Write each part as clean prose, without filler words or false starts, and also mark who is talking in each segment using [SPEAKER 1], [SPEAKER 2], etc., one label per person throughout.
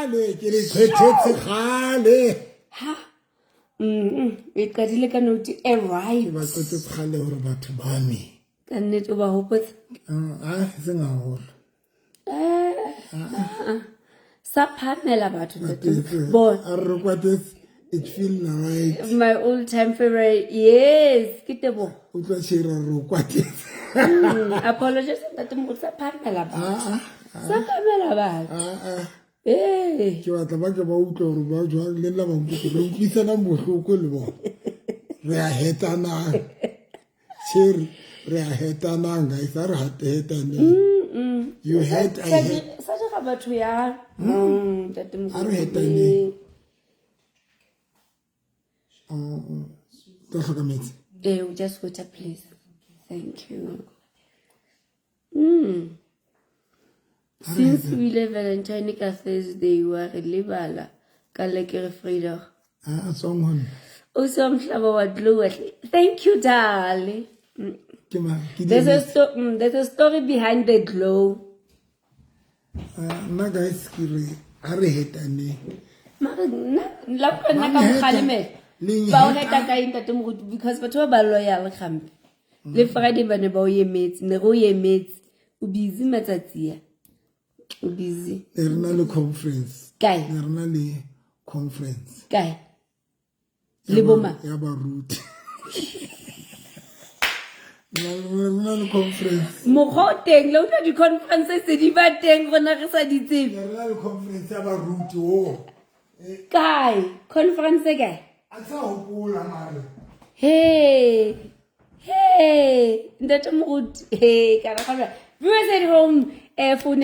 [SPEAKER 1] khale ke le qhethetse khale
[SPEAKER 2] ha e qadile ka note e right
[SPEAKER 1] ba qhethetse khale hore batho ba me
[SPEAKER 2] ka nnete o ba hopotse
[SPEAKER 1] se ngaholo
[SPEAKER 2] sa phamela batho bon
[SPEAKER 1] a re kwatetse it feel right
[SPEAKER 2] my old time favorite yes ke tebo
[SPEAKER 1] o tla shira re kwatetse
[SPEAKER 2] apologize ntate mo sa phamela batho sa phamela batho
[SPEAKER 1] ke batla ba ke ba utlwa hore ba jwa le nna ba mpotse re utlwisana bohloko le bona re a hetana shiri re a hetana guys a re hetane you hate I hate
[SPEAKER 2] sa ja batho ya ntate mo
[SPEAKER 1] a re hetane Metsi.
[SPEAKER 2] Just water, please. Thank you. Since we live Valentine ka Thursday, we are libala. Kalekere Frida.
[SPEAKER 1] Song one.
[SPEAKER 2] Also, I'm thank you, darling. There's a story behind the glow.
[SPEAKER 1] Na guys, are hetane.
[SPEAKER 2] Because batho ba loyal gampe le Friday bane ba o yemetse ne go yemetse o busy matsatsi o busy
[SPEAKER 1] re na le conference
[SPEAKER 2] kae
[SPEAKER 1] re na le conference
[SPEAKER 2] kae le boma
[SPEAKER 1] ya baruti na le conference
[SPEAKER 2] mo go teng le una di conference se di ba teng gona re sa di tsebe
[SPEAKER 1] re na le conference ya baruti o
[SPEAKER 2] kae conference kae
[SPEAKER 1] Hey,
[SPEAKER 2] ntate moruti kana kana viewers at home phone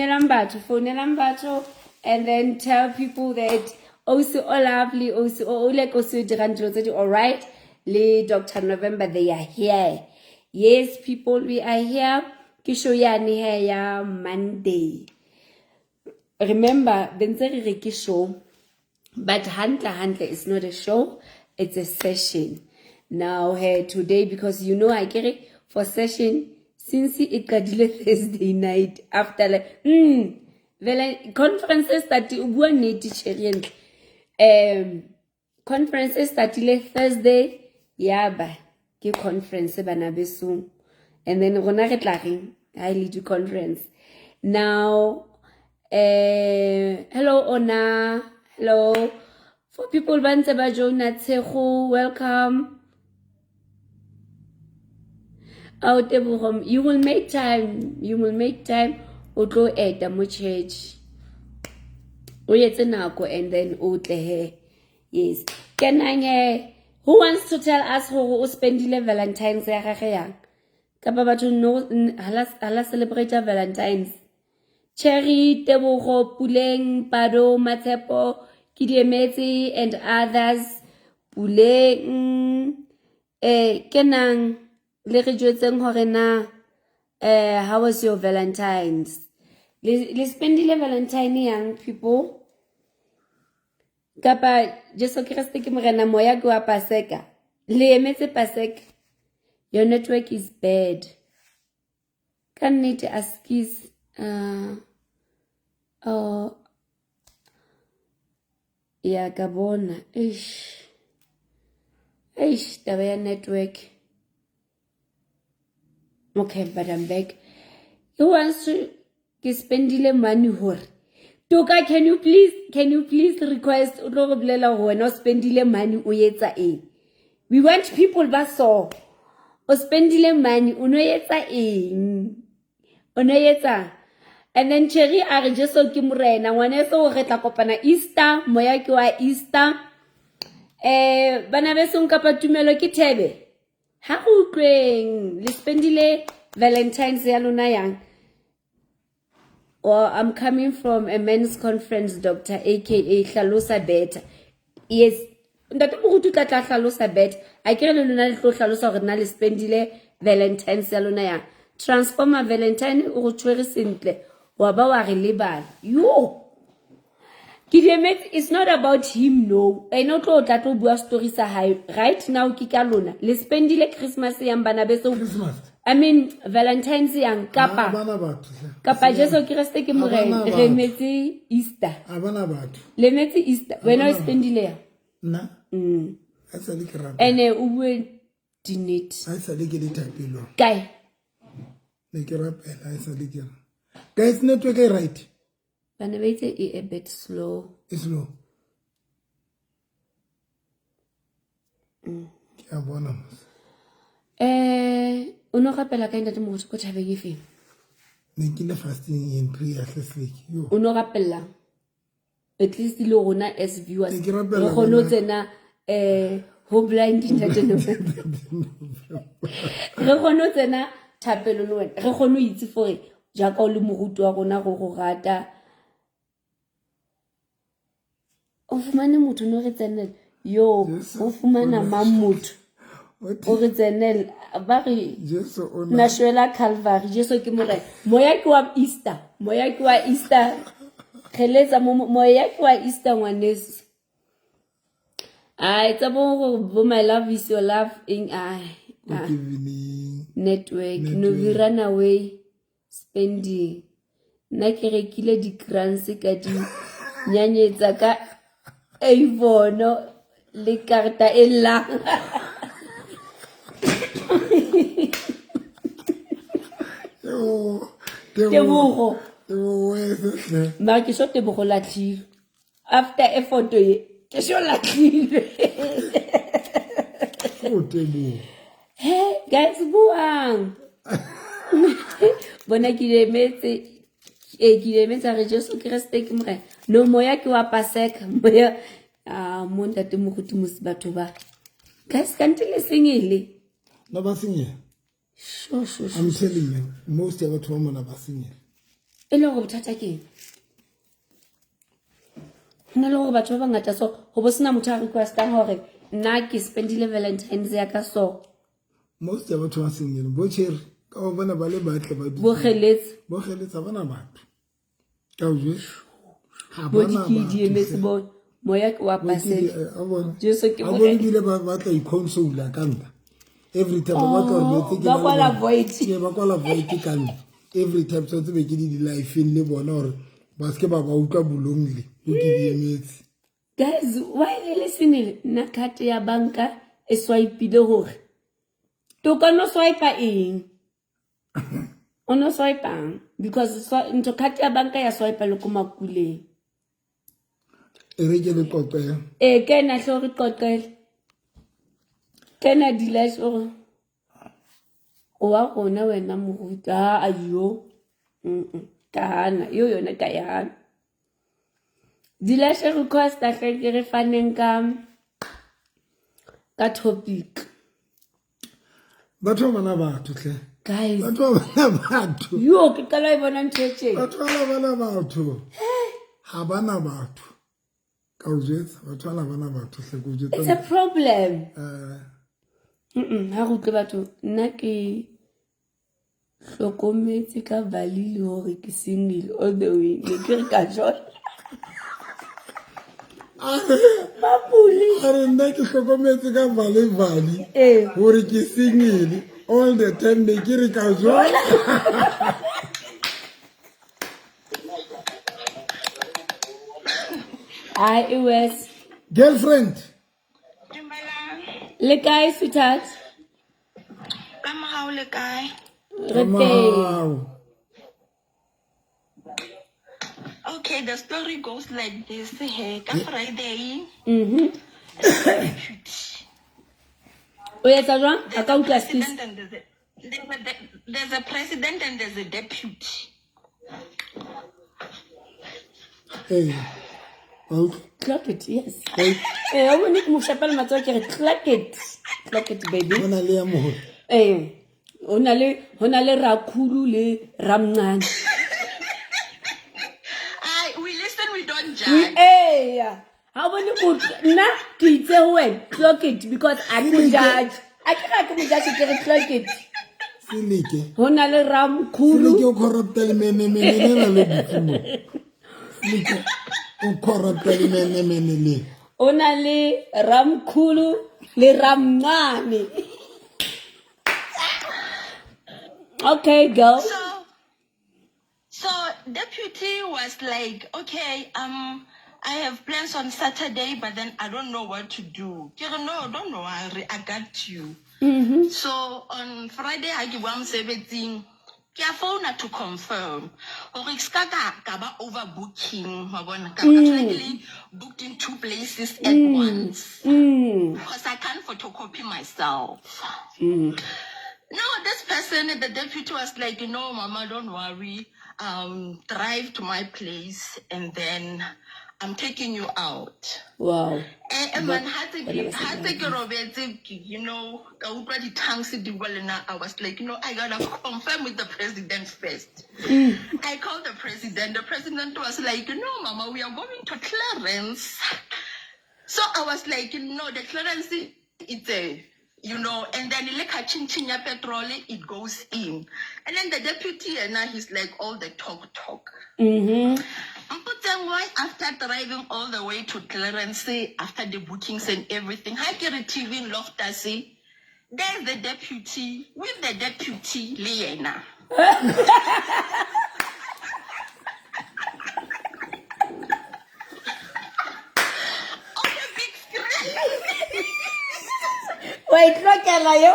[SPEAKER 2] batho and then tell people that also all lovely also like also dirandlo all right le Dr. November they are here. Yes people, we are here ke show yani here ya Monday. Remember bentse re ke show but Hantla is not a show, it's a session. Now today, because you know I carry for session since it kadile Thursday night after like conferences that ubua neti cherien conferences that Thursday yaba ke conference bana besu and then rona re tla reng I lead conference now hello Ona. Hello. For people bantse ba joina Tshego, welcome. Out home. You will make time. O tlo eta mo church. O yetse nako and then o tle he. Yes. Kenang who wants to tell us ho o spendile Valentine's ya gage yang? Ka ba batho no hala celebrate Valentine's. Cherry, Tebogo, Puleng, Pado, Matepo, Kidiemeti, and others. Puleng, Kenang, Lerijoteng Horena, how was your Valentine's? Let's spend the Valentine, young people. Kapa, just so Kirastiki Morena Moya go paseka. Leemete pasek. Your network is bad. Can need to ask his. Oh, yeah, Gabon. Ish, the network. Okay, but I'm back. Who wants to spend the money? Toka, can you please request no spend the money? We want people baso. O spend the money, uno and then Cherry are just so kimurena when I saw retla kopana Easter moya ke wa Easter bana besong kapa tumelo ke thebe ha go utlweng le spendile Valentine's ya lona yang or I'm coming from a men's conference doctor aka Hlalosa better. Yes ndate mo go tutla tla hlalosa better a kere le lona le tlo hlalosa gore na le spendile Valentine's ya lona yang transformer Valentine o go tshwere sentle. Yo, it's not about him, no. I know to bua stories right now. Kika lona. Le spendile Christmas yam bana beso.
[SPEAKER 1] Christmas.
[SPEAKER 2] I mean Valentine's yang kapa
[SPEAKER 1] Abana batho.
[SPEAKER 2] kapa Jesu Kriste ke morena
[SPEAKER 1] Abana
[SPEAKER 2] re
[SPEAKER 1] batho.
[SPEAKER 2] metse Easter
[SPEAKER 1] Abana batho.
[SPEAKER 2] le metse Easter wena o spendile ya
[SPEAKER 1] Nna. A sa le ke rata.
[SPEAKER 2] ene o bue dinit
[SPEAKER 1] A sa le ke di tapelo.
[SPEAKER 2] kae
[SPEAKER 1] Ne ke rapela a sa le ke. Guys, network e right.
[SPEAKER 2] bana ba itse e a bit slow
[SPEAKER 1] It's low. Ke a bona mos.
[SPEAKER 2] o no rapela ka ntate mo go thabeng efeng
[SPEAKER 1] Ne ke le fasting in prayer this week. Yo.
[SPEAKER 2] o no rapela at least le rona as viewers
[SPEAKER 1] Ne ke
[SPEAKER 2] re
[SPEAKER 1] rapela
[SPEAKER 2] kgone
[SPEAKER 1] bana.
[SPEAKER 2] tsena ho blind ntate no re kgone tsena thapelo le wena re kgone itse for jaaka o le moruti wa rona go rata o fumane motho no re tsenela yo o fumana mang motho o re tsenela ba re
[SPEAKER 1] Jesu ona.
[SPEAKER 2] Nashwela Calvary Jesu ke morena moya ke wa Easter moya ke wa Easter kheletsa moya ke wa Easter ngwanese ai tsa bo my love is your love in
[SPEAKER 1] Good evening.
[SPEAKER 2] network no we run away spending nna ke rekile di-grants ka di nyanyetsa ka Avono le karta e lang
[SPEAKER 1] Yo.
[SPEAKER 2] tebogo
[SPEAKER 1] Yo, wese.
[SPEAKER 2] mara ke so tebogo latlhile after effort ye ke so latlhile
[SPEAKER 1] O tebo.
[SPEAKER 2] he guys buang bona ke lemetse re Jesu Kriste ke morena no moya ke wa paseka moya mo ntate moruti mosi batho ba guys kanti le sengele
[SPEAKER 1] Na ba singela.
[SPEAKER 2] sho
[SPEAKER 1] I'm telling you, most of the women are singing.
[SPEAKER 2] e le go bothata ke nna le gore batho ba bangata so go bo sena motho a requestang gore nna ke spendile Valentine's ya ka so
[SPEAKER 1] Most of the are singing. Bocher, ka bona ba le batle ba di.
[SPEAKER 2] bo geletse
[SPEAKER 1] Bo geletsa bana batho. Ka o jwe. Ha
[SPEAKER 2] bo
[SPEAKER 1] bana
[SPEAKER 2] di di emetse bo moya ke wa paseka
[SPEAKER 1] A bona.
[SPEAKER 2] Jesu ke
[SPEAKER 1] A
[SPEAKER 2] mo
[SPEAKER 1] bona bile ba batla I console ka nna. Every time ba batla re betse ke
[SPEAKER 2] ba kwala void
[SPEAKER 1] ke ba kwala void ka nna. Every time so tse be ke di life in le bona hore ba se ke ba utlwa bolongile. O ke di emetse.
[SPEAKER 2] guys why le listening na card ya banka e swipe le gore to ka no swipe eng ono swipe because into card ya banka ya swipe le ko makuleng
[SPEAKER 1] E re ke le qoqela.
[SPEAKER 2] ke na hlo re qoqele ke na dilash o wa gona wena moruta ayo kana yo yona ka yana dilash request a ke re faneng ka topic
[SPEAKER 1] Batho bana batho tle.
[SPEAKER 2] guys
[SPEAKER 1] Batho bana batho.
[SPEAKER 2] yo ke kala e bona ntshetse
[SPEAKER 1] Batho bana batho. Ha bana batho. Ka o jetsa batho bana batho tle go jetsa.
[SPEAKER 2] it's a problem ha go tle batho nna ke hlokometse ka valile hore ke single all the way le ke re ka jona mapuli
[SPEAKER 1] Are nna ke hlokometse ka vale hore ke single all the time ne ke re ka jona.
[SPEAKER 2] it was
[SPEAKER 1] Girlfriend.
[SPEAKER 2] le kae sweetheart
[SPEAKER 3] Ka morao le kae?
[SPEAKER 2] re teng
[SPEAKER 1] Wow.
[SPEAKER 3] Okay, the story goes like this. Hey, ka Friday,
[SPEAKER 2] o etsa jwang a ka utlwa sis
[SPEAKER 3] president and there's a president and there's a deputy.
[SPEAKER 1] Hey. Out.
[SPEAKER 2] clock it yes o bone ke mo shapela matsoa ke re clock it baby
[SPEAKER 1] Bona le ya moholo.
[SPEAKER 2] hona le rakhulu le ramncane
[SPEAKER 3] We listen, we don't judge.
[SPEAKER 2] ha bone mo nna ke itse ho wena clock it because I mo judge a ke ga ke mo judge ke re clock it
[SPEAKER 1] Silike.
[SPEAKER 2] hona le ramkhulu
[SPEAKER 1] Silike o corrupta le mene na le dithumo. Silike o corrupta le mene le.
[SPEAKER 2] ona le ramkhulu le ramncane Okay, go.
[SPEAKER 3] So deputy was like, okay, I have plans on Saturday, but then I don't know what to do. No, don't worry, I got you. So on Friday, I give one 17. I phone to confirm. Or kaba overbooking. Actually booked in 2 places at once. Because I can't photocopy myself. No, this person, the deputy was like, Mama, don't worry. Drive to my place and then I'm taking you out.
[SPEAKER 2] Wow.
[SPEAKER 3] Man, I was like, I gotta confirm with the president first. I called the president. The president was like, no, Mama, we are going to Clarence. So I was like, no, the Clarence, it's a, and then like a chinchinya petrol, it goes in. And then the deputy, and now he's like all the talk. But then why after driving all the way to Clarence, after the bookings and everything, I get a TV in Loftus, there's the deputy with the deputy, Liena. On the big screen.
[SPEAKER 2] Wait, look at you.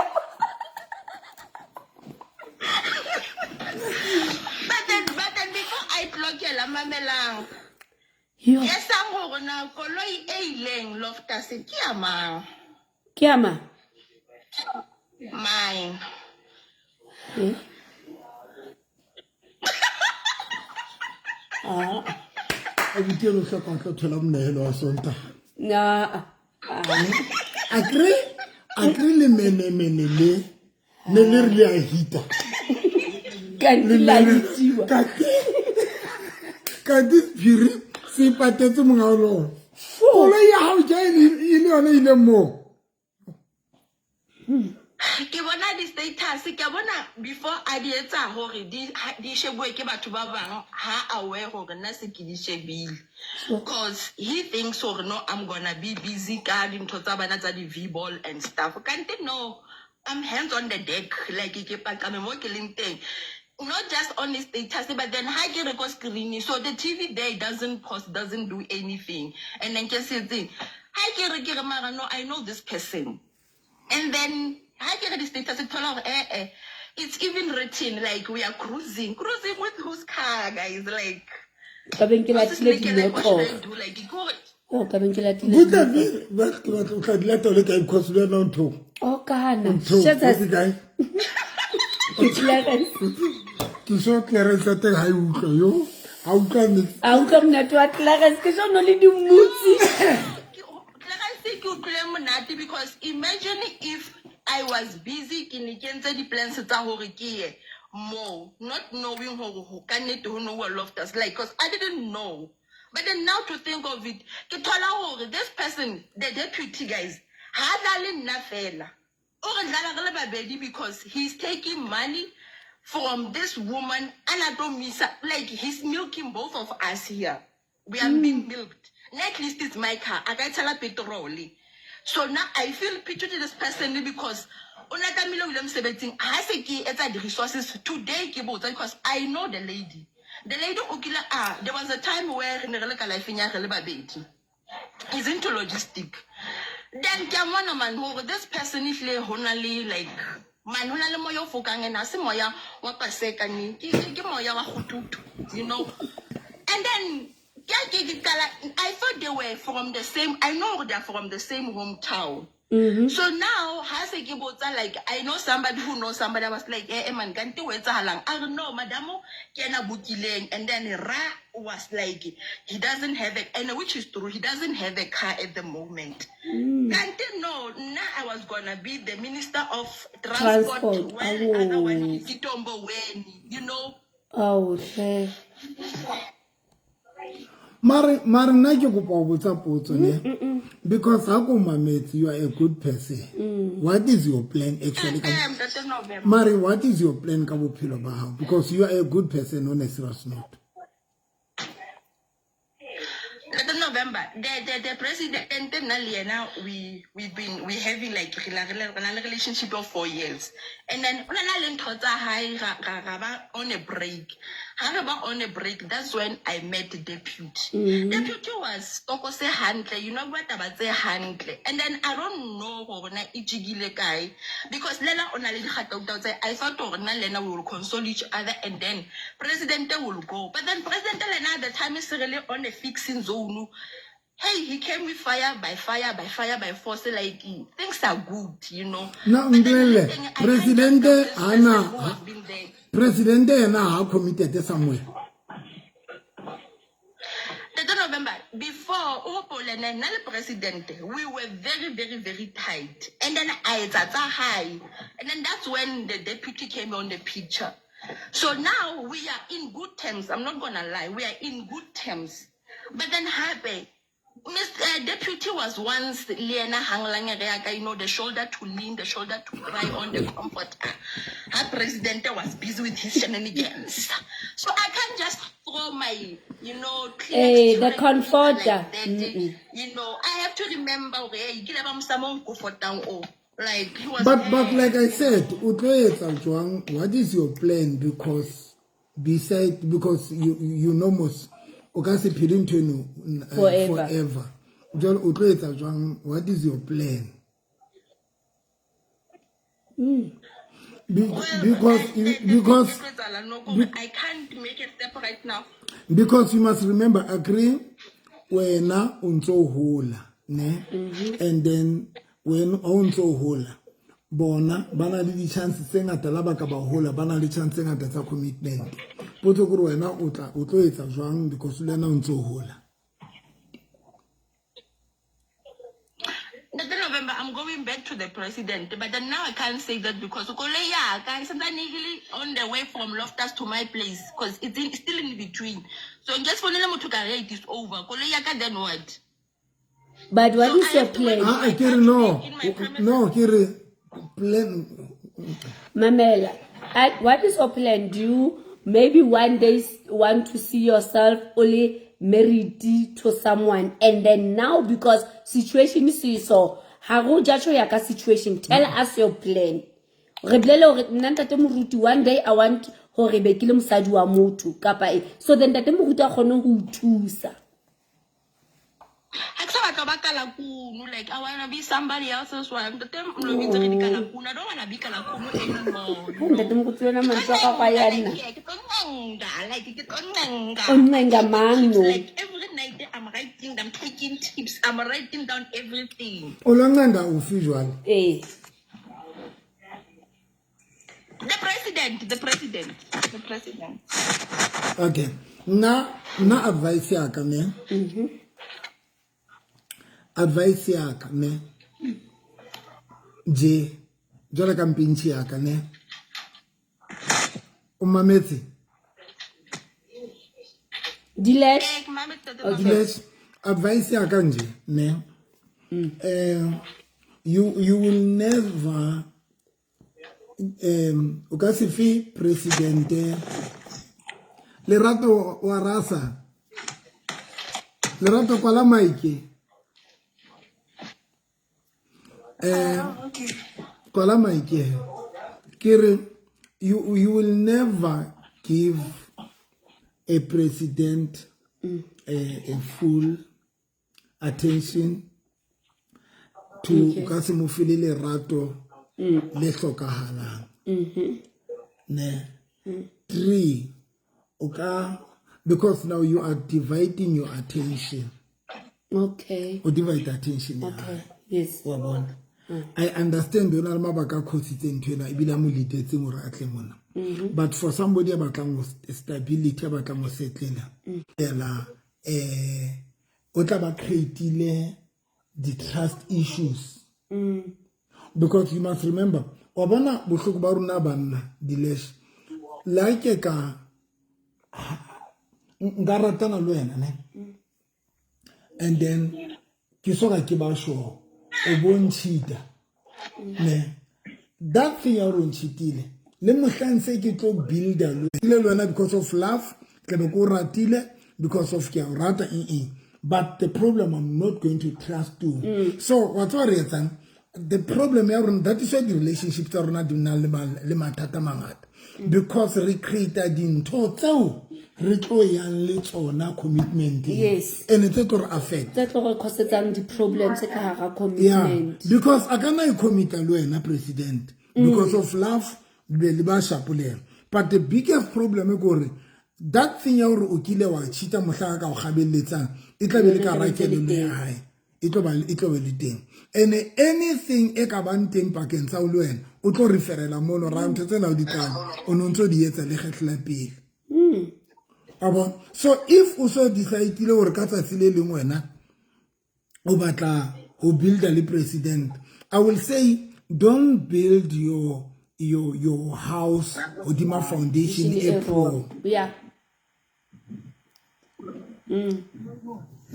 [SPEAKER 3] But then before I plug your mamelang.
[SPEAKER 2] You.
[SPEAKER 3] Yes, I'm going to koloi e Loftus, Kiama.
[SPEAKER 2] Kiama.
[SPEAKER 3] Mine.
[SPEAKER 1] a ditelo sa ka tla thola mnehelo wa sonta
[SPEAKER 2] Nah.
[SPEAKER 1] Agree le mene le rile a hita ka diphiri se patetse monga o lona kolo ya hao ja ile yona ile mo
[SPEAKER 3] Ke bona di status ke bona before a di etsa hore di shebwe ke batho ba bang ha aware hore na se ke di shebile because he thinks or no I'm gonna be busy ka dintho tsa bana tsa di v-ball and stuff can't no I'm hands on the deck like ke pakame mo ke leng teng not just on the status but then ha ke re ko screen so the TV there doesn't do anything and then ke setse ha ke re mara no I know this person and then I get the status it's even written like we are cruising with whose car guys like
[SPEAKER 2] Ka benkela tlile di
[SPEAKER 3] what should I
[SPEAKER 2] no
[SPEAKER 3] do like good
[SPEAKER 2] Oh, ka benkela tlile.
[SPEAKER 1] buta ba ke batla ka dilata le ka ikhotsula na ntho
[SPEAKER 2] Oh, kana.
[SPEAKER 1] Shut
[SPEAKER 2] Shut
[SPEAKER 1] guy
[SPEAKER 2] Clarence.
[SPEAKER 1] ke so Clarence a teng ha e utlwa yo ha utlwa ne
[SPEAKER 2] A utlwa mnate wa Clarence ke so no le di mutsi.
[SPEAKER 3] because imagine if I was busy in the plans more, not knowing who can it who know Loftus like because I didn't know. But then now to think of it, this person, the deputy guys, because he's taking money from this woman and I don't miss like he's milking both of us here. We are being milked. At least it's my car. I can tell her petrol. So now I feel pity to this person because the resources today because I know the lady. The lady there was a time where he's into logistic. Then man this person is like man moyo fokang and moya wa paseka ni moya wa you know and then I thought they were from the same. I know they're from the same hometown. So now, like I know somebody who knows somebody. I was like, man, can't you wait I don't know, madam. And then Ra was like, he doesn't have a, and which is true, he doesn't have a car at the moment. Can't you know? Now I was gonna be the minister of transport. When otherwise, you know.
[SPEAKER 2] Oh, okay.
[SPEAKER 1] Mare nna ke kopa go botsa potso ne because ha ko mametse you are a good person what is your plan actually Mare what is your plan ka bophelo ba hao because you are a good person on a serious note
[SPEAKER 3] The November, the president Naliena, we having like a relationship of 4 years, and then on a break. On a break, that's when I met the deputy. Deputy was say handle, you know what about say handle, and then I don't know when I guy because Lena on I thought Lena will console each other, and then President will go, but then President Lena at the time is really on a fixing zone. Hey, he came with fire by force. Like things are good, you know.
[SPEAKER 1] No, Presidente Anna committed somewhere.
[SPEAKER 3] The November before Opol and the president, we were very tight, and then I that's high, and then that's when the deputy came on the picture. So now we are in good terms. I'm not gonna lie, we are in good terms. But then happy, Mr. Deputy was once Lena Hanglangereka, you know, the shoulder to lean, the shoulder to cry on the comforter. Her president was busy with his shenanigans. So I can't just throw my, you know,
[SPEAKER 2] the comforter.
[SPEAKER 3] Like that. You know, I have to remember where you get someone like he was.
[SPEAKER 1] But like I said, what is your plan? Because you know most. Forever. John, what is your plan? Because
[SPEAKER 3] I can't make it separate now.
[SPEAKER 1] Because you must remember, agree when unso hola, ne, and then when unso hola, bona bana di chances senga talaba ka ba hola, bana di chances senga tsa commitment. Poto go wena o tlo etsa jwang because le na ntse hola.
[SPEAKER 3] November, I'm going back to the president, but then now I can't say that because guys, on the way from Loftus to my place because it's still in between. So just for them to carry this over. Then what?
[SPEAKER 2] But what is your plan?
[SPEAKER 1] No, Kiri, plan.
[SPEAKER 2] Mamela, what is your plan? Do you maybe one day want to see yourself only married to someone, and then now because situation is so yaka situation, tell us your plan. One day I want so then that
[SPEAKER 3] like I wanna be somebody else's wife. I don't wanna be Kalakunu anymore. Like every night I'm taking tips, I'm writing down everything.
[SPEAKER 1] Olanganda usual.
[SPEAKER 3] The president.
[SPEAKER 1] Okay. Na advice yaka me. Advice yaka ne je jola kampinchi yaka ne umameti Dilesh advice yaka nje ne you will never ukasifi presidente lerato warasa lerato kwa la maiki Kiri, you will never give a president a full attention to Kasimufili le rato le hlokahalang. Ne 3 because now you are dividing your attention.
[SPEAKER 2] Okay.
[SPEAKER 1] Or divide attention.
[SPEAKER 2] Okay. Yes.
[SPEAKER 1] I understand but for somebody about stability about settling create the trust issues because you must remember like ka ngaratana lo yena ne and then kisoka kibasho obonchita ne that thing ya ronchitile le mohlanse ke tlo builder lo le lwana because of love ke be ko ratile because of ke rata but the problem I'm not going to trust you. So what's what the problem that is why the relationships are not doing le mathata mangata, because re create dintho tseo re tlo yang le tsona commitment.
[SPEAKER 2] Yes.
[SPEAKER 1] And it's going to affect.
[SPEAKER 2] That's what causes the problems ka hara
[SPEAKER 1] Yeah,
[SPEAKER 2] commitment.
[SPEAKER 1] because I cannot commit to a president because of love, but the biggest problem is that thing you are okile wa chita mohlaka ka o gabeletsang e tla be le ka rakele le hae e tlo be le teng, and anything e ka bang teng pakeng tsa o le wena o tlo referela mono ra ntse tsena o di tlang o no ntse di etsa le kgetla pele. So if o so decide le hore ka tsatsi le leng wena o batla ho build a president, I will say don't build your house hodima foundation e poor.
[SPEAKER 2] Yeah.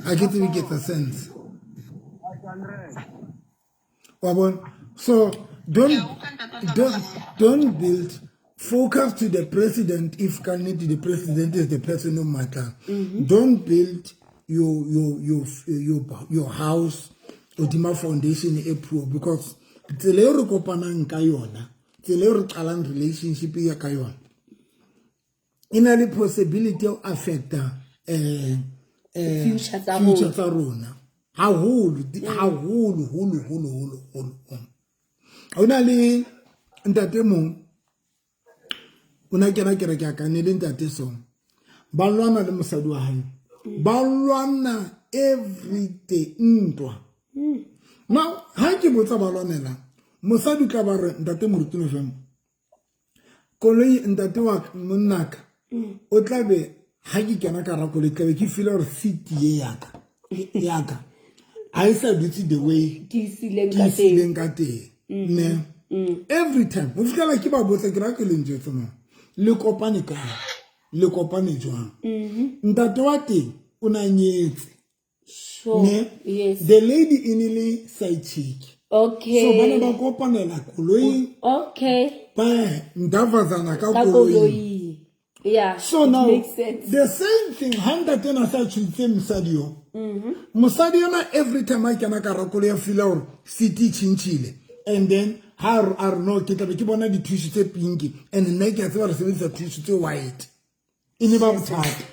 [SPEAKER 1] I get the sense. So don't build. Focus to the president if the president is the person who matter. Don't build your house hodima foundation e poor, because tsele re kopanang ka yona, tsele re qalang relationship ya ka yona, ina le possibility of affect
[SPEAKER 2] future
[SPEAKER 1] tsa rona haholo. Ona le ntate mong una kena kereke ya ka ne le ntate so ba lwana le mosadi wa hae, ba lwana every day ntwa. Now ha ke botsa ba lwanela mosadi ka ba re ntate morutino fem koloi ntate wa monnaka o tla be ha ke kena ka ra koloi tla be ke feel hore seat ye yaka I said it's the way
[SPEAKER 2] Ke sileng ka teng.
[SPEAKER 1] ne every time o fika like ba botsa ke ra ke le ntse tsona le kopane jwang ntate wa teng o na nyetse.
[SPEAKER 2] Sure. Yes.
[SPEAKER 1] The lady in the side chick.
[SPEAKER 2] Okay.
[SPEAKER 1] So bana ba kopanela koloi.
[SPEAKER 2] Okay.
[SPEAKER 1] Ba ndavazana ka koloi.
[SPEAKER 2] Koloi. Yeah.
[SPEAKER 1] So
[SPEAKER 2] it
[SPEAKER 1] now
[SPEAKER 2] makes sense.
[SPEAKER 1] the same thing handa tena sa chitse msadi yo. Musadi yona every time I kana ka rakolo ya fila or city chinchile, and then har are no ke tla be ke bona di tissue tse pinki and nna ke a tseba re sebetsa tissue tse white. Ini ba bothata.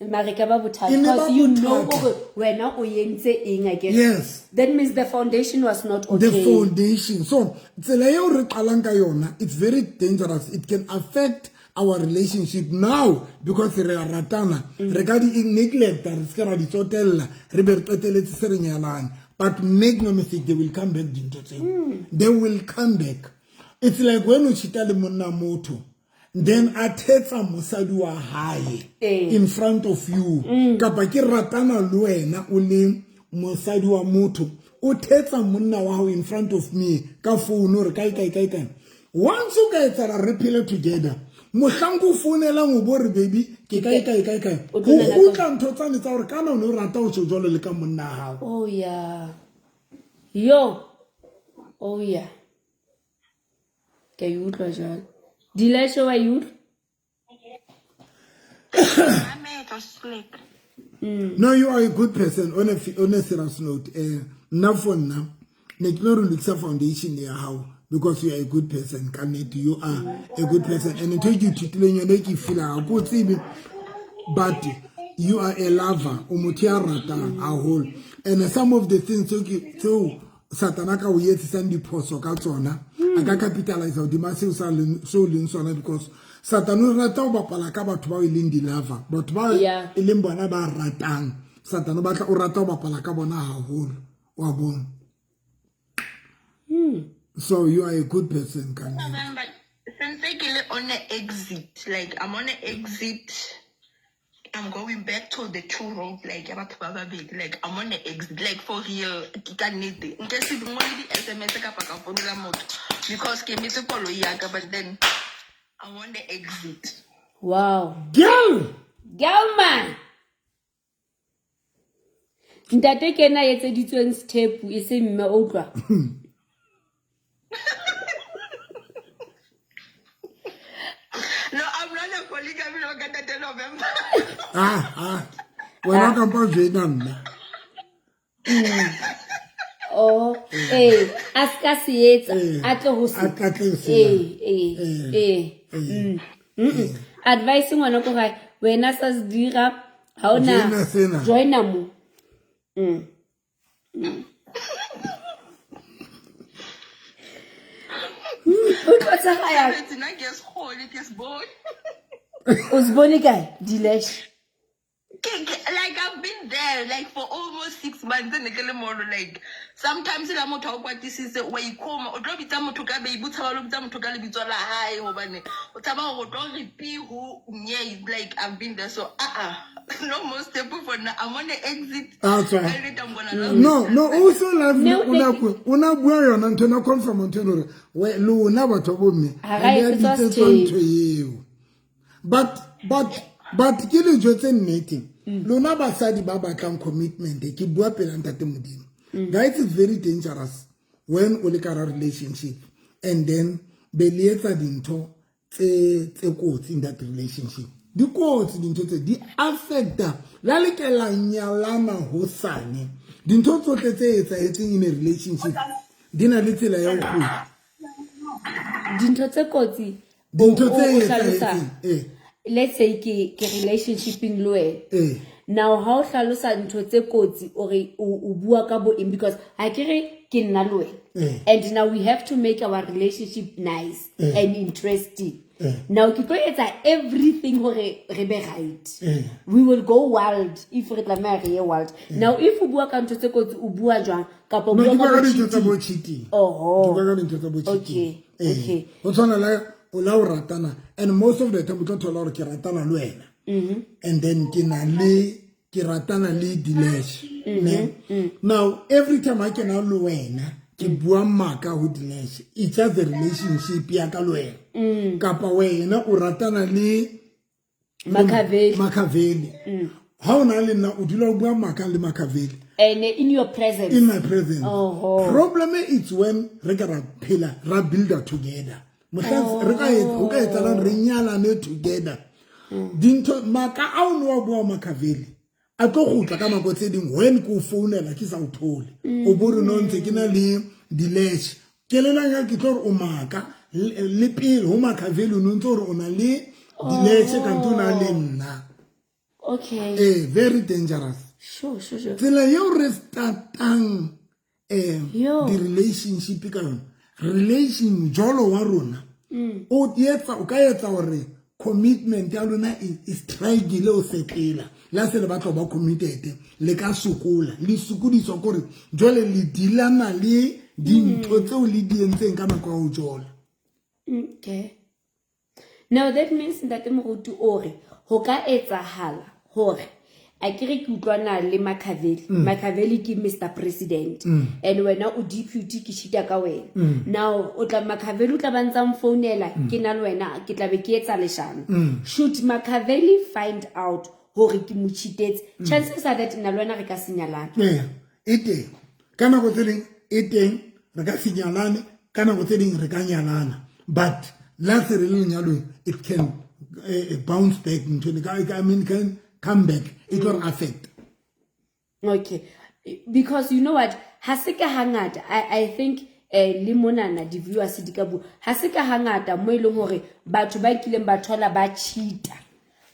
[SPEAKER 2] Marika ba bothata,
[SPEAKER 1] Ine ba
[SPEAKER 2] because you know
[SPEAKER 1] bothata.
[SPEAKER 2] wena o yentse eng again.
[SPEAKER 1] Yes.
[SPEAKER 2] That means the foundation was not okay.
[SPEAKER 1] The foundation. So, tsela eo re qalang ka yona, it's very dangerous. It can affect our relationship now because re a ratana. Re ka di neglect, re ska ra di tsotella, re be re qeteletse se re nyalana. But make no mistake, they will come back dinto tseo. They will come back. It's like when you chita le monna motho, then a thetsa mosadi wa hae in front of you. Kapa ke ratana le wena o le mosadi wa motho, o thetsa monna wa hao in front of me ka phone or kai. Once you guys are repeal together, mohlangu founela mo bore baby ke kai. Go tla ntho tsane tsa hore kana o no rata o tshojolo le ka monna hao.
[SPEAKER 2] Oh yeah. Yo. Oh yeah. Ke utlwa jalo. Dilasho wa utlwa?
[SPEAKER 1] No, you are a good person on a serious note. Now for now, Nekno foundation ya how because you are a good person. Kanet, you are a good person, and it take you to tell you make you feel a good thing. But you are a lover, umutiarata a whole, and some of the things so Satanaka we yet send the post or katsona. I can capitalize on the massive soul in sona because Satanu rata ba palaka ba tuba ilindi lava, but ba ilimbo na ba ratang. Satanu ba o rata ba palaka bona haholo wa bon. So you are a good person, can you?
[SPEAKER 3] Since I on the exit, like I'm on the exit, I'm going back to the true road, like I'm on the exit, like for real. I can't need it. In case you don't want the SMS, because came to follow yaga, but then I'm on the exit.
[SPEAKER 2] Wow.
[SPEAKER 1] Girl
[SPEAKER 2] man. Ntate kena etseditsweng step e se mme o utlwa.
[SPEAKER 3] No, I'm not a polygamy. I'm going to November.
[SPEAKER 1] We're not about Vietnam.
[SPEAKER 2] Oh, a ska se etsa a tle ho se.
[SPEAKER 1] A tla se
[SPEAKER 2] Advice ngwana ko gae wena sa se dira ha ona
[SPEAKER 1] Joina sena.
[SPEAKER 2] joina mo. O tlotsa ga ya
[SPEAKER 3] It's not just hold it is boy.
[SPEAKER 2] o se bone kae Dilesh.
[SPEAKER 3] Like I've been there like for almost 6 months and like sometimes la motho o kwatisitse wa ikoma o tlo bitsa motho ka baby o tshaba lo bitsa motho ka lebitso la hae hobane o tshaba go tlo re pi who nye like I've been there so no more step for now I'm on the exit.
[SPEAKER 1] That's right.
[SPEAKER 3] I I'm gonna
[SPEAKER 1] No, also love
[SPEAKER 2] No,
[SPEAKER 1] una bua yona ntho na confirm ntho le we lona batho bo mme
[SPEAKER 2] Ha e
[SPEAKER 1] ya
[SPEAKER 2] fetsa
[SPEAKER 1] ditsetso ntho eo but ke le jotse nnete lona basadi ba batlang commitment ke bua pela ntate modimo guys it's very dangerous when o le ka relationship and then be lietsa dintho tse kotsi in that relationship di kotsi dintho tse di affecta la le ke la nyalana ho sane dintho tsotle tse etsahetseng in a relationship di na le tsela ya go
[SPEAKER 2] Dintho tse kotsi
[SPEAKER 1] dintho
[SPEAKER 2] o
[SPEAKER 1] tse
[SPEAKER 2] hlalosa.
[SPEAKER 1] etsahetseng
[SPEAKER 2] Let's say ke relationship in loe. Now how hlalosa ntho tse kotsi ore o bua ka bo eng because ha kere ke nna loe. And now we have to make our relationship nice and interesting. Now ke tlo etsa everything hore re be right. We will go wild if re tlameha re ye wild. Now if o bua ka ntho tse kotsi o bua jwang kapa o
[SPEAKER 1] no
[SPEAKER 2] bua
[SPEAKER 1] di
[SPEAKER 2] ka
[SPEAKER 1] ba
[SPEAKER 2] bo
[SPEAKER 1] dintho tsa bo
[SPEAKER 2] cheating.
[SPEAKER 1] cheating
[SPEAKER 2] Oh.
[SPEAKER 1] di ba dintho tsa bo cheating
[SPEAKER 2] Okay.
[SPEAKER 1] o tsona la o la o ratana and most of the time o tlo thola hore ke ratana le wena and then ke ratana le Dilesh now every time I can le wena ke bua maka ho Dilesh it's just the relationship ya ka le wena kapa wena o ratana le Makaveli ha ona le nna o dula o bua maka le Makaveli
[SPEAKER 2] And in your presence.
[SPEAKER 1] in my presence.
[SPEAKER 2] Oh.
[SPEAKER 1] Problem is when re ka ra phela ra builder together. Mohlas re ka etsalang re nyalane together. Dinto maka a o no bua Makaveli. A tlo gutla ka mako tse ding when ko founela ke sa o thole. O bore no ntse ke na le Dilesh. Ke lelang ke tlo o maka le pele ho Makaveli no ntse o na le Dilesh ka ntona le nna.
[SPEAKER 2] Okay.
[SPEAKER 1] Very dangerous.
[SPEAKER 2] Sure.
[SPEAKER 1] Tsela yo re startang the relationship ka yona relation jolo wa rona o dietsa o ka etsa hore commitment ya lona is strike le o setela la se le batlo ba committed le ka sokola le sukudiswa gore jole le dilana le dintho tseo le di entseng ka nako o jola.
[SPEAKER 2] Okay. Now that means that morutu ore ho ka etsahala hore a kere ke utlwana le Makaveli ke Mr President and wena o deputy ke shita ka wena now o tla Makaveli o tla bantsa mfounela ke na le wena ke tla be ke etsa leshano should Makaveli find out hore ke mo cheatetse chances are that na le wena re ka senyalana
[SPEAKER 1] Ite kana go tseleng iteng re ka senyalane kana go tseleng re ka nyalana but la se re le nyalo it can bounce back into the I mean can come back, it will affect.
[SPEAKER 2] Okay, because you know what, hasika hangata, I think limonana di viewers di ka bu hasika hangata mo ileng hore batho ba kileng ba thola ba cheata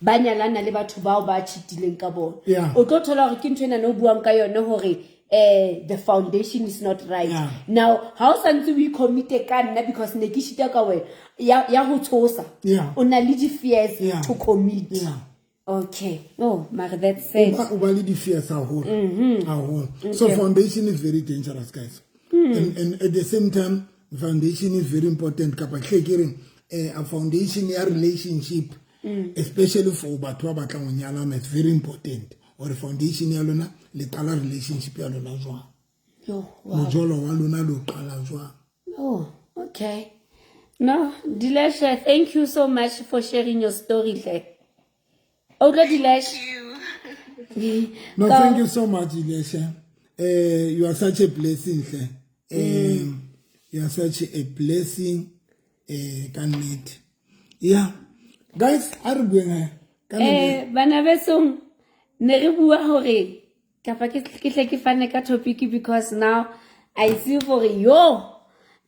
[SPEAKER 2] ba nyalana le batho bao ba cheatileng ka bona. O tlo thola hore ke ntwena no buang ka yone hore the foundation is not right. Now how santse we commit ka nna because ne ke cheata ka wena ya ho tshosa o na le di fears to commit. Okay. Oh, Mara, that's it.
[SPEAKER 1] So foundation is very dangerous, guys. And at the same time, foundation is very important. A foundation, a relationship, especially for Batwa Batangonyana, is very important. Or a foundation, a relationship.
[SPEAKER 2] Oh, okay. No, Dilesh, thank you so much for sharing your story there.
[SPEAKER 1] Thank you so much, Dilesh. You are such a blessing. You are such a blessing. Yeah. Guys, are going
[SPEAKER 2] bana besong ne re bua hore Kapa ke tle ke fane ka topic because now I see for yo.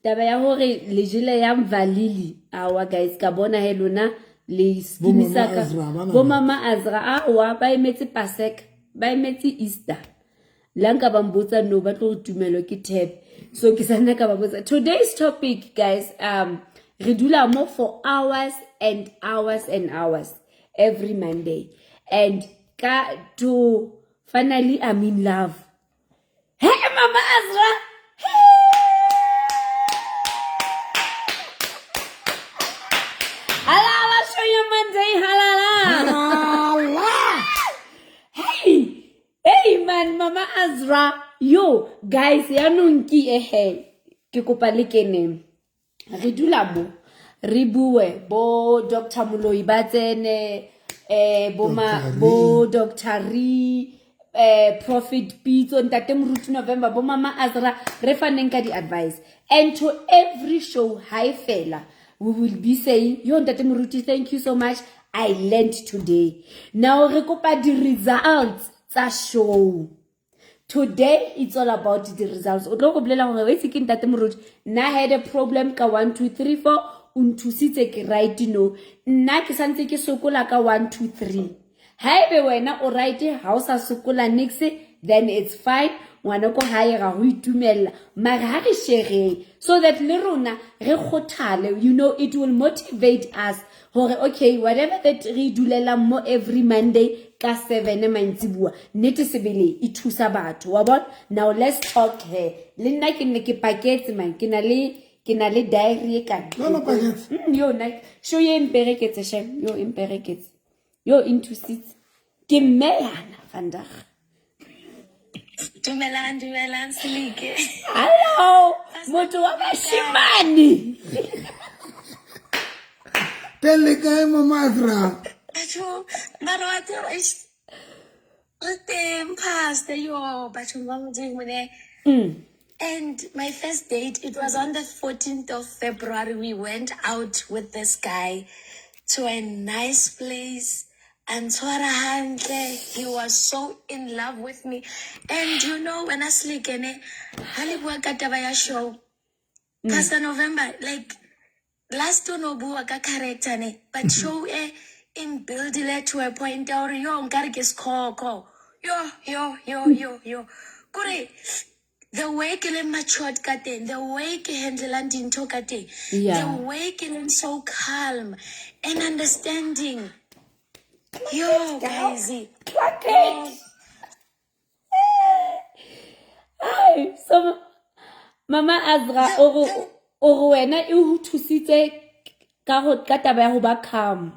[SPEAKER 2] Taba ya hore le jile ya mvalili. Awa guys ka bona he lona le skimisa ka. Bo mama Azra awa ba emetse Pasek, ba emetse Easter. Lanka ba mbotsa no ba tlo tumelo ke tap. So ke sana ka ba botsa. Today's topic guys re dula mo for hours and hours and hours every Monday. And to finally I'm in love. Hey Mama Azra. Hey. Halala show you Monday halala. Hey man Mama Azra. Yo guys ya nunki ke kopa le kene. Re dula mo re bue bo Dr. Moloi ba tsene bo Dr. Ri Prophet Pitso Ntate Moruti November bo Mama Azra re faneng ka di advice and to every show high fella we will be saying yo Ntate Moruti thank you so much I learned today now re kopa di results tsa show. Today it's all about the results. Na had a problem ka 1 2 3 4 unthusitse ke right no. Nna ke santse ke sokola ka 1 2 3. Haebe wena o right ha o sa sokola nix then it's fine. Ngwana ko hae ga ho itumella. Mara ha re share so that le rona re khothale you know it will motivate us. Okay, whatever that re dulela mo every Monday ka 7 mantsibua nete sebele e thusa batho wa bona now let's talk here le nna ke ne ke paketse man ke na le diary e kana
[SPEAKER 1] no paketse
[SPEAKER 2] yo na show ye impereketse shem yo impereketse yo into seats ke melana vandag
[SPEAKER 3] Dumelang Silike.
[SPEAKER 2] hello motho wa bashimane
[SPEAKER 1] tele kae Mama Azra
[SPEAKER 3] Acho, but what is the past yo, but and my first date, it was on the 14th of February. We went out with this guy to a nice place. And he was so in love with me. And you know, when I sleep in it, show. Pastor November, like last no buaka character ne, but show in building it to a point or yo nkarikes call. Yo. Kore, the way ke matured katen, the way ke handle and into katen, the way ke so calm and understanding. Yo, guys.
[SPEAKER 2] Hey, so Mama Azra o wena e ho thusitse ka taba ya ho ba calm.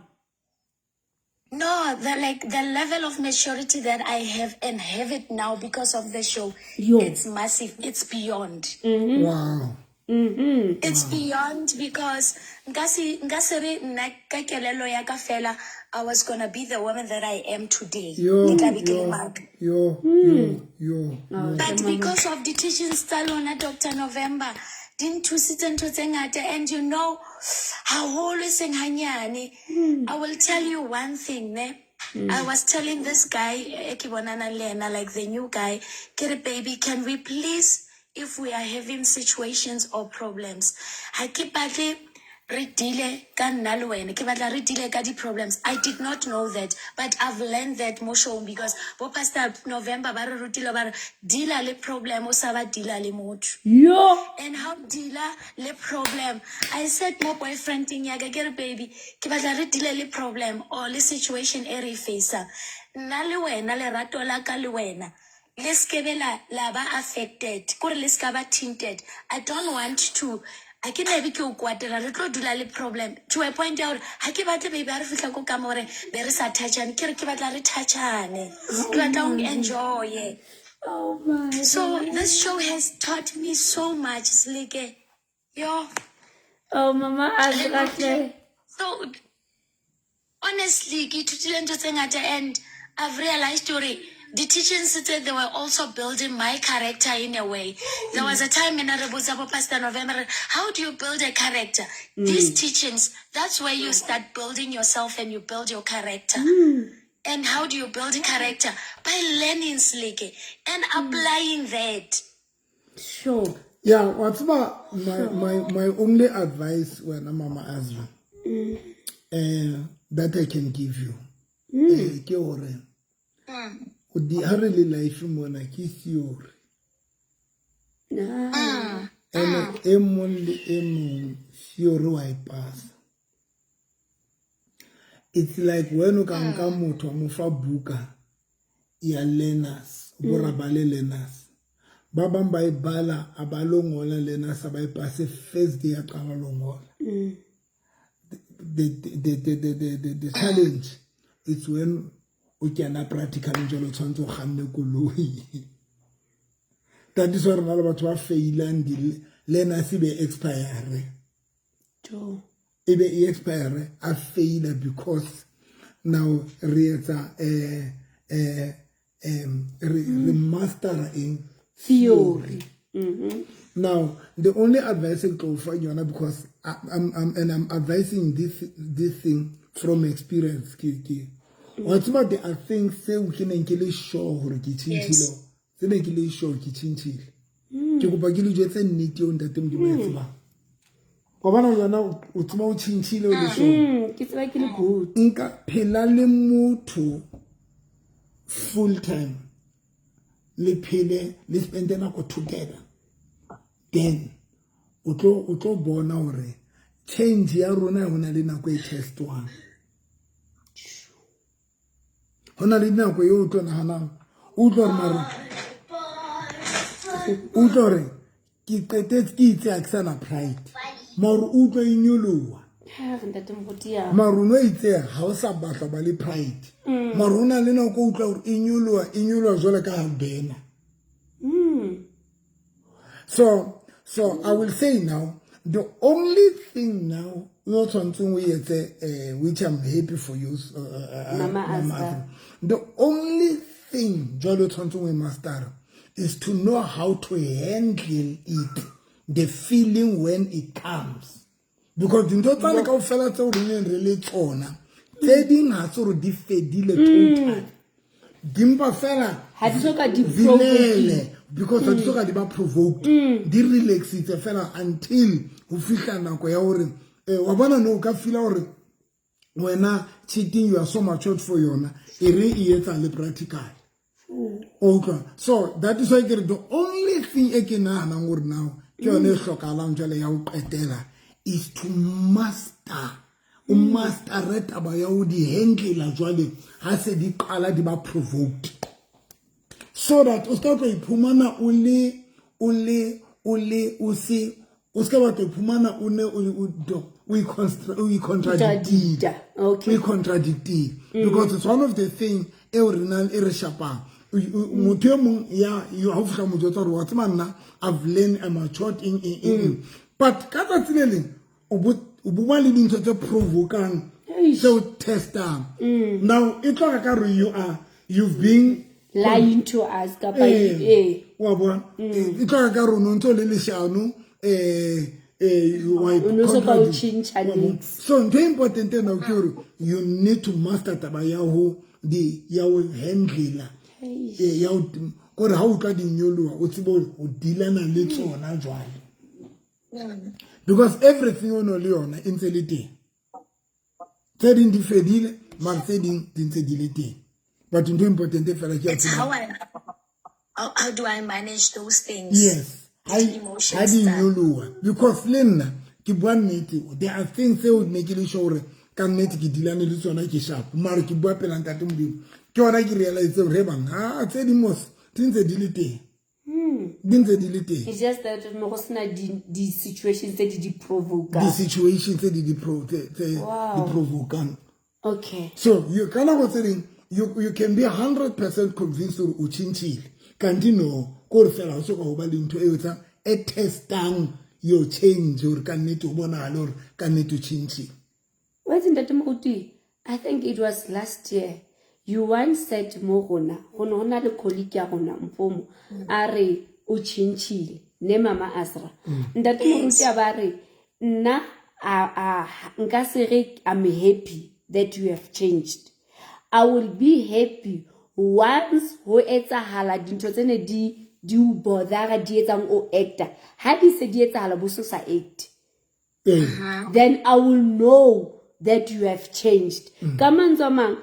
[SPEAKER 3] No, the level of maturity that I have and have it now because of the show, it's massive. It's beyond.
[SPEAKER 1] Wow.
[SPEAKER 3] It's beyond because I was gonna be the woman that I am today. But because of the teaching style on Dr. November, didn't to sit and you know how always saying I will tell you one thing, ne? I was telling this guy, like the new guy, baby, can we please, if we are having situations or problems, I keep problems. I did not know that, but I've learned that more show because Pastor November dealer le problem o saba dealer le motu. And how dealer le problem. I said my boyfriend thing yaga get baby ke batla re dealer le problem or le situation e re face. Na le wena le rato la ka le wena. Let's get la ba affected. Kore let's ba tinted. I don't want to. I can never go quarter a little do a problem. To a point out, I keep at the baby Africa Camore, there is a touch and Kirkibatari touch and don't enjoy it.
[SPEAKER 2] Oh my
[SPEAKER 3] So this show has taught me so much, Slike. Yo.
[SPEAKER 2] Oh Mama Azra.
[SPEAKER 3] So honestly, at the end, I've realized the teachings said they were also building my character in a way. There was a time in Arabuzabo Pastor November, how do you build a character? These teachings, that's where you start building yourself and you build your character.
[SPEAKER 4] And how do you build character? By learning Slike and applying that.
[SPEAKER 2] Sure.
[SPEAKER 1] Yeah, what's about my only advice when I'm Mama Azra that I can give you. Ke hore o di ha re le life mona ke theory. And emon theory wa pass. It's like when you can come to a buka, ya learners, borabale learners. Babam by bala, abalongola learners, by pass first day at Kamalongola. The challenge is when we can practically jolot to Hanekului. That is what all about to fail and learners be expire.
[SPEAKER 2] True.
[SPEAKER 1] Ebe expire a failure because now reader master in theory. Now the only advice I go for you because I'm advising this thing from experience. What about there are things say we can engage show or kitchinchilo. Say engage show kitchinchilo. Kikubagili just a niti on that thing. Kobana yona o tsoma o chinchile o le so
[SPEAKER 2] ke tseba ke le good
[SPEAKER 1] nka phela le motho full time le phele le spend nako together then o tlo bona hore change ya rona hona le nako e testwang hona le nako yo tlo nahana o tlo mara o tlo re ki qetetse ki itse a tsana pride maru utlo inyolowa maru no itse ha o sa batla ba le pride maru na le no ko utla hore inyolowa jwale ka bena so I will say now the only thing now not something we which I'm happy for you Mama. The only thing jwale something we master is to know how to handle it. The feeling when it comes. Because in total, like our fellows are really tona. Trading has already fedile total. Dimba fella
[SPEAKER 2] had so ka di provoke
[SPEAKER 1] because had so ka di ba provoked. Di relax it fella until u fihla nako ya hore wa bona no ka feel hore wena cheating you are so matured for yona e re e etsa le practical. Okay. So that is why the only thing I can now is to master it about the handle jwale ha se di qala di ba provoked so that o ska go iphumana o se o ska ba iphumana we contradict
[SPEAKER 2] okay
[SPEAKER 1] we contradict because it's one of the things original irishapa mutemu ya you have some jotor what man I've learned I'm matured in but kata tsilele ububa le dintho tse provokang so test now it like you've been
[SPEAKER 2] lying to us ka ba
[SPEAKER 1] wa bona it like ka rona ntho le leshano so the important thing now you need to master taba ya ho di ya ho handle ya gore ha o tla di nyoloa o tsebo o dilana le tsona jwale because everything on le yona in le teng tse ding di fedile ma tse ding di ntse di le teng but into important e fela ke
[SPEAKER 4] how do I manage those things?
[SPEAKER 1] Yes, I di nyoloa because le nna ke bua nnete there are things that would make you sure ka nnete ke dilane le tsona ke sharp mara ke bua pela ntate modimo ke ona ke realize re bang tse di mos tintse di le teng
[SPEAKER 2] it's just that no go sna di situations that di provoke
[SPEAKER 1] the situations that di provoke
[SPEAKER 2] okay
[SPEAKER 1] so you kana go saying you can be 100% convinced or u chinchile kanti no go re fela so go ba le ntho e yotsa e testang your change or ka nnete o bona le or ka nnete chinchile.
[SPEAKER 2] What's in that Moti? I think it was last year. You once said Mohona, Hona the colleague Yahona, Mpomo, Are Uchinchil, ne Mama Azra. That Moti Abare, na Nkasere, I'm happy that you have changed. I will be happy once ho etsahala dintho tsene di o bother di etsang o actor ha di se di etsahala bo so sa act then I will know that you have changed ka mantswe a mang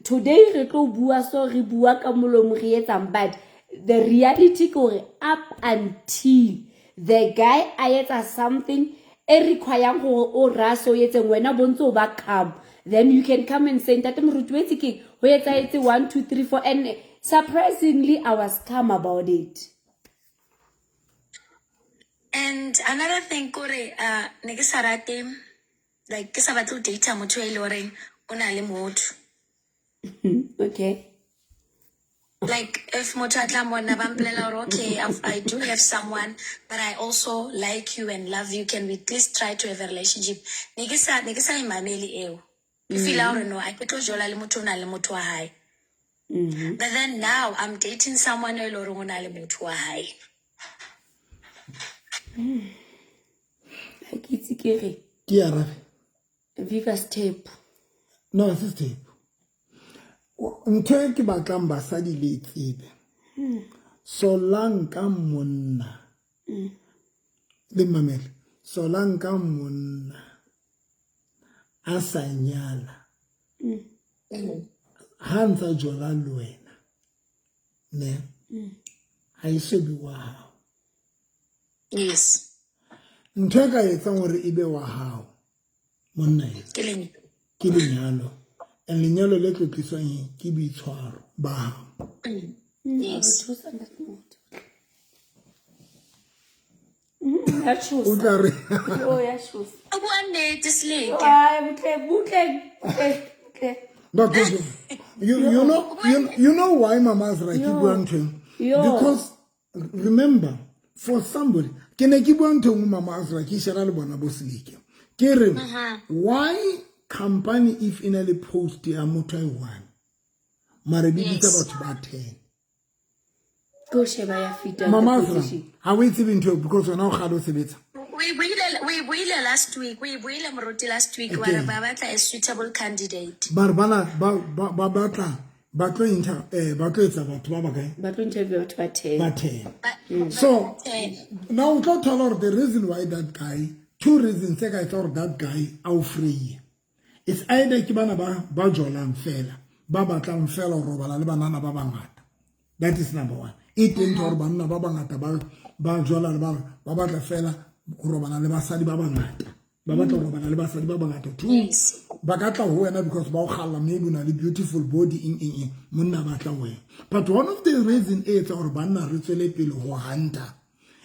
[SPEAKER 2] today re tlo bua so re bua ka molomo re etsang but the reality gore up until the guy a etsa something e require gore o raso yetseng wena bontse o ba calm then you can come and say ntate moruti wetse ke ho etsa 1 2 3 4 and surprisingly I was calm about it.
[SPEAKER 4] And another thing, Kore, ne ke sa rate, like, ke sa batlo data motho e le horeng o na le motho.
[SPEAKER 2] Okay.
[SPEAKER 4] Like, if motho a tla mona ba mpolela hore, okay, I do have someone, but I also like you and love you. Can we please try to have a relationship? Ne ke sa imameli eo. Ke feel hore no, I ke tlo jola le motho o na le motho wa hae. But then now I'm dating someone e le horeng o na le motho wa hae.
[SPEAKER 2] I kitse ke re
[SPEAKER 1] Ke ya rafe.
[SPEAKER 2] Viva step.
[SPEAKER 1] No, se step. Ntho e ke batlang basadi le tsebe. Solang ka monna. Le mamele. Solang ka monna. A sa nyala. Ha ntsa jola le wena. Ne. Ha e so bi wa hao.
[SPEAKER 4] Yes.
[SPEAKER 1] Ntho e ka etsang hore ebe wa hao. Monna e. Ke lenyalo. And lenyalo le tlotliswang ke boitshwaro ba hao.
[SPEAKER 4] Yes.
[SPEAKER 1] O tla re
[SPEAKER 2] Oh ya shoes.
[SPEAKER 4] One day this lady.
[SPEAKER 2] Ai butle.
[SPEAKER 1] but you know why Mama Azra keep going to him? Because remember, for somebody, can I keep on to Mama Azra ki shara le bona boslike. Ke re why company if inally post ya motho e one. Mare di bitsa batho ba 10.
[SPEAKER 2] Go sheba ya fita.
[SPEAKER 1] Mama Azra, ha we tsebe ntho because wena o ga lo sebetsa.
[SPEAKER 4] We buile last week. We buile Moruti last week.
[SPEAKER 1] Okay.
[SPEAKER 4] Where Babatla a suitable candidate.
[SPEAKER 1] Ba batla ba tlo etsa batho ba ba kae?
[SPEAKER 2] Ba tlo interview batho ba 10.
[SPEAKER 1] Ba 10. So now we can tell her the reason why that guy, two reasons I thought that guy out free. It's either ke bana ba jolang fela, ba batlang fela o robala le banana ba bangata. That is number one. It ain't or banana ba bangata ba jola le ba batla fela o robala le basadi ba bangata. Ba batla o robala le basadi ba bangata too.
[SPEAKER 4] Yes.
[SPEAKER 1] Ba ka tla ho wena because ba o khalla maybe na le beautiful body in monna ba tla wena. But one of the reason is or banna re tswele pele ho hunter.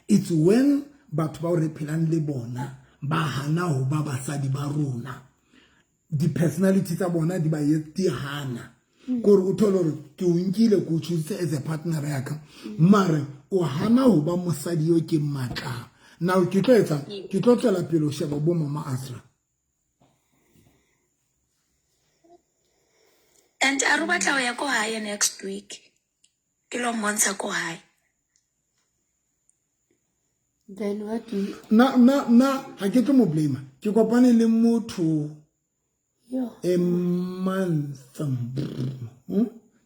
[SPEAKER 1] It's when batho ba o re phelang le bona ba hana ho ba basadi ba rona. The personality tsa bona di ba yeti hana. Kore o thole hore ke o nkile go choose as a partner ya ka. Mare o hana ho ba mosadi yo ke matla. Now ke tlo tsela pele o sheba bo Mama Azra.
[SPEAKER 4] And Arubatla ya go high next week. Kilo months go high.
[SPEAKER 2] Then what do you
[SPEAKER 1] ha ke tlo mo blame. Ke kopane le motho a month. Ke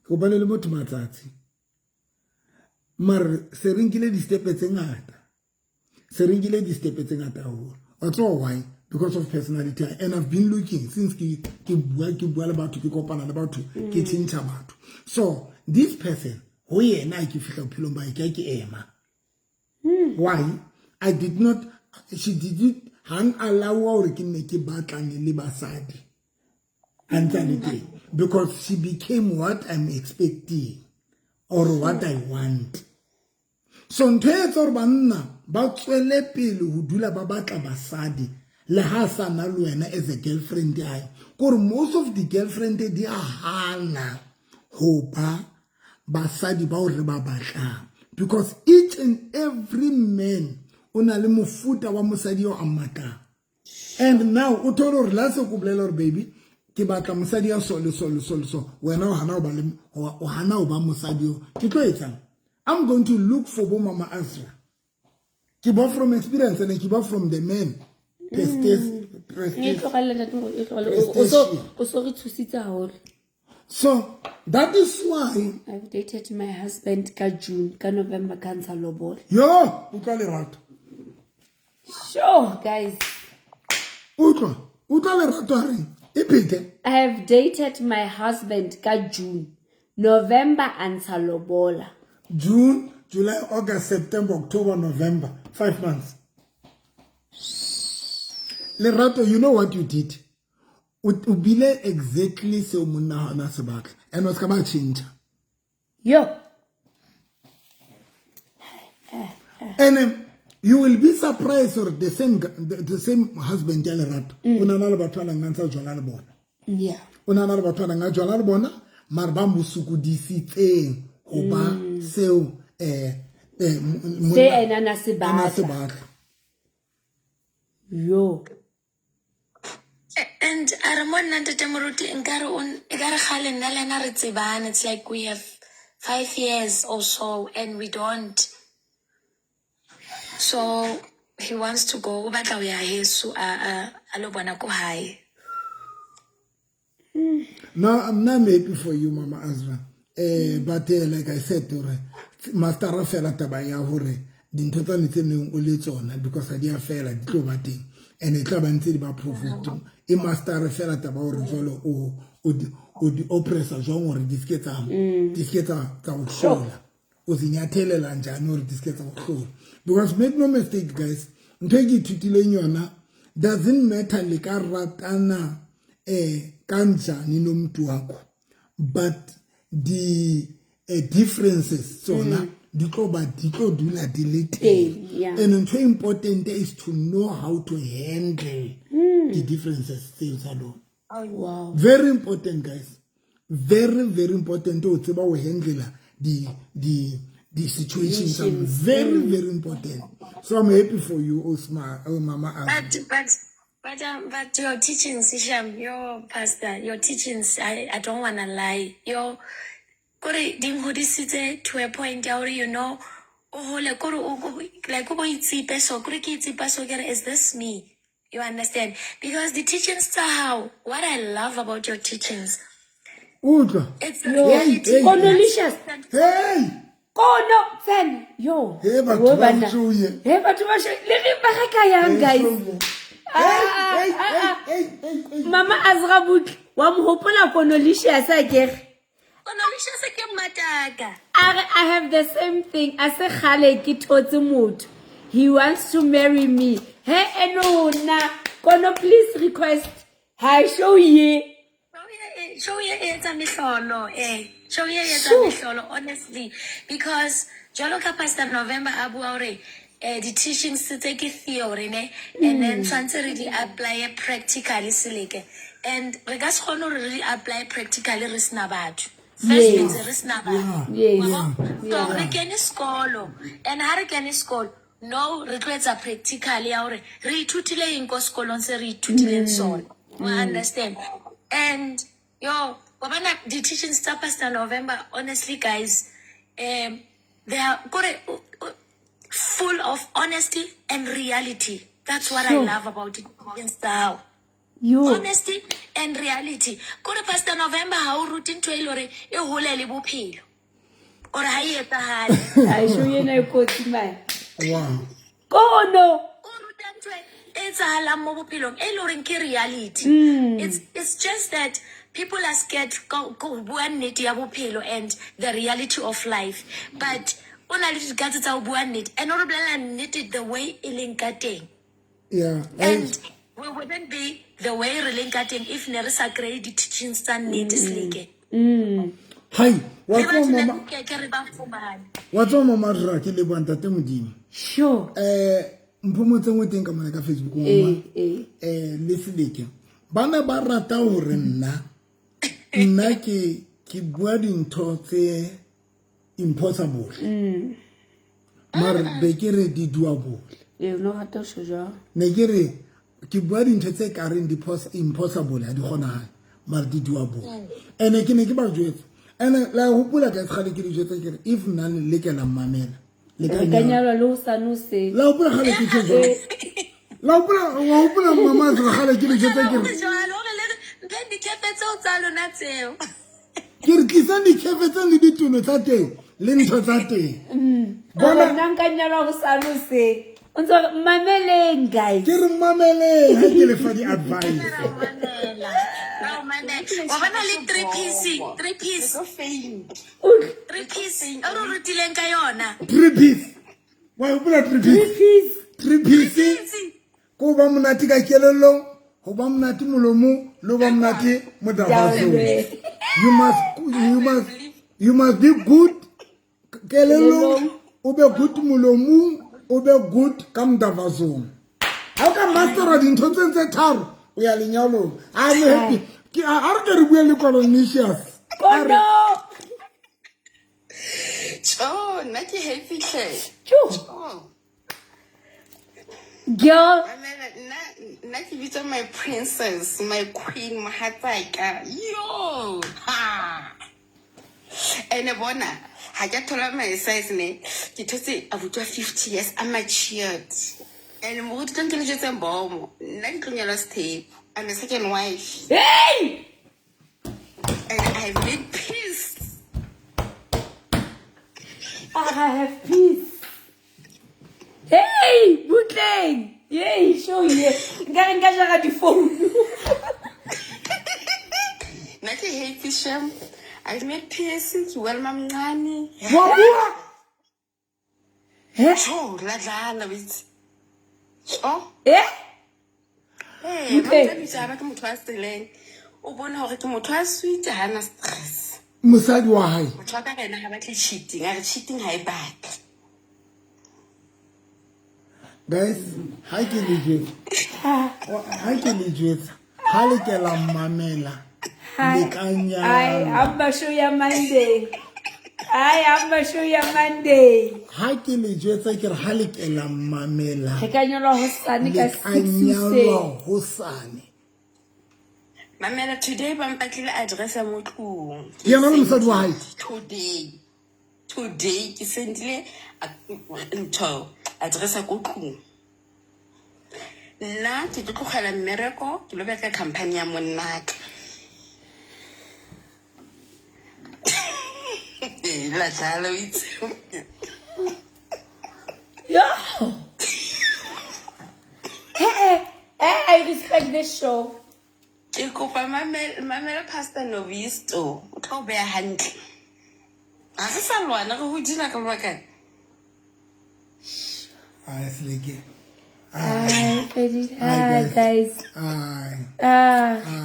[SPEAKER 1] kopane le motho matsatsi. Mar se ringile di step tse ngata. Serengile di step tse ngata ho. That's all why, because of personality, and I've been looking since ke bua le batho ke kopana le batho ke tshintsa batho. So this person ho yena ke fihla philong ba ke ema. Why? She didn't hang allow hore ke ne ke batlane le basadi. Because she became what I'm expecting or what I want. So ntho e tsore banna ba tswele pele ho dula ba batla basadi le ha sana le wena as a girlfriend ya kore most of the girlfriend di a hana ho ba basadi ba o re ba batlang because each and every man ona le mofuta wa mosadi yo amata. And now o tolo re la se go bolela re baby ke batla mosadi ya so wena o hana o ba mosadi yo ke tlo etsang. I'm going to look for Mama Azra. Keep off from experience and keep off from the men. So that is why
[SPEAKER 2] I've dated my husband ka June, ka November, ka ntsha lobola.
[SPEAKER 1] yo utlwa lerato
[SPEAKER 2] Sure, guys.
[SPEAKER 1] utlwa lerato a reng e phete
[SPEAKER 2] I have dated my husband ka June, November ntsha lobola.
[SPEAKER 1] June, July, August, September, October, November, 5 months. Lerato, you know what you did? Ubile exactly se monna hona se batla. And was ka ba change.
[SPEAKER 2] Yo.
[SPEAKER 1] And you will be surprised or the same husband ya lerato. Una na le batho ba ngantsa jwala le bona.
[SPEAKER 2] Yeah.
[SPEAKER 1] Una na le batho ba ngantsa jwala le bona, mar ba musukudisitseng go ba seo
[SPEAKER 2] Se ena se batla. Yo.
[SPEAKER 4] And Aramon Nantamuruti and Garon Garahal and Nalena Ritziban, it's like we have 5 years or so and we don't. So he wants to go back away Yesu Alobanako high.
[SPEAKER 1] No, I'm not happy for you, Mama Azra. But like I said, Master Rafaela Tabaya Hore, the important thing on because I didn't fail at the and the club until about proof. A Master Rafaela Tabao or the oppressor, John or discator, shoulder. Was in your tail and January discator shoulder. Because make no mistake, guys, take it to Tileniana doesn't matter like a ratana kanja ninum tuako, but the differences so na diko do la delete and very important is to know how to handle the differences things alone.
[SPEAKER 2] Oh wow,
[SPEAKER 1] very important, guys, very important to tseba o handle the situations are very important. So I'm happy for you, Osma, Mama.
[SPEAKER 4] But your teachings, Isham, your pastor, your teachings, I don't want to lie. Your kore dimhodisite to a point where you know, oh, like is this me? You understand? Because the teachings are how. What I love about your teachings, it's
[SPEAKER 1] hey,
[SPEAKER 2] Conolicious.
[SPEAKER 1] Hey!
[SPEAKER 2] Kono fan yo.
[SPEAKER 1] Hey, but
[SPEAKER 2] guys. Mama Azra Book, wa mhopola Conolicious again. I have the same thing. I say khale ke thotse motho. He wants to marry me. Hey, no, na. Kono, please request. Hi, show ye.
[SPEAKER 4] Show ye it's a misholo, Show ye it's a misholo, honestly. Because Joloka Pastor November Abu Aure, the teachings to take a theory, and then trying to really apply it practically, silike. And regards honor really apply practically risnabat. First is risnabat. So regain school, and Hurricane school. No regrets are practically our retutile in school on retutile soul. We understand. And yo, the teaching start Pastor November, honestly, guys, they are full of honesty and reality. That's what I love about it. Style. Honesty and reality. Kore Pastor November, how routine to elore, you hole libu or
[SPEAKER 2] I show you no coach man.
[SPEAKER 1] Wow.
[SPEAKER 2] Go no.
[SPEAKER 4] It's a reality. It's just that people are scared and the reality of life. But only got it and not the way it
[SPEAKER 1] yeah.
[SPEAKER 4] And we wouldn't be the way relinkating if there is a great teaching stand need to
[SPEAKER 1] Hi, what's on Mama Raki Lebanta Temudin?
[SPEAKER 2] Sure.
[SPEAKER 1] Mpumo tsengo teng ka mona ka Facebook mo. Listen bana ba rata hore nna ke bua dintho tse impossible. Mar be ke re di doable.
[SPEAKER 2] No rata so ja.
[SPEAKER 1] Ne ke re ke bua dintho tse ka reng di impossible ha di kgonahale mar di doable. Ene ke ne ke ba jwetsa. Ene la hopola ka tshale ke di jwetsa ke re if nna le ke la mamela.
[SPEAKER 2] Le kanyalo lo sa no se.
[SPEAKER 1] La hopola khale ke tshwetsa. La hopola mama tsa khale ke di jwetsa ke re. ke re tlisang dikhefe tse le ditulo tsa teng le ntho tsa teng
[SPEAKER 2] Bona nna nka nyalwa go sano se. O ntse mameleng guys.
[SPEAKER 1] ke re mmameleng ha ke le fa di-advice
[SPEAKER 4] wa bona le 3 piece o re rutileng ka yona
[SPEAKER 1] 3 piece wa hopola 3 piece 3 piece ko ba monate ka kelelong go ba monate molomong le ba monate mo dabatsong you must be good kelelong o be good molomong o be good ka mdavazong ha o ka mastera dintho tse tharo o ya lenyalong I'm happy ke a re ke re bua le Colonisius
[SPEAKER 2] Kono.
[SPEAKER 3] Oh, nna ke happy hle. Oh.
[SPEAKER 2] Girl.
[SPEAKER 3] Nna ke bitsa my princess, my queen, mohatsaka. Yo! Ha! Ene bona, ha ke thola my size ne. Ke thotse abuti wa 50 years, I'm matured. Ene mo go tlang ke le jetse mbomo. Nna ke tlonyela step. I'm a second wife.
[SPEAKER 2] Hey!
[SPEAKER 3] And I have made peace.
[SPEAKER 2] I have peace. Hey, Butleng. Yay, show ye. Nka jara di phone.
[SPEAKER 3] Nna ke happy sham. I've made peace. Ke well mamncane.
[SPEAKER 1] wa bua
[SPEAKER 3] Cho la dlala witsi. Cho.
[SPEAKER 2] Eh?
[SPEAKER 3] Eh,
[SPEAKER 2] Okay.
[SPEAKER 3] ba bitsa ba ke motho a seleng. O bona hore ke motho a sweet ha na stress.
[SPEAKER 1] mosadi wa hae
[SPEAKER 3] Motho wa ka ena ha batle cheating, a re cheating ha e batle.
[SPEAKER 1] guys ha ke le jwetsa ha le ke la mmamela le kanya
[SPEAKER 2] I am show ya Monday. I am show ya Monday.
[SPEAKER 1] ha ke le jwetsa ke re ha le ke la mmamela
[SPEAKER 2] Ke ka nyalwa ho sane ka
[SPEAKER 1] le kanyalwa
[SPEAKER 2] 6
[SPEAKER 1] hosane
[SPEAKER 3] Mamela, today ba mpatlile address ya mo tlong.
[SPEAKER 1] yena le mosadi wa hae
[SPEAKER 3] Today ke sendile ntho address ya ko tlong. Nna ke tlo tlogela mmereko ke lo beka company ya monnaka. La dlala o itse.
[SPEAKER 2] Yo. Hey, I respect this show.
[SPEAKER 3] Ke kopa mamela Pastor Novisto. O tlo beya hantle. A se sa lwana go dina ka baka.
[SPEAKER 1] a seleke
[SPEAKER 2] Hi, guys.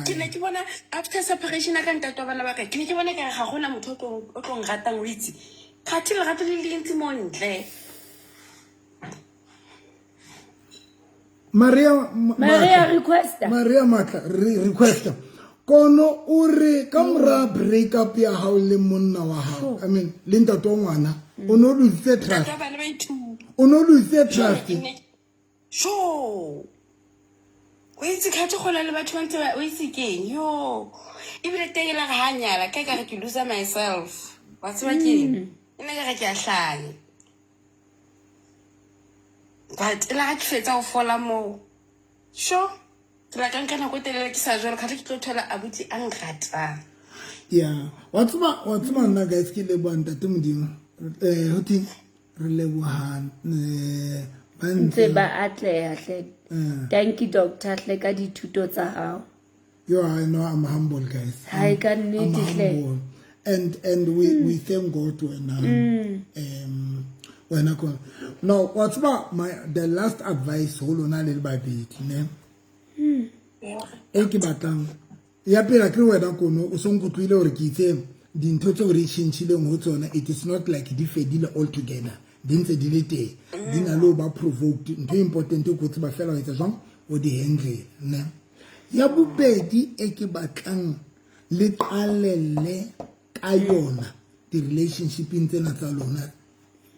[SPEAKER 3] Ke ne ke bona after separation ka ntate wa bana ba ka. Ke ne ke bona ka ga gona motho o tlo ngatang o itse. Khathi le gape le lentsi mo ntle.
[SPEAKER 2] Maria requesta.
[SPEAKER 1] Maria Matla requesta kono o re ka mora break up ya hao le monna wa hao I mean le ntate wa ngwana o no lose trust
[SPEAKER 3] Ka bana ba itu.
[SPEAKER 1] o no lose trust
[SPEAKER 3] Sure. O itse khathi go la le batho ba ntse ba o itse keng yo. Ebile teng la ga hanyala ka ka re ke lose myself. Wa tseba keng? Ene ka re ke a hlanya. But la ga ke fetsa go fola mo. Sure. La ka nka nako telele ke sa jwalo khathi ke tlo thola abuti a ngrata.
[SPEAKER 1] yeah what's nna guys ke le bua ntate modimo hoti re le buhan
[SPEAKER 2] Ntse ba atleha hle. Thank you doctor hle ka dithuto tsa hao.
[SPEAKER 1] yo I know I'm humble guys
[SPEAKER 2] Hai ka
[SPEAKER 1] I'm
[SPEAKER 2] nnete hle.
[SPEAKER 1] humble and we thank God when I go now what's about the last advice ho lona le babedi ne e ke batlang ya pela ke wena kono o song kutlwile hore ke itse dintho tse re tshintshileng ho tsona it is not like di fedile all together di ntse di le teng di na le ba provoked ntho important go tseba fela ho etsa jwang o di handle ne ya bobedi e ke batlang le qalelle ka yona di relationship tsena tsa lona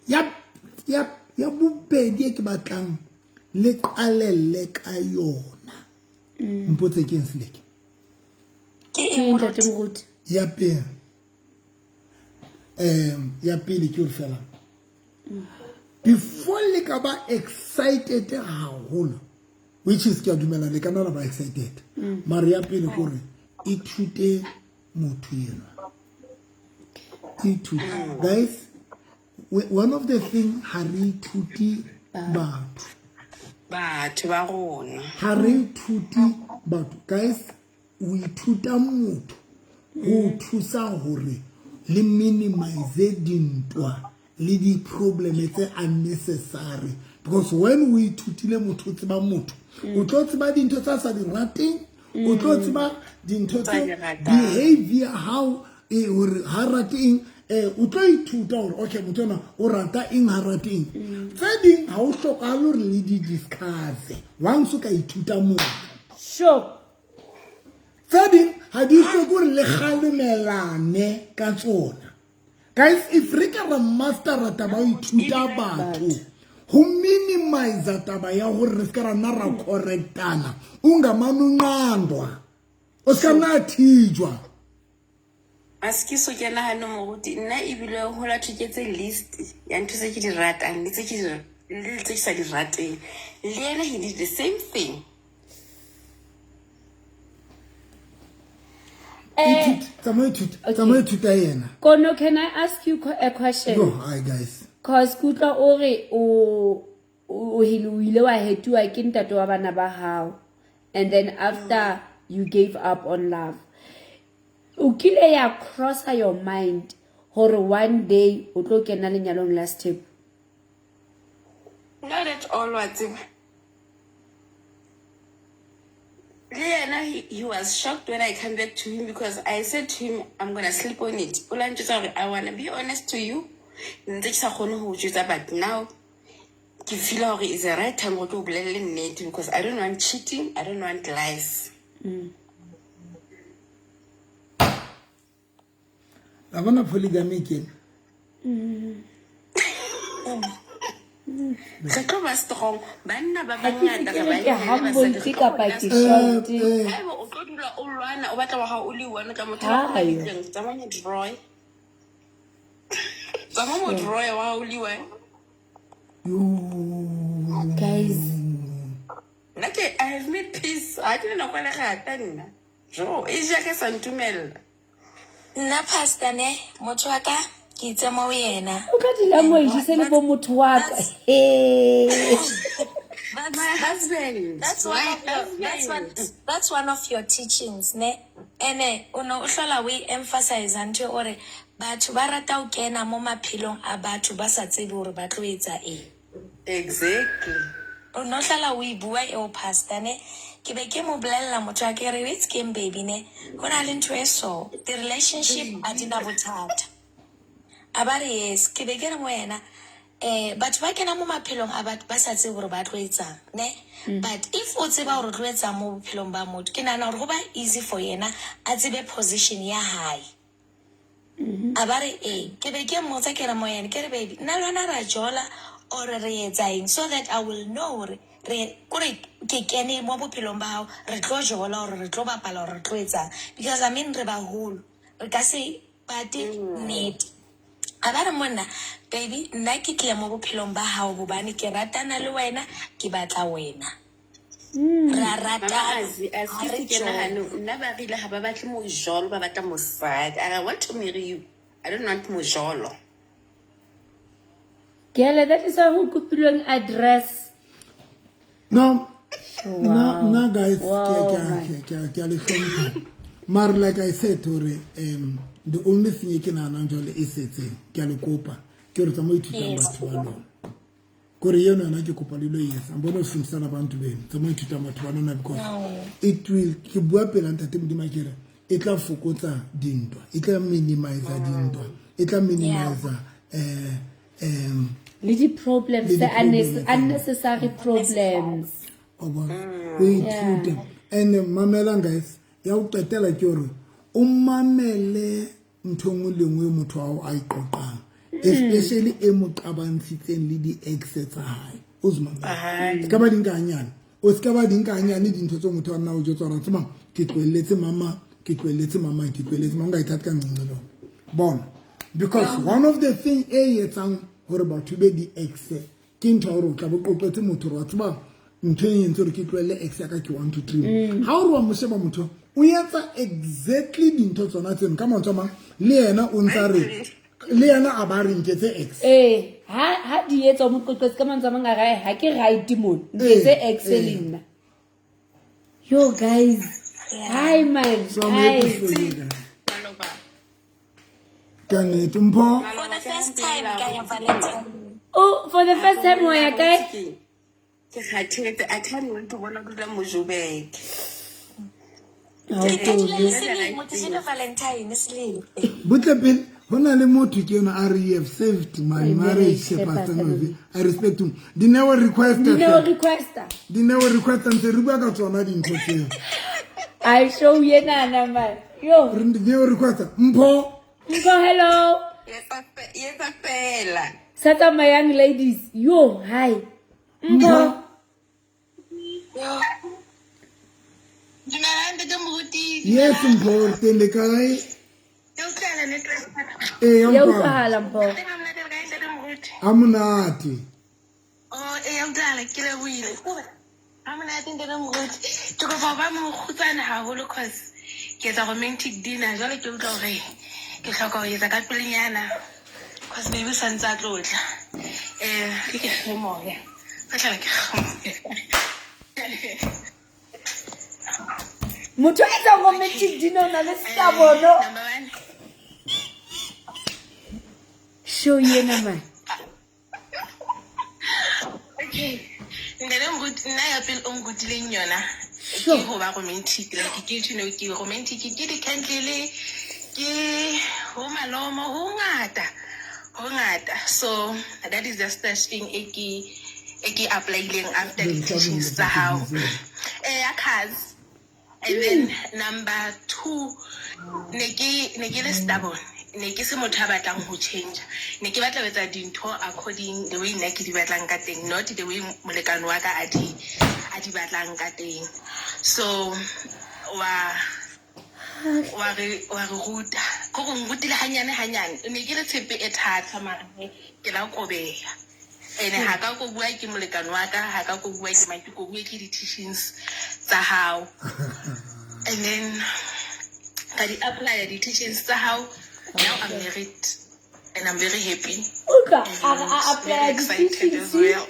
[SPEAKER 1] ya bobedi e ke batlang le qalelle ka yona mpotse ke nseleke
[SPEAKER 2] Ntate Moruti.
[SPEAKER 1] ya pele ke o fela before le ka ba excited haholo which is ke a dumela le kana ba excited mara ya pele gore ithute motho eno Guys, one of the thing Harry Tuti Batu.
[SPEAKER 4] Batho ba rona.
[SPEAKER 1] Harry Tuti Batu. Guys, we tuta motho go thusa hore le minimize dintwa le di problem tse unnecessary, because when we tutile motho tseba motho o tlo tseba dintho tsa sa di rateng, o tlo tseba dintho tse behavior how hore ha rateng o tlo ithuta hore okay motho na o rata eng ha rateng tse ding ha o hlokahale hore le di discuss once o ka ithuta motho
[SPEAKER 2] Sure.
[SPEAKER 1] Fading had you so good le ka tsona. Guys, if re ka ra master taba o ithuta batho who minimize taba ya hore re ska ra na ra correctana ungamanunqandwa o ska na thijwa
[SPEAKER 4] Aski so ke nahana moruti nna ebile ho la thuketse list ya ntho tse ke di ratang le tse ke sa di rateng. Le yena he did the same thing.
[SPEAKER 2] Kono, can I ask you a question?
[SPEAKER 1] Go, hi guys.
[SPEAKER 2] Cause kutla ore o hiluile wa hetua ke ntate wa bana ba hao, and then after you gave up on love, o kile ya cross your mind hore one day o tlo kena lenyalong la step?
[SPEAKER 4] Not at all, what's he was shocked when I came back to him because I said to him, I'm going to sleep on it. I want to be honest to you. But now, I feel like it's the right time to be because I don't want cheating. I don't want lies.
[SPEAKER 1] I want to polygamy again.
[SPEAKER 4] Strong.
[SPEAKER 2] Guys,
[SPEAKER 4] I have made peace. I didn't know what I had. So, it's just a santumel.
[SPEAKER 5] Na pastor ne motho wa ka ke itse mo yena
[SPEAKER 2] o ka dila mo ise le bo motho wa ka
[SPEAKER 4] My husband.
[SPEAKER 5] That's one of your teachings ne ene ono o hlola we emphasize ntwe ore batho ba rata o kena mo maphelong a batho ba sa tsebe hore ba tlo etsa eng.
[SPEAKER 4] Exactly.
[SPEAKER 5] Ono hlola we bua o pastor ne ke be ke mo bolella motho a ke re it's game baby ne hona le ntwe so the relationship a dina bothata abare yes ke be ke re mo yena batho ba kena mo maphelong a batho ba sa tsebe hore ba tlo etsang ne but if o tseba hore tlo etsa mo bophelong ba motho ke nana hore go ba easy for yena a tsebe position ya high abare ke be ke mo tsa ke re mo yena ke re baby nna lona ra jola or re etsa eng so that I will know hore re kore ke kene mo bophelong ba hao re tlo jola hore re tlo bapala hore re tlo etsang because I mean re ba holo re ka se pati net abare monna baby nna ke tle mo bophelong ba hao bobane ke ratana le wena ke batla wena ra rata
[SPEAKER 4] I want to marry you. I don't want mojolo.
[SPEAKER 2] Gele, that is how kupilong address.
[SPEAKER 1] No,
[SPEAKER 2] Wow.
[SPEAKER 1] no, guys.
[SPEAKER 2] Wow,
[SPEAKER 1] Mar, like I said, the only thing you can announce is Kalikopa. Kyoritamo to Tamatuano. Korean and Ajacopa, yes, I'm going to swim son about to be. Someone to Tamatuano because it will keep weapon and Tatim de Makera. It will focus Dindo. It will minimize a Dindo. It will minimize
[SPEAKER 2] Little problems, the unnecessary problems.
[SPEAKER 1] We treat them. And Mamela guys, you tell a joro. Mamele Ntomuli Mutuao I copang. Especially Emutaban sitting lady exits high. Usman. Kabadinganyan. Oskabadinganyan needing to Tomutan now just on some. Kitwelete mama, kitwelete mama, I tatkan. Born. Because one of the things it's what about to be the ex Kintoro Kabuko Muturatba. Exactly 1 to 3. How do I we answer exactly the intox on that? Come on, Toma. Lena Unsari. le yana a ba re nketse X
[SPEAKER 2] ha di etsa mo qoqetse ka mantswe a mang a re ha ke right mo nketse X le nna yo guys hi man
[SPEAKER 1] so I'm happy for you guys. Can it Mpho?
[SPEAKER 5] For the first time, kaya Valentine.
[SPEAKER 2] oh for the first time wa ya kae
[SPEAKER 6] I can't wait to want to do the Mujubek.
[SPEAKER 5] Valentine,
[SPEAKER 1] Butle hona le motho ke yona re have saved my marriage Pastor Novi. I respect him. Di never requested. Di never requested ntse re bua ka tsona dintho tseo.
[SPEAKER 2] I show yena na man yo
[SPEAKER 1] Re never requested. Mpho
[SPEAKER 2] hello
[SPEAKER 6] Yes, a fella.
[SPEAKER 2] Sata my young ladies yo hi Mpho
[SPEAKER 1] yes Mpho tende kae
[SPEAKER 2] ya utlwahala Mpho
[SPEAKER 1] amonate
[SPEAKER 3] Oh, I'm done. Kill a wheel. I'm not in the room. To go for one who's an holocaust. Get a romantic dinner. Jolly to go away. Get a go is a capilliana. Because maybe sons are good. No more.
[SPEAKER 2] motho a tsa romantic dinner na le stabono
[SPEAKER 3] Number one.
[SPEAKER 2] show yena man
[SPEAKER 3] Okay. Ndele good na ya pele on good le nyona.
[SPEAKER 2] Sure.
[SPEAKER 3] Ke ho ba romantic like ke you know ke romantic ke di candle ke ho malomo ho ngata. So that is the first thing eki applying after the teachings tsa hao. Akhaz. And then number 2 ne ke le stubborn. Ne ke se motho a batlang ho change. Ne ke batla etsa dintho according the way nna ke di batlang ka teng, not the way molekane wa ka a di batlang ka teng. So wa re ruta go go ngutile hanyane ne ke le tshepe e thata mara ke la kobeya ene ha ka go bua ke molekane wa ka ha ka go bua ke maki go bua ke di teachings tsa hao and then ka di apply di teachings tsa hao. Now I'm married and I'm very happy.
[SPEAKER 2] Uka
[SPEAKER 3] I
[SPEAKER 2] apply
[SPEAKER 3] excited as well.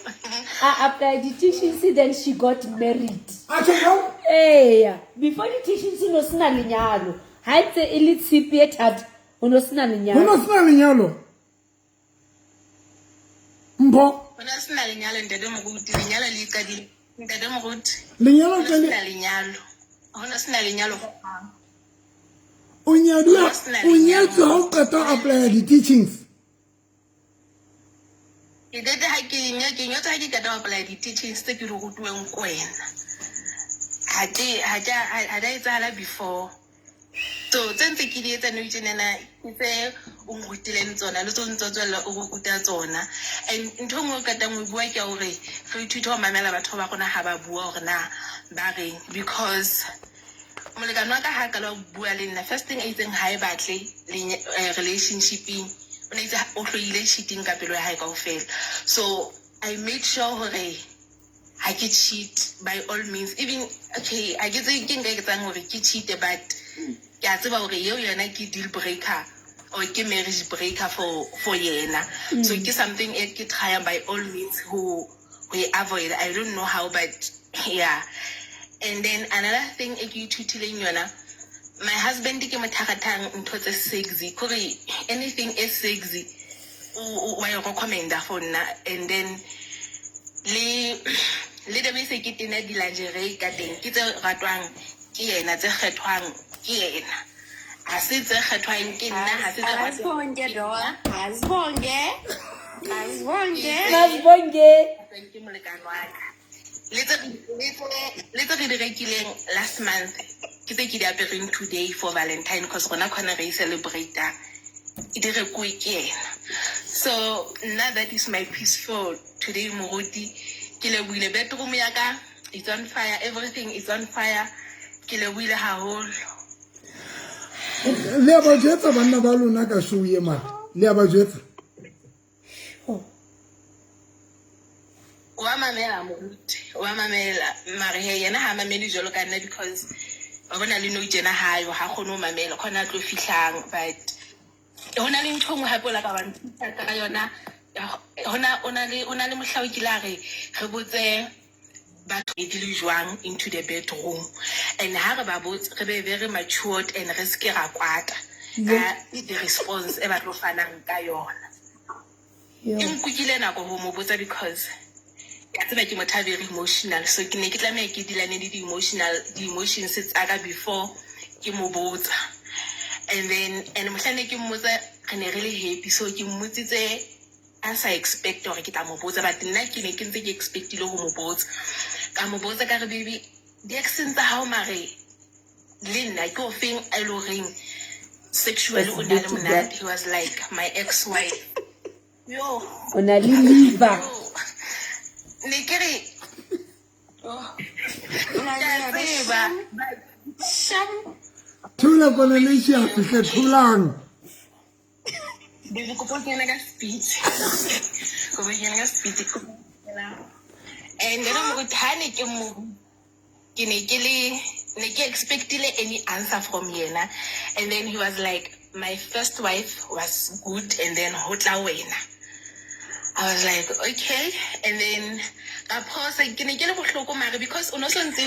[SPEAKER 2] I applied the teaching then she got married.
[SPEAKER 1] Acha
[SPEAKER 2] Hey, before the teaching no sina lenyalo. Ha ntse e le tshipi e thata, o no sina lenyalo.
[SPEAKER 1] Bona sina lenyalo. Mpho
[SPEAKER 3] Bona sina lenyalo ndede moruti lenyalo le ka di ndede moruti.
[SPEAKER 1] lenyalo
[SPEAKER 3] Bona
[SPEAKER 1] ka le
[SPEAKER 3] sina lenyalo. Bona sina lenyalo go pang.
[SPEAKER 1] o nyatsa ha o qeta apply di teachings.
[SPEAKER 3] Ke dete ha ke nyotsa ha ke ka da apply di teachings tse ke re rutweng ko wena. Ha da etsa before. So tsentse ke di etsa no itsenena itse o ngrutileng tsona le tsona tswela o ruta tsona. And ntho ngwe ka tangwe bua ke hore re ithuta ho mamela batho ba rona ha ba bua hore na ba reng, because molekane wa ka ha ka lo bua le nna first thing a itseng ha e batle relationshiping o ne itse o hloile cheating ka pelo ya hae kaofela. So I made sure hore ha ke cheat by all means, even okay I get ke nka etsang hore ke cheat but ke a tseba hore yeo yona ke deal breaker or ke marriage breaker for yena. So ke something e ke try by all means who we avoid. I don't know how but yeah. And then another thing my husband ke mothakatang ntho tse sexy kore anything is sexy wa yo recommenda for nna. And then le de bese ke tena di lingerie ka teng ke tse ratwang ke yena tse kgethwang ke yena ha se tse kgethwang ke nna ha se tse
[SPEAKER 2] Mazibonge.
[SPEAKER 3] ke molekane wa ka. Let's re di rekileng last month ke tse ke di apereng today for Valentine because rona khona re celebrate e di re ko ke yena. So now that is my peaceful today moruti ke le buile bedroom ya ka it's on fire, everything is on fire ke le buile haholo.
[SPEAKER 1] Le ba jetsa banna ba lona ka show ye mara le ba jetsa
[SPEAKER 3] Wa mamela mara he yena ha mameli jolo ka nna because ba bona le no itjena hayo ha kgone o mamela khona tlo fihlang but
[SPEAKER 6] hona le ntho ngwe hape la ka ba ntse ka yona hona ona le mohlao ke la re botse batho e le jwang into the bedroom and ha re ba botse re be very matured and re ske ra kwata the response e ba tlo fanang ka yona ke nkukile nako ho mo botsa because ya tseba ke motho very emotional so ke ne ke tlameha ke dilane le the emotions tsaka before ke mo botsa and mohlane ke mmotsa re ne really happy so ke mmotsitse as I expect or ke tla mo botsa but nna ke ne ke ntse ke expectile ho mo botsa ka mo botsa ka re baby the accent tsa hao mare le nna ke ofeng a lo reng sexually o na le monate he was like my ex-wife yo
[SPEAKER 2] ona le liver
[SPEAKER 6] ne ke re
[SPEAKER 1] Thula Cornelia fihle thulang.
[SPEAKER 6] Baby, kopo ke na ka speed. Kopo ke na ka speed ko. And then mo thane ke mo ke ne ke expectile any answer from yena and then he was like my first wife was good and then hotla wena. I was like okay and then ka pause ke ne ke le bohloko mare because o no so ntse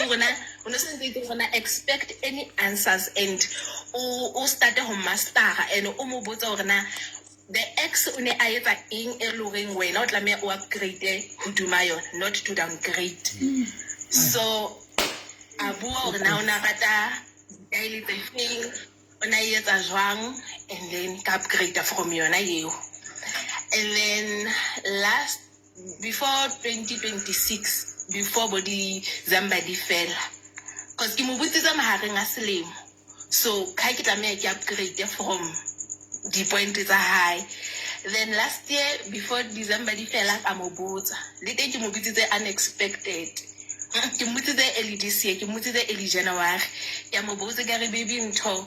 [SPEAKER 6] rona expect any answers and o start ho master and o mo botsa hore na the ex o ne a etsa eng e loreng wena o tlameha o upgrade hoduma yona not to downgrade so abu hore na ona rata daily thing ona etsa jwang and then ka upgrade from yona eo and then before 2026 before body Zamba di fell because ke mo botsitse mahareng a selemo so ka ke tlameha ke upgrade from the point tsa high then last year before December di fela ka mo botsa le teng ke mo botsitse unexpected ke mo botsitse early this year ke mo botsitse early January ya mo botsa ka re baby ntho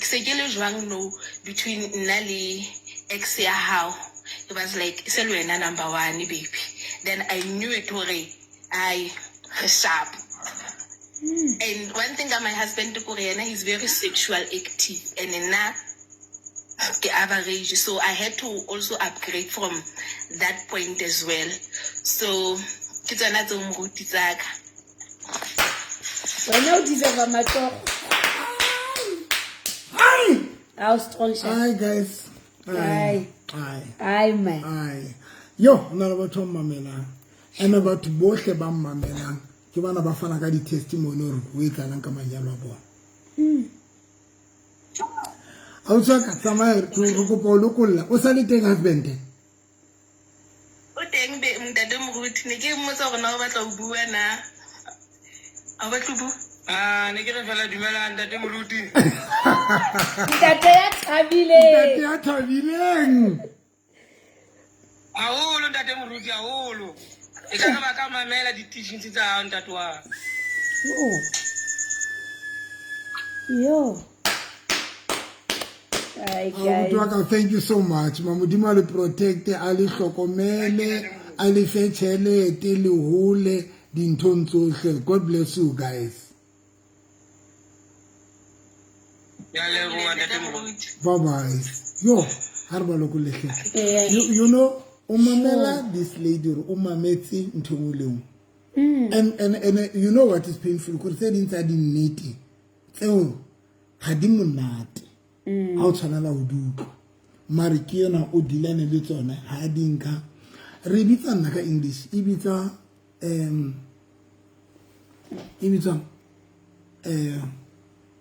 [SPEAKER 6] se ke le jwang no between nna le ex ya hao. It was like Selwena number 1 baby then I knew it already I sharp and one thing that my husband Koreana he's very sexual active and now the average so I had to also upgrade from that point as well so ke tsana tse mo rutitsaka
[SPEAKER 2] wena o deserve matlo how strong
[SPEAKER 1] Hi guys.
[SPEAKER 2] Hi.
[SPEAKER 1] Hi.
[SPEAKER 2] man
[SPEAKER 1] Hi. Yo, na le batho mamela. Ena batho bohle ba mamelang. Ke bana ba fana ka di testimony hore o etsalang ka manyalo a bona. Au tsa ka tsamaya re kopa o lokolla. O sa le teng husband.
[SPEAKER 6] o teng be mntate moruti ne ke mmotsa gore na o batla o bua na a batla o bua ne ke re fela dumela ntate moruti
[SPEAKER 2] ntate ya thabile
[SPEAKER 1] Ntate ya thabileng.
[SPEAKER 6] haholo ntate moruti haholo e ka ba ka mamela di-teachings tsa hao ntate wa
[SPEAKER 2] yo Hi guys.
[SPEAKER 1] Thank you so much. Mamudima le protect, ali hlokomele, ali fe tjhelete le hole dinthong tsohle. God bless you guys. Bye bye. Yo, harba lokulehle. You know, umamela this lady or umameti ntonguleng. And you know what is painful? Because said inside in neti. So, hadimunati. How tshwanela ho duka mari ke yona o dilane le tsona ha dinka re bitsa nna ka English e bitsa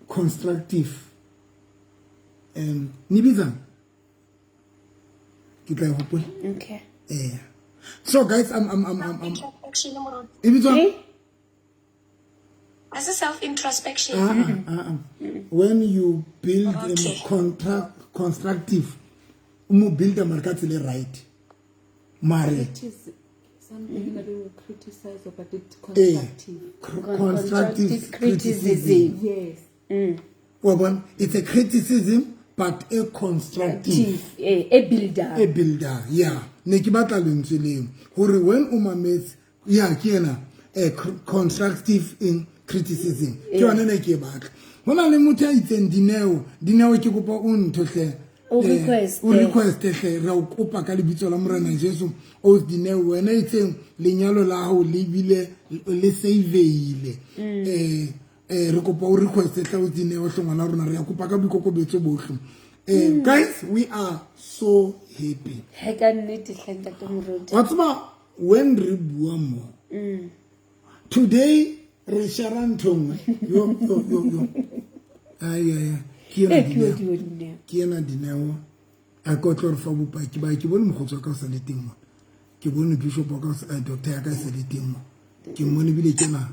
[SPEAKER 1] constructive ni bitsa ke tla hopola
[SPEAKER 2] Okay.
[SPEAKER 1] so guys I'm e bitsa
[SPEAKER 4] As a self-introspection.
[SPEAKER 1] when you build a constructive build a market right mare
[SPEAKER 7] It is something that we will criticize, but it's constructive.
[SPEAKER 1] constructive criticism.
[SPEAKER 7] Yes.
[SPEAKER 1] Well, it's a criticism, but a constructive.
[SPEAKER 2] A builder.
[SPEAKER 1] A builder, yeah. Ne ke batla lentswe leo. Hore when o mametse, yeah, ke ena a constructive in criticism. Ke yona ne ke batla. hona le motho a itseng Dineo ke kopa o nthohle
[SPEAKER 2] O request.
[SPEAKER 1] o request hle re o kopa ka lebitso la Morena Jesu o Dineo wena itseng lenyalo la hao le bile le saveile re kopa o request hle o Dineo hlongwana rona re ya kopa ka bikokobetso bohle guys we are so happy
[SPEAKER 2] Heka nnete hleng Ntate Moruti.
[SPEAKER 1] what's about when re bua mo today re share ntong yo ay ke ena Dineo a kotlo re fa bopaki ba ke bone mogotso ka sa le teng mo ke bone bishop ka sa doctor ya ka sa le teng mo ke mmone bile ke na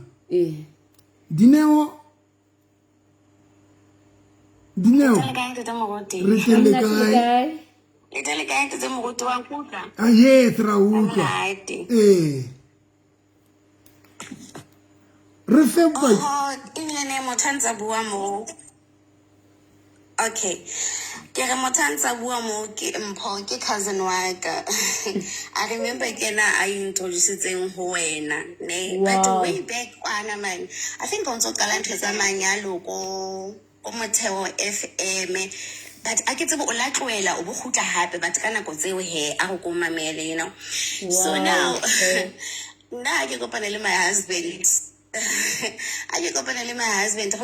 [SPEAKER 1] Dineo re tele kae yes ra utlwa re fe
[SPEAKER 4] Okay. Ke re motantsa bua mo ke Mpho ke cousin wa ka. I remember I introduced ho wena ne but way back kwana man. I think on so kala ntho tsa manyalo ko Motheo FM but I get to o latloela o bo khutla hape but ka nako tseo he a go ko mamele you know. So now nna ke kopana le my husband. I get up and my husband,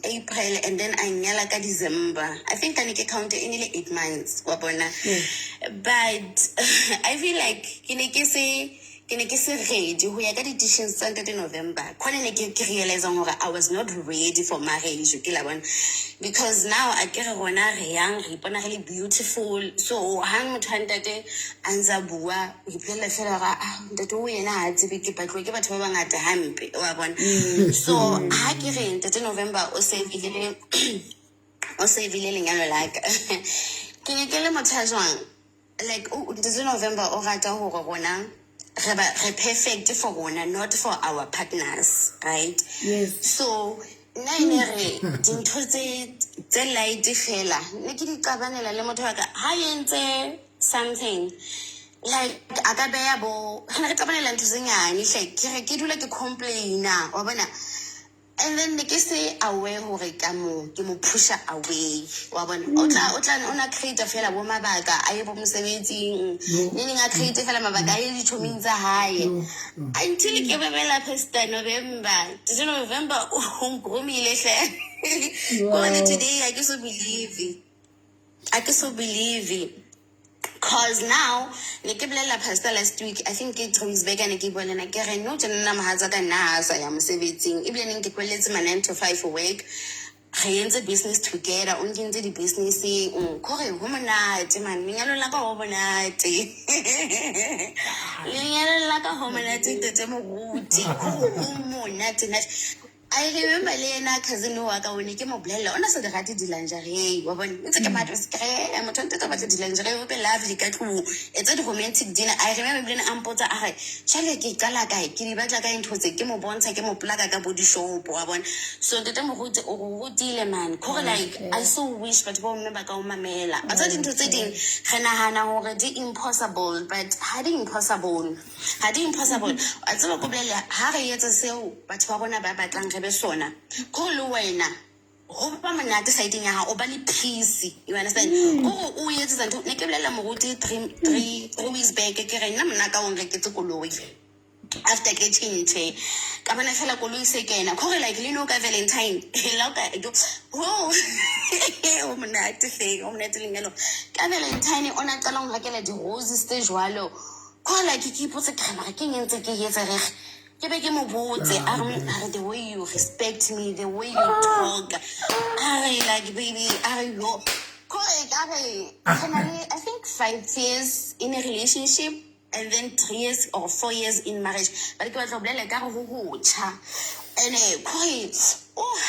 [SPEAKER 4] April, and then I nyala ka December. I think I need to count in 8 months. But I feel like can I say ready? We got editions started in November. I realize I was not ready for marriage. Because now I get a young, really beautiful. So hang mutantate anzabua, we play the fella that we and I to be keep at at the hampe. So I get in November or say like can you tell him like this November or perfect for one, not for our partners, right?
[SPEAKER 2] Yes.
[SPEAKER 4] So nine dintho tse light fela ne ke di qabanela le motho wa ka ha yentse something like akabeya bo ha re qabanela ntho tse nyane hle ke dula ke complaina wa bona and then ke say away hore ka mo ke mo pusha away wa bona o tla ona create fela bo mabaka a ye bo mosebetsing ne nga create fela mabaka a ye dithoming tsa hae until ke bebela first November o ngomile hle today I can so believe it. Cause now nekeblela pastor last week I think it was back and ke bona na ke re no tsena mahatsa ka nna sa ya mosebetsing ibile neng ke kweletse ma 9 to 5 work re entse business together o nkentse di business kore ho monate man lenyalo la ka ho monate lenyalo la ka ho monate tete mo guti ho monate na I remember Lena cousin wa ka one ke mo blella ona se dirati dilanjare wa bona ntse ke matlo sekre mo tonte ka batla dilanjare o be lovely ka tlu etsa di romantic dinner I remember Lena ampotsa a re chale ke kala kae ke di batla ka intotse ke mo bontsha ke mo plaka ka body shop wa bona so tete mo go rutile man kore like I so wish but bo remember ka o mamela but tsa dintho tse ding re nahana hore di impossible but ha di impossible a tsaba go blela ha re yetsa seo batho ba bona ba batlang re be sona go le wena go ba monate side ya ha o ba le peace you understand go o yetsa ntho ne ke blela mo go 3 weeks back ke re nna mona ka o re ke tsekoloi after getting into ka bana fela koloi se kena go like leno ka Valentine la ka oh o monate lenyalo ka Valentine ona qala go rekela di roses tse jwalo kola ke ipotse kana ke ngentse ke yetsa re ke be ke mo botse the way you respect me the way you talk like baby yo finally I think 5 years in a relationship and then 3 years or 4 years in marriage but ke batla bolela ka go gocha ene quite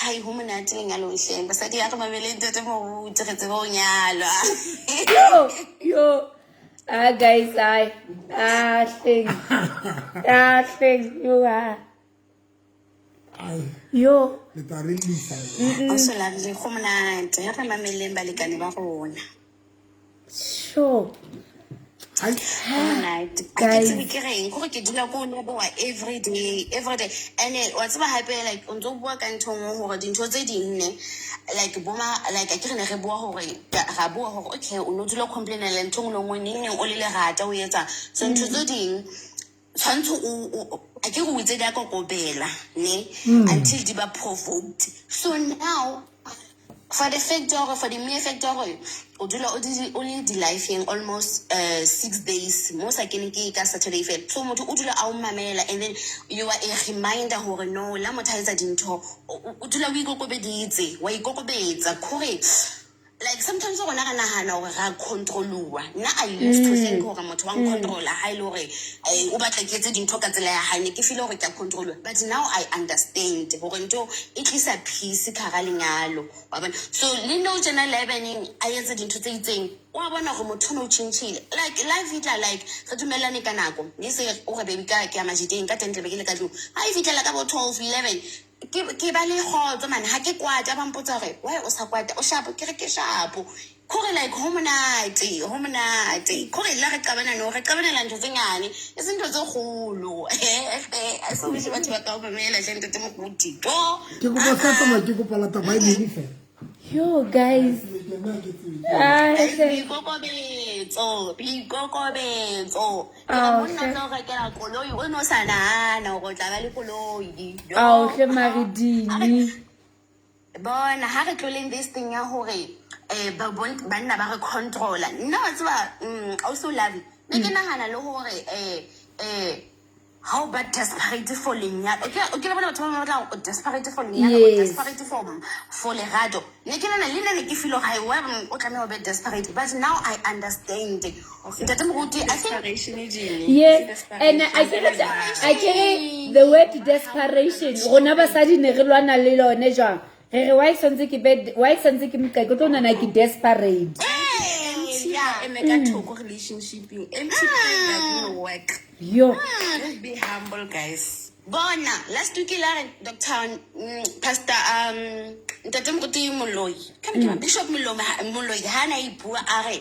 [SPEAKER 4] hi ho monate lenyalo hle basadi ya go mamele ntete mo botse go nyalwa
[SPEAKER 2] yo guys, thing, you are. Yo.
[SPEAKER 4] Also, lovely, come on, I have my million balikani ba rona.
[SPEAKER 2] Sure.
[SPEAKER 4] Night.
[SPEAKER 2] Guys.
[SPEAKER 4] Ke dula ko leboha every day. And wa tseba hape like o ntso bua ka ntho nngwe hore dintho tse ding ne like boma like a kere ne re bua hore ga bua hore okay o no dula complainela ntho nngwe neng o le lerata o etsa so ntho tse ding tshwantsho o a ke go itse da kokobela ne until di ba provoked. So now for the mere factor o dula only the life in almost 6 days most I can ke ka Saturday fair so motho o dula a o mamela and then you are a reminder hore no la motho etsa dintho o dula o ikokobeditse wa ikokobetsa kore like sometimes o gona ga nagana hore ga controlwa nna I used to think hore motho wa controller ha ile hore o batla ke etse dintho ka tsela ya hane ke feel hore ke controlwa but now I understand hore nto e tlisa peace ka ga lenyalo wa bona so le no jena 11 a etse dintho tse itseng wa bona gore motho no chinchile like life it like re dumelane ka nako ne se o re baby ka ke amajiteng ka 10 lebe ke le ka tlo ha e fitela ka bo 12 11 ke ba le khotso man ha ke kwata ba mpotsa gore why o sa kwata o shapo ke re ke shapo kore like homonate kore la re qabana no re qabanela ntho tse nyane e se ntho tse kgolo a so wish batho ba ka ba mela jente tse mokuti to
[SPEAKER 1] ke go ba tsama ke go pala ta ba di fe
[SPEAKER 2] yo guys
[SPEAKER 4] bikokobetso monna tlo ga ke la koloi o no sana go tla ba le koloi
[SPEAKER 2] hle maridini
[SPEAKER 4] bona ha re tloleng this thing ya hore ba banna ba re controller nna wa tseba also love ne ke nagana le hore how about desperate for lenyalo okay le bona batho ba batla desperate for lenyalo desperate for lerato ne ke nana le nne ke feel high web o tla me o be desperate but now I understand that I think
[SPEAKER 2] yes and I get the word desperation rona basadi ne re lwana le lone jang re why santse ke mka go tona na ke desperate
[SPEAKER 4] yeah make a talk relationship empty that no work
[SPEAKER 2] yo
[SPEAKER 4] just be humble guys bona last week la Dr. Pastor Ntate Mokoti Moloi come Bishop Moloi hana ibua are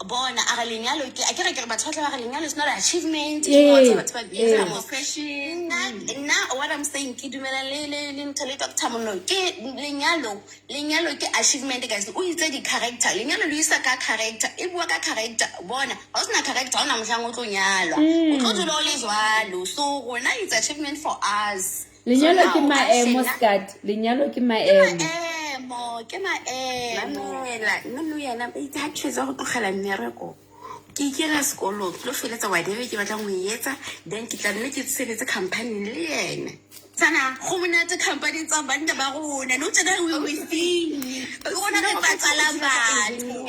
[SPEAKER 4] bona a lenyalo ke a ke batho ba re lenyalo is not an achievement it's a profession now what I'm saying ke dumela le ntole Dr. Moloi ke lenyalo ke achievement guys o itse di character lenyalo le isa ka character e bua ka character bona ha sna character ona mohlang o tlo nyalwa o tlo dilo le zwalo so rona it's achievement for us
[SPEAKER 2] lenyalo ke maemo skat lenyalo ke maemo
[SPEAKER 4] ke maela no yana itse ha tshwetsa go tlogela mmereko ke ikela sekolo tlo feletsa wa debe ke batla go etsa then ke tla nne ke tseletse company le yena sana go monate company tsa banda ba rona no tsena we see ona re patsala batho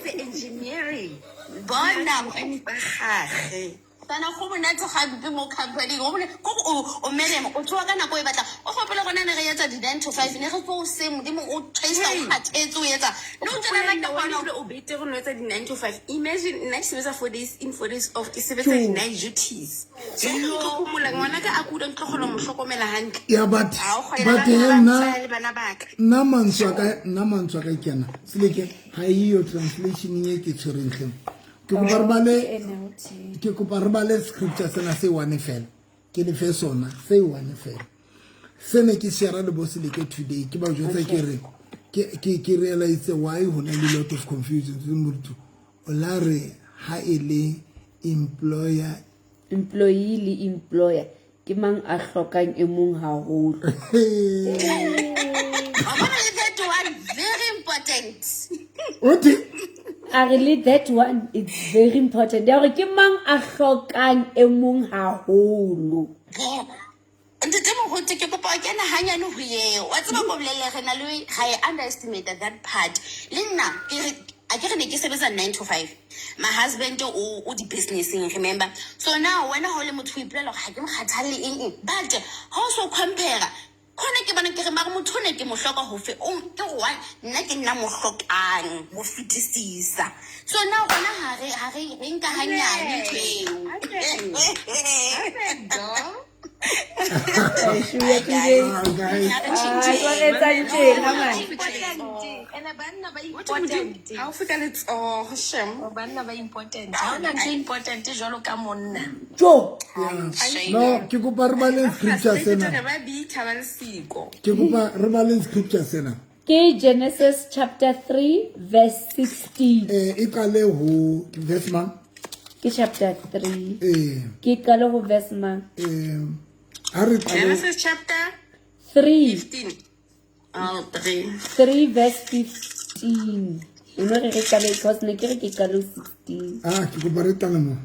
[SPEAKER 4] the engineering bona mo gage sana go monate ga bipe mo company go o meremo o tswa kana go e batla o gopela gona ne re etsa di 9 to 5 ne re go se modimo o trace o khatetse o etsa no tsena la ka bona o bete go no etsa di 9 to 5 imagine night service for days in for days of service di night duties so go mola ngwana ka akuda ntlogola mo hlokomela hantle
[SPEAKER 1] ya but na mantswa ka kena seleke ha iyo translation ye ke tshoreng ke ko barbale scripture sena se one fela ke le fe sona se one fela sene ke share le boss le ke today ke ba jotsa ke re ke realize why hona le lot of confusion le motho o la re ha ele
[SPEAKER 2] employee le employer ke mang a hlokang e mong haholo
[SPEAKER 4] that one very important
[SPEAKER 1] what
[SPEAKER 2] I really that one it's very important ya re ke mang a hlokang e mong haholo
[SPEAKER 4] Ntate mo ke kopa ke na hanyane ho ye wa tseba go bolele re na le I underestimate that part le nna ke re ne ke sebetsa 9 to 5 my husband o di businessing remember so now when ho le motho iplela ga ke mkhathale eng but how so compare khona ke bana ke re mara motho ne ke mo hloka ho fe o ke go nna ke nna mo hlokang mo fitisisa so now gona ha re nka hanyane tweo
[SPEAKER 5] important.
[SPEAKER 6] How fika letsogo shem.
[SPEAKER 5] Oh, banna ba important. Ha ona ntho e important jwalo ka monna.
[SPEAKER 2] Jo.
[SPEAKER 1] No, ke kopa re baleng scripture sena.
[SPEAKER 6] Ba bitha ba le siko.
[SPEAKER 1] Ke kopa re baleng scripture sena.
[SPEAKER 2] Ke Genesis chapter 3 verse 16.
[SPEAKER 1] E qale ho verse man.
[SPEAKER 2] Ke chapter 3. Ke qale ho verse man.
[SPEAKER 1] Ha re qale
[SPEAKER 6] Genesis chapter
[SPEAKER 2] 3.
[SPEAKER 6] 15. Oh, 3.
[SPEAKER 2] 3 verse 15. You know re qale because ne ke re ke qale 16.
[SPEAKER 1] ke kopa re tana mo.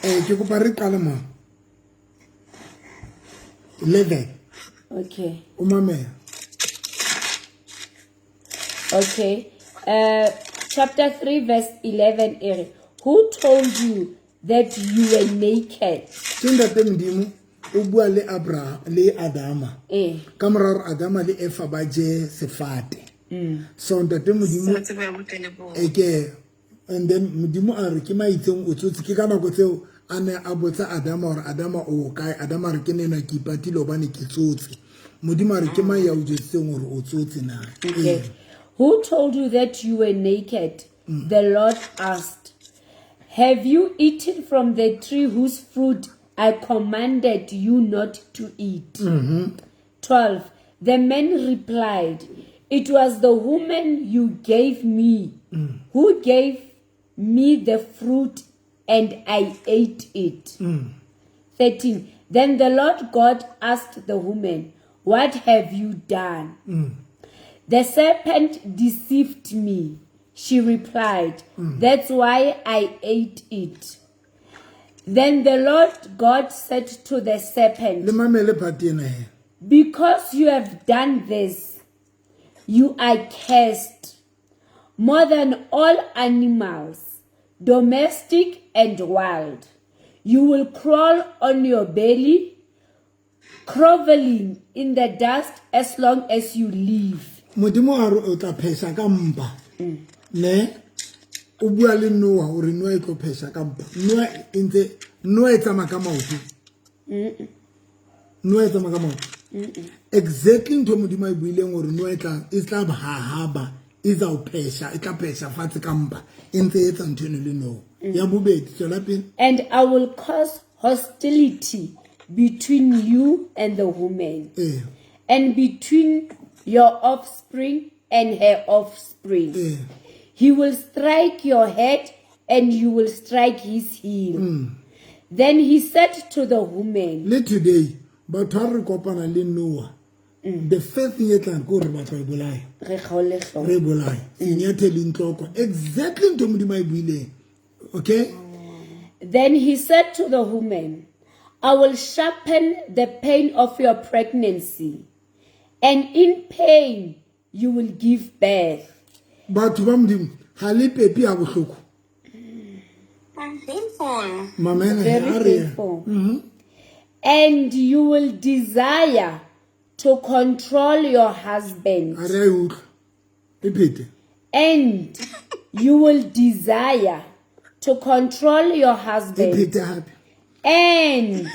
[SPEAKER 1] Ke kopa re qale mo. 11.
[SPEAKER 2] Okay.
[SPEAKER 1] Umamela.
[SPEAKER 2] Okay. Chapter 3 verse 11 ere. Who told you that you were naked?
[SPEAKER 1] Tinda temdimo o bua le Abraham le Adama. Ka morao Adama le Eva ba je sefate. So ntate modimo eke and then modimo a re ke maitseng o tsotsi ke kana go tseo ane a botsa Adama or Adama o kae Adama re ke nena ke ipatile obane ke tsotsi modimo a re ke mai ya o jetseng gore o tsotsi na.
[SPEAKER 2] Okay. Who told you that you were naked? The Lord asked. Have you eaten from the tree whose fruit I commanded you not to eat? 12. The man replied, it was the woman you gave me, who gave me the fruit, and I ate it. 13. Then the Lord God asked the woman, what have you done? The serpent deceived me. She replied, that's why I ate it. Then the Lord God said to the serpent,
[SPEAKER 1] Le mamele patena he.
[SPEAKER 2] because you have done this, you are cursed more than all animals, domestic and wild. You will crawl on your belly, groveling in the dust as long as you live.
[SPEAKER 1] Modimo a re o tla phesa ka mpa. Ne o bua le Noah o re Noah e tlo phesa ka mpa. Noah e tsama ka maoto. Noah e tsama ka maoto. Exactly ntho modimo e buileng gore Noah e tla ba hahaba e tla o phesa e tla phesa fatshe ka mpa e ntse e tsa ntho eno le Noah. Ya bobedi tswela pele.
[SPEAKER 2] And I will cause hostility between you and the woman, and between your offspring and her offspring. He will strike your head and you will strike his heel. Then he said to the woman,
[SPEAKER 1] Le today but ha re kopana le Noah, the first thing e tla go re batla e bolaya
[SPEAKER 2] re kgaole hlooho.
[SPEAKER 1] re bolaya inyathe le ntloko exactly ntho modimo e buileng. Okay.
[SPEAKER 2] Then he said to the woman, I will sharpen the pain of your pregnancy, and in pain you will give birth.
[SPEAKER 1] Batho ba modimo ha le pepi a bohloko.
[SPEAKER 6] Painful.
[SPEAKER 1] Mamela
[SPEAKER 2] Very painful. And you will desire to control your husband.
[SPEAKER 1] a re utlwa e phete.
[SPEAKER 2] And you will desire to control your
[SPEAKER 1] E
[SPEAKER 2] husband.
[SPEAKER 1] phete hape.
[SPEAKER 2] And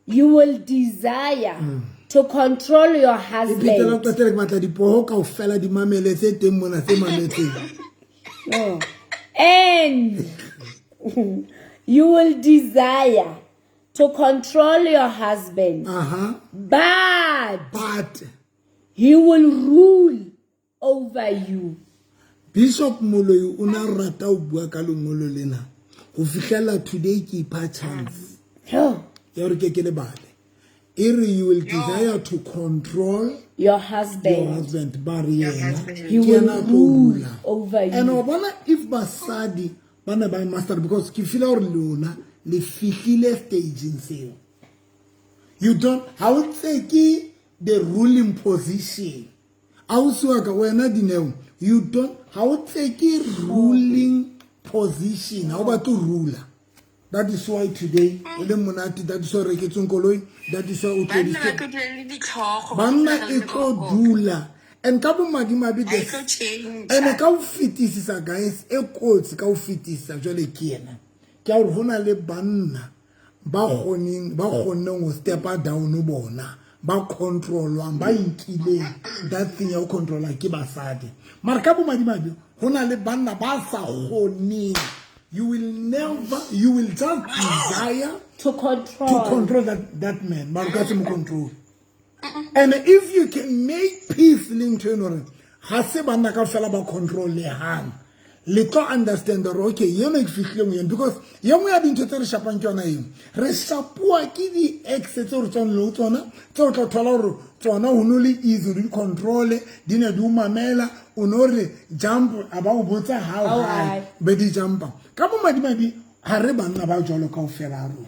[SPEAKER 2] you will desire to control your
[SPEAKER 1] E phete la
[SPEAKER 2] husband.
[SPEAKER 1] qetela ke batla dipoho kaofela di mamele tse teng mona tse mametseng.
[SPEAKER 2] Oh. And you will desire to control your husband, but he will rule over you.
[SPEAKER 1] Bishop Moloi o na rata o bua ka lengolo lena go fihlela today ke ipha chance
[SPEAKER 2] Oh.
[SPEAKER 1] ya re ke le bale. You will desire to control
[SPEAKER 2] Your
[SPEAKER 1] your
[SPEAKER 2] husband.
[SPEAKER 1] husband bari yena
[SPEAKER 2] He will rule over you.
[SPEAKER 1] and obana if basadi bana ba master because ke feel gore lona le fihlile staging seo. You don't how it say ke the ruling position. Auswa ka wena dineo you don't how it say ke ruling position how about to ruler. That is why today le monati that is why re ke tsonkoloi that is why o tlodise banna e tlo dula and ka bo madimabe and ka o fetisisa guys e kotsi ka o fetisisa jwale ke yena ke a re hona le banna ba kgoneng go stepa down bona ba controlwang ba inkileng that thing ya go controla ke basadi mara ka bo madimabe go na le banna ba sa kgoneng you will just desire
[SPEAKER 2] to control
[SPEAKER 1] that man mara ka se mo control and if you can make peace link to no ha se banna ka fela ba control le hang le tlo understand that okay yena ke fitleng yena because yengwe ya dintho tse re shapang ke yona eng re shapua ke di ex tse re tsone le tsona tse o tlo thola gore tsona o no le easy re control di ne di umamela o no re jump aba o botsa how high be di jumpa ka mo madimabi ha re banna ba jalo ka o fela ro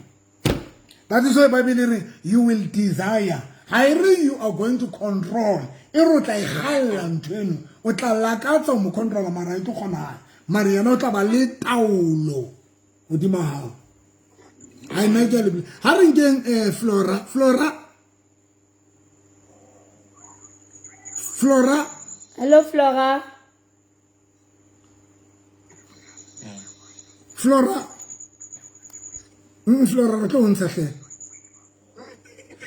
[SPEAKER 1] that is why Bible re you will desire you are going to control e ro tla igalla ntweno o tla lakatsa mo control mara e tkhona mara yena o tla ba le taolo o di mahao I make it ha re ngeng Flora
[SPEAKER 2] hello Flora
[SPEAKER 1] Flora ke o ntse hle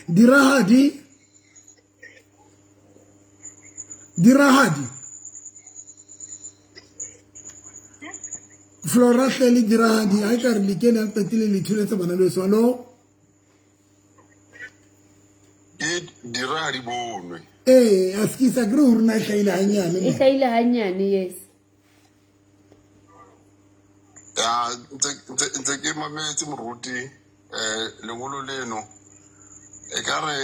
[SPEAKER 1] dirahadi Flora hleli dirahadi a ka re le kene a qetile le thuletse bana le swalo
[SPEAKER 8] dirahadi bonwe
[SPEAKER 1] a skisa gre hore na hlile
[SPEAKER 2] hanyane yes
[SPEAKER 8] ya ntse ke mametse moruti lengolo leno e ka re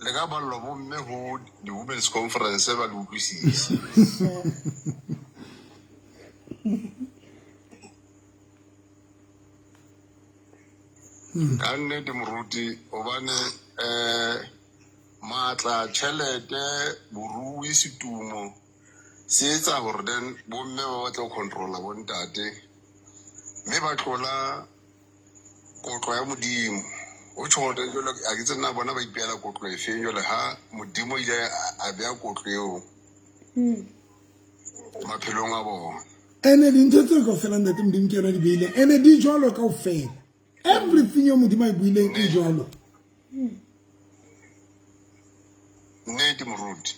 [SPEAKER 8] le ka ba lo bomme ho di women's conference ba le utlwisisa ka nnete moruti obane matla tšhelete borui setumo se etsa gore then bomme ba batla go controla bontate mme ba tlola kotlo ya modimo o tšhote jalo a ke tsena bona ba ipeela kotlo e feng jalo ha modimo ile a bea kotlo eo maphelong a bona
[SPEAKER 1] ene dintho tse go fela ntate modimo ke yona di beile ene di jalo ka ofela everything yo modimo a buileng e jalo
[SPEAKER 8] nnete moruti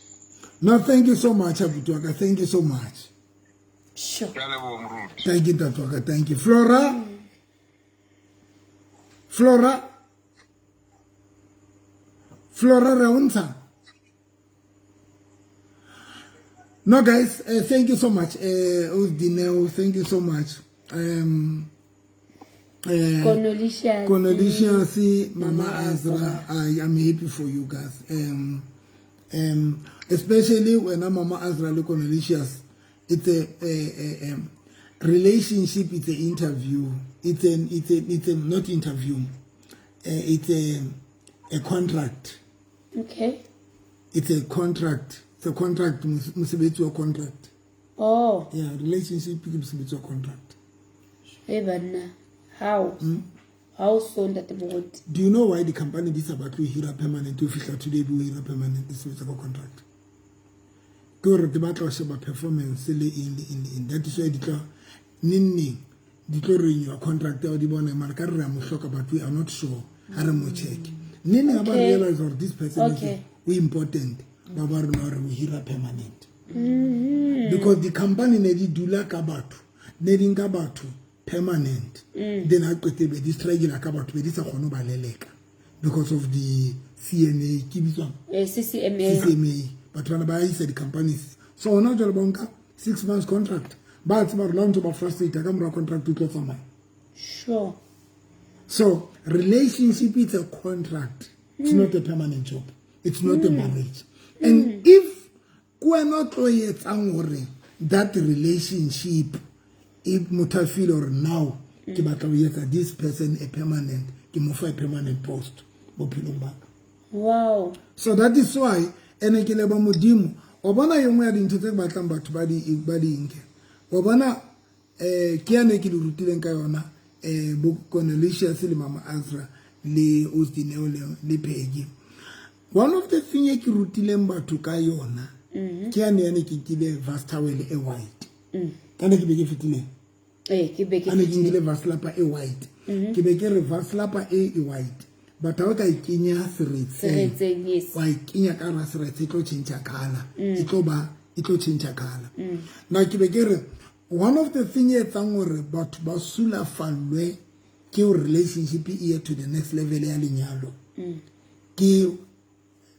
[SPEAKER 1] no thank you so much Abutwaka thank you so much
[SPEAKER 2] sure
[SPEAKER 8] ke a leboga moruti
[SPEAKER 1] thank you Tatwaka thank you Flora Raunta. No, guys, thank you so much. Osdineo, thank you so much. Conolicia, Mama Azra, I am happy for you guys. Especially when I'm Mama Azra, look Conolicia, it's a relationship, it's an interview. It's a not interview. It's a contract.
[SPEAKER 2] Okay.
[SPEAKER 1] It's a contract. It's a contract. Musibeti wa contract.
[SPEAKER 2] Oh.
[SPEAKER 1] Yeah, relationship is a contract.
[SPEAKER 2] Hey, Banna. How? How soon that about?
[SPEAKER 1] Do you know why the company is about to hear permanent? If it's today, we hear permanent. This is a contract. Go to the battle of performance in that is why the Nini declaring your contract or the one Marcarra Mushoka, but we are not sure. I don't know check. Nini about realize or this person is we important. Baba we hear permanent. Because the company need do like about needing about permanent. Then I could be this regular about this a baleleka because of the CNA CCMA. But when I said the companies so now Jalbonka 6 months contract. But it's about long to about frustrate a camera contract to close on.
[SPEAKER 2] Sure.
[SPEAKER 1] So relationship is a contract. It's not a permanent job. It's not a marriage. And if we're not that relationship, if mutafil or now, this person a permanent, a permanent post.
[SPEAKER 2] Wow.
[SPEAKER 1] So that is why enekeleba modimo obana yengwe ya dintho tse batlang batho ba di inke obana ke ane ke di rutileng ka yona bo Conolicia le Mama Azra le Osdineo le Peggy. One of the things ke rutileng batho ka yona ke ane ke kile vastawele e white kana ke be ke fitile
[SPEAKER 2] ke be ke
[SPEAKER 1] ane ke ngile vaslapa e white ke be ke re vaslapa e white but ha o ka ikenya seretseng
[SPEAKER 2] seretseng, yes.
[SPEAKER 1] wa ikenya ka ra seretse tlo change color it tlo change color now ke be ke re one of the things etsang gore batho ba sulafallwe ke relationship e to the next level ya lenyalo ke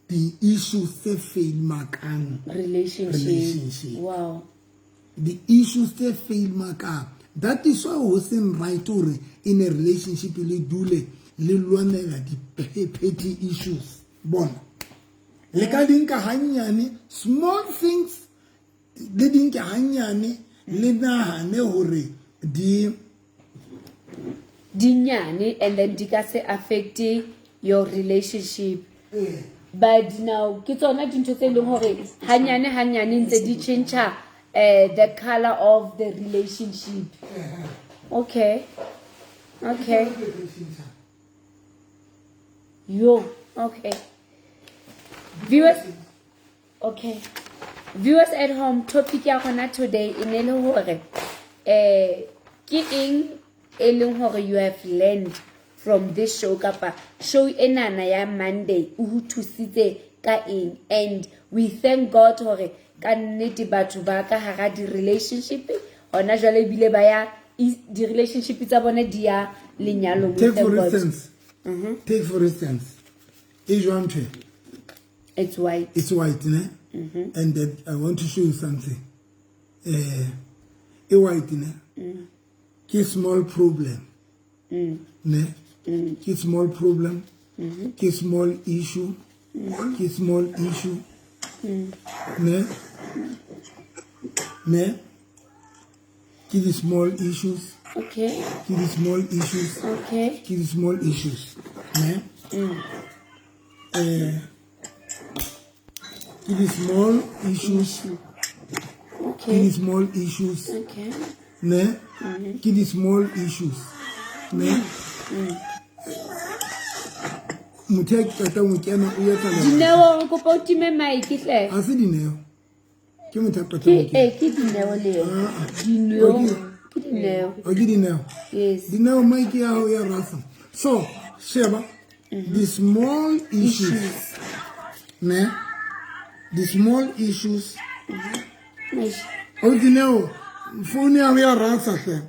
[SPEAKER 1] the issues tse fail makang relationship.
[SPEAKER 2] Wow.
[SPEAKER 1] The issues they fail makang. That is why we say right or in a relationship le dule le lwanela di petty issues. Bon. Le ka dinka hanyane small things le dinka hanyane le nahane hore di
[SPEAKER 2] dinyane and then di ka se affect your relationship. But now ke tsona dintho tse leng hore hanyane ntse di change the color of the relationship. Okay. Okay. Viewers at home, topic ya rona today in e le hore ke eng e leng hore you have learned from this show kapa show enana ya Monday o thusitse ka eng, and we thank God hore ka nnete batho ba ka hara di relationship ona jwale bile ba ya di relationship tsa bone di ya lenyalo.
[SPEAKER 1] Take for instance is one tree.
[SPEAKER 2] It's white
[SPEAKER 1] ne? And then I want to show you something. A white ne? Ki small problem. Ne? Ki small problem. Ki small issue. Ki small issue. Ne? Ki the small issues.
[SPEAKER 2] Okay.
[SPEAKER 1] Ki the small issues.
[SPEAKER 2] Okay.
[SPEAKER 1] Ki the small issues. Ne? Ki the small issues.
[SPEAKER 2] Okay.
[SPEAKER 1] Ki the small issues.
[SPEAKER 2] Okay.
[SPEAKER 1] Ne? Ki the small issues. Ne? Mutek kata mukena uyata la.
[SPEAKER 2] Dineo ko pa utime mic hle.
[SPEAKER 1] Asi dineo. Ke mutek kata mukena.
[SPEAKER 2] Ke dineo leo. Dineo. Ke dineo.
[SPEAKER 1] Ogi dineo.
[SPEAKER 2] Yes.
[SPEAKER 1] Dineo mic ya ho ya rasa. So, Sheba, the small issues. Ne? The small issues.
[SPEAKER 2] Nice.
[SPEAKER 1] Ogi dineo. Phone ya rasa hle.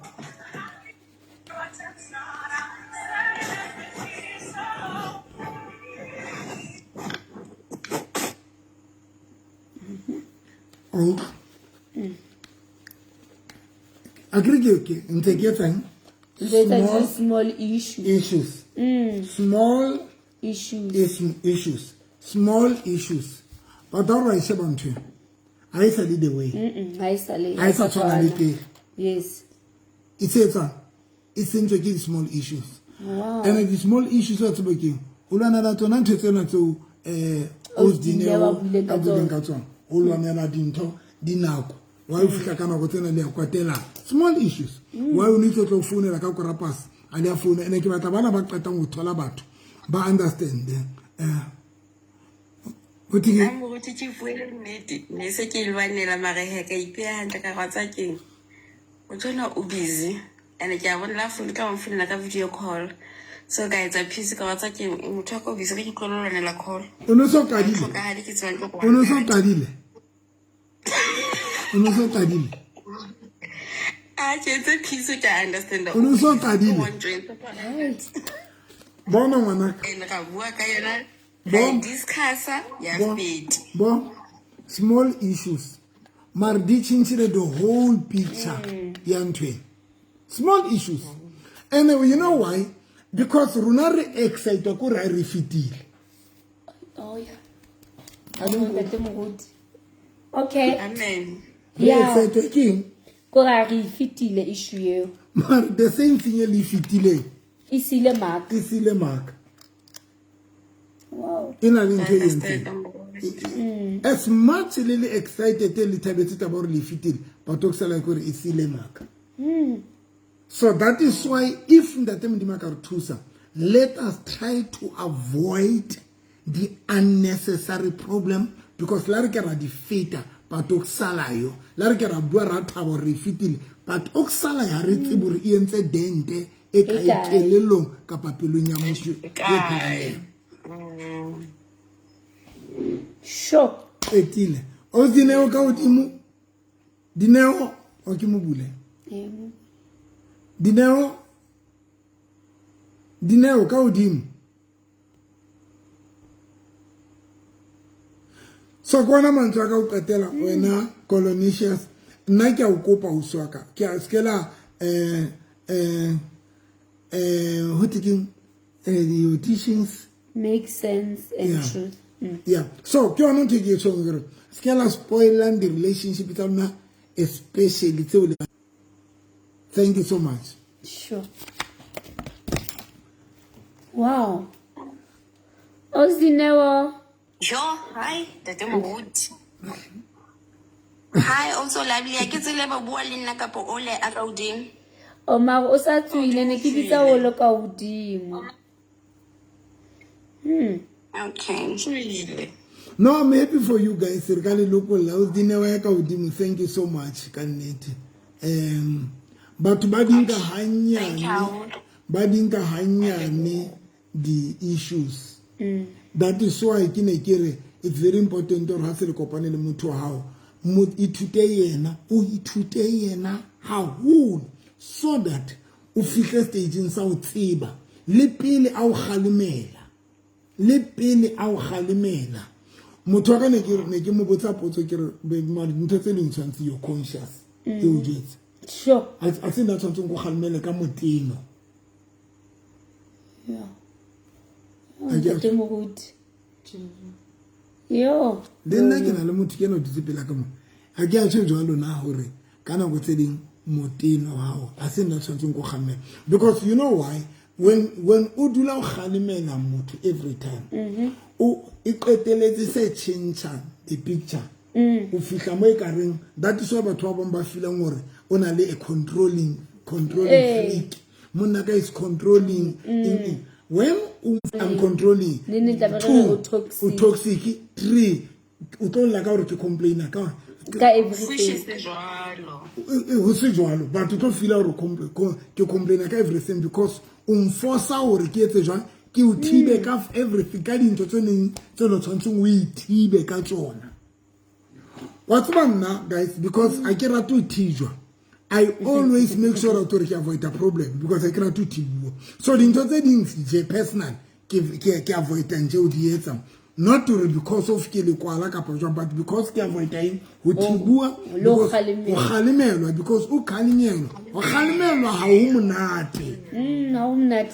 [SPEAKER 1] Agree, integrating
[SPEAKER 2] small issues.
[SPEAKER 1] Small
[SPEAKER 2] Issues.
[SPEAKER 1] Small issues. But all right, Shabantu. I said it the way. I said it.
[SPEAKER 2] Yes.
[SPEAKER 1] It says it's integrating small issues.
[SPEAKER 2] Wow.
[SPEAKER 1] And the small issues are to begin. Ulana to nan to Osdinewa Abudengaton. Ulana dinto dinako. Why ufika kana kotena le kwatela small issues. Why we need to phone la ka korapasa. Ali a phone ene ke batla bana ba qeta go thola batho. Ba understand.
[SPEAKER 9] I'm going to chief waiting net. Nesaki vanilla mareheka ipia and the karataki. We're busy and I won't laugh when come from like a video call. So, guys, I piece of karataki in Mutako visiting color and a call.
[SPEAKER 1] Unoso kadile. Unoso kadile. Unoso kadile.
[SPEAKER 9] I just a piece which I understand.
[SPEAKER 1] Unoso kadile. Bona mwana.
[SPEAKER 9] And Rabuakayana. Bon, discuss
[SPEAKER 1] bon, small issues. Mardi changed the whole picture. Yantwe. Small issues. Anyway, you know why? Because Runari excited to refitile.
[SPEAKER 2] Oh yeah. I don't get them good. Okay.
[SPEAKER 9] Amen.
[SPEAKER 1] Yeah. Excited king.
[SPEAKER 2] Kora refitile issue.
[SPEAKER 1] The same thing you refitile.
[SPEAKER 2] Ici le mark.
[SPEAKER 1] Ici le mark.
[SPEAKER 2] Wow.
[SPEAKER 1] As much really excited little bit about Lifitil, but talks like it's the mark. So that is why if the Tusa, let us try to avoid the unnecessary problem because Larikara defeater, but o ksalayo la re ke ra bua ra thabo re fitile but o ksala ya re tsebo re entse dente e ka ikelelong ka papelong ya motho
[SPEAKER 2] Sure.
[SPEAKER 1] etile o dineo ka odimo dineo o ke mo bule dineo ka odimo so kwana mantswa ka o qetela wena Colonicious nna ke a o kopa o swaka ke a skela what thinking the teachings
[SPEAKER 2] Make sense and truth.
[SPEAKER 1] Yeah. So, ke yona ntho ke tsong gore skela spoiling the relationship tsa lona especially tseo le. Thank you so much.
[SPEAKER 2] Sure. Wow. Ozinewo.
[SPEAKER 5] Sure. Hi, Tate Moruti. Hi, also lovely. I get to level bua le nna kapo ole a ka hodimo.
[SPEAKER 2] O ma o sa tswile ne ke bitsa o lo ka hodimo.
[SPEAKER 5] Okay.
[SPEAKER 1] No, I'm happy for you guys. Regarding local laws, thank you so much. But badinga hanyane the issues. That is why it's very important to have a kopane le motho how itute yena how so that o fihle stage sa o tseba le pele a o khalimela motho ka ne ke mo botsa potso ke re ntho tse leng tshwantse yo conscious e o jetse
[SPEAKER 2] sure
[SPEAKER 1] a se na tshwantse go khalimela ka moteno
[SPEAKER 2] Tate Moruti. Yo.
[SPEAKER 1] Le nna ke na le motho ke no ditse pela ka mo a ke a tshwe jwalo na hore kana go tse ding moteno hao a se na tshwantse go khalimela because you know why when o dula o khalimela motho every time o iqeteletse se change the picture o fihla mo e ka reng that is why batho ba ba feeling gore o na le a controlling freak monna ka is controlling when I'm controlling two o toxic three o tlo la ka gore ke complainer ka
[SPEAKER 2] everything
[SPEAKER 1] ho se jwalo but o tlo feel gore ke complainer ka everything because force gore ke etse jwang ke o thibe ka everything ka dintho tse no tshwantseng o ithibe ka tsona what's nna guys because I ke rata o thijwa I always make sure that I avoid the problem because I cannot do it. So the things je personal ke avoid and je di etsa not to because of ke le kwala ka potjwa but because ke avoid time ho thibua o khalimelwa because o khalimelwa ha o monate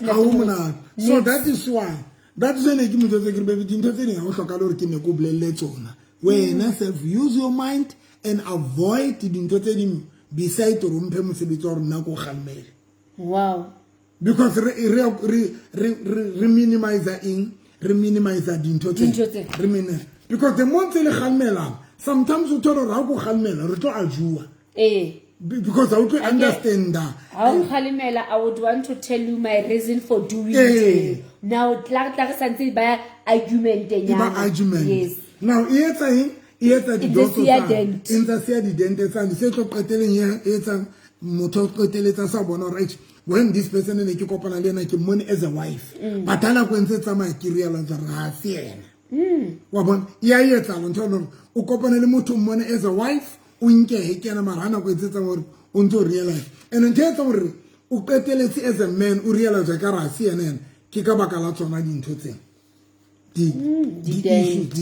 [SPEAKER 1] ha o monate so that is why that's when ke mo tse ke be dintho tse ding ha o hloka le hore ke ne go bolelle tsona wena self use your mind and avoid dintho tse ding beside to rompe mosebetsi wa rona go khalmela
[SPEAKER 2] wow
[SPEAKER 1] because re minimize dintho tse because the more le khalmela sometimes o toro ra go khalmela re tlo ajua because I would understand that
[SPEAKER 2] how khalimela I would want to tell you my reason for doing it now tla santse ba argument
[SPEAKER 1] yes now etsa di doso tsa di dente tsa di se tlo qeteleng ya etsa motho qeteletsa sa bona right when this person ne ke kopana le ena ke mone as a wife but ana go ntse tsamaya ke realize ra fiena wa bona ya etsa ntho no o kopana le motho mone as a wife o nke he kena marana go etsetsa gore o ntse realize and nthetsa gore o qeteletse as a man o realize ka ra fiena ke ka baka la tsona dintho tse di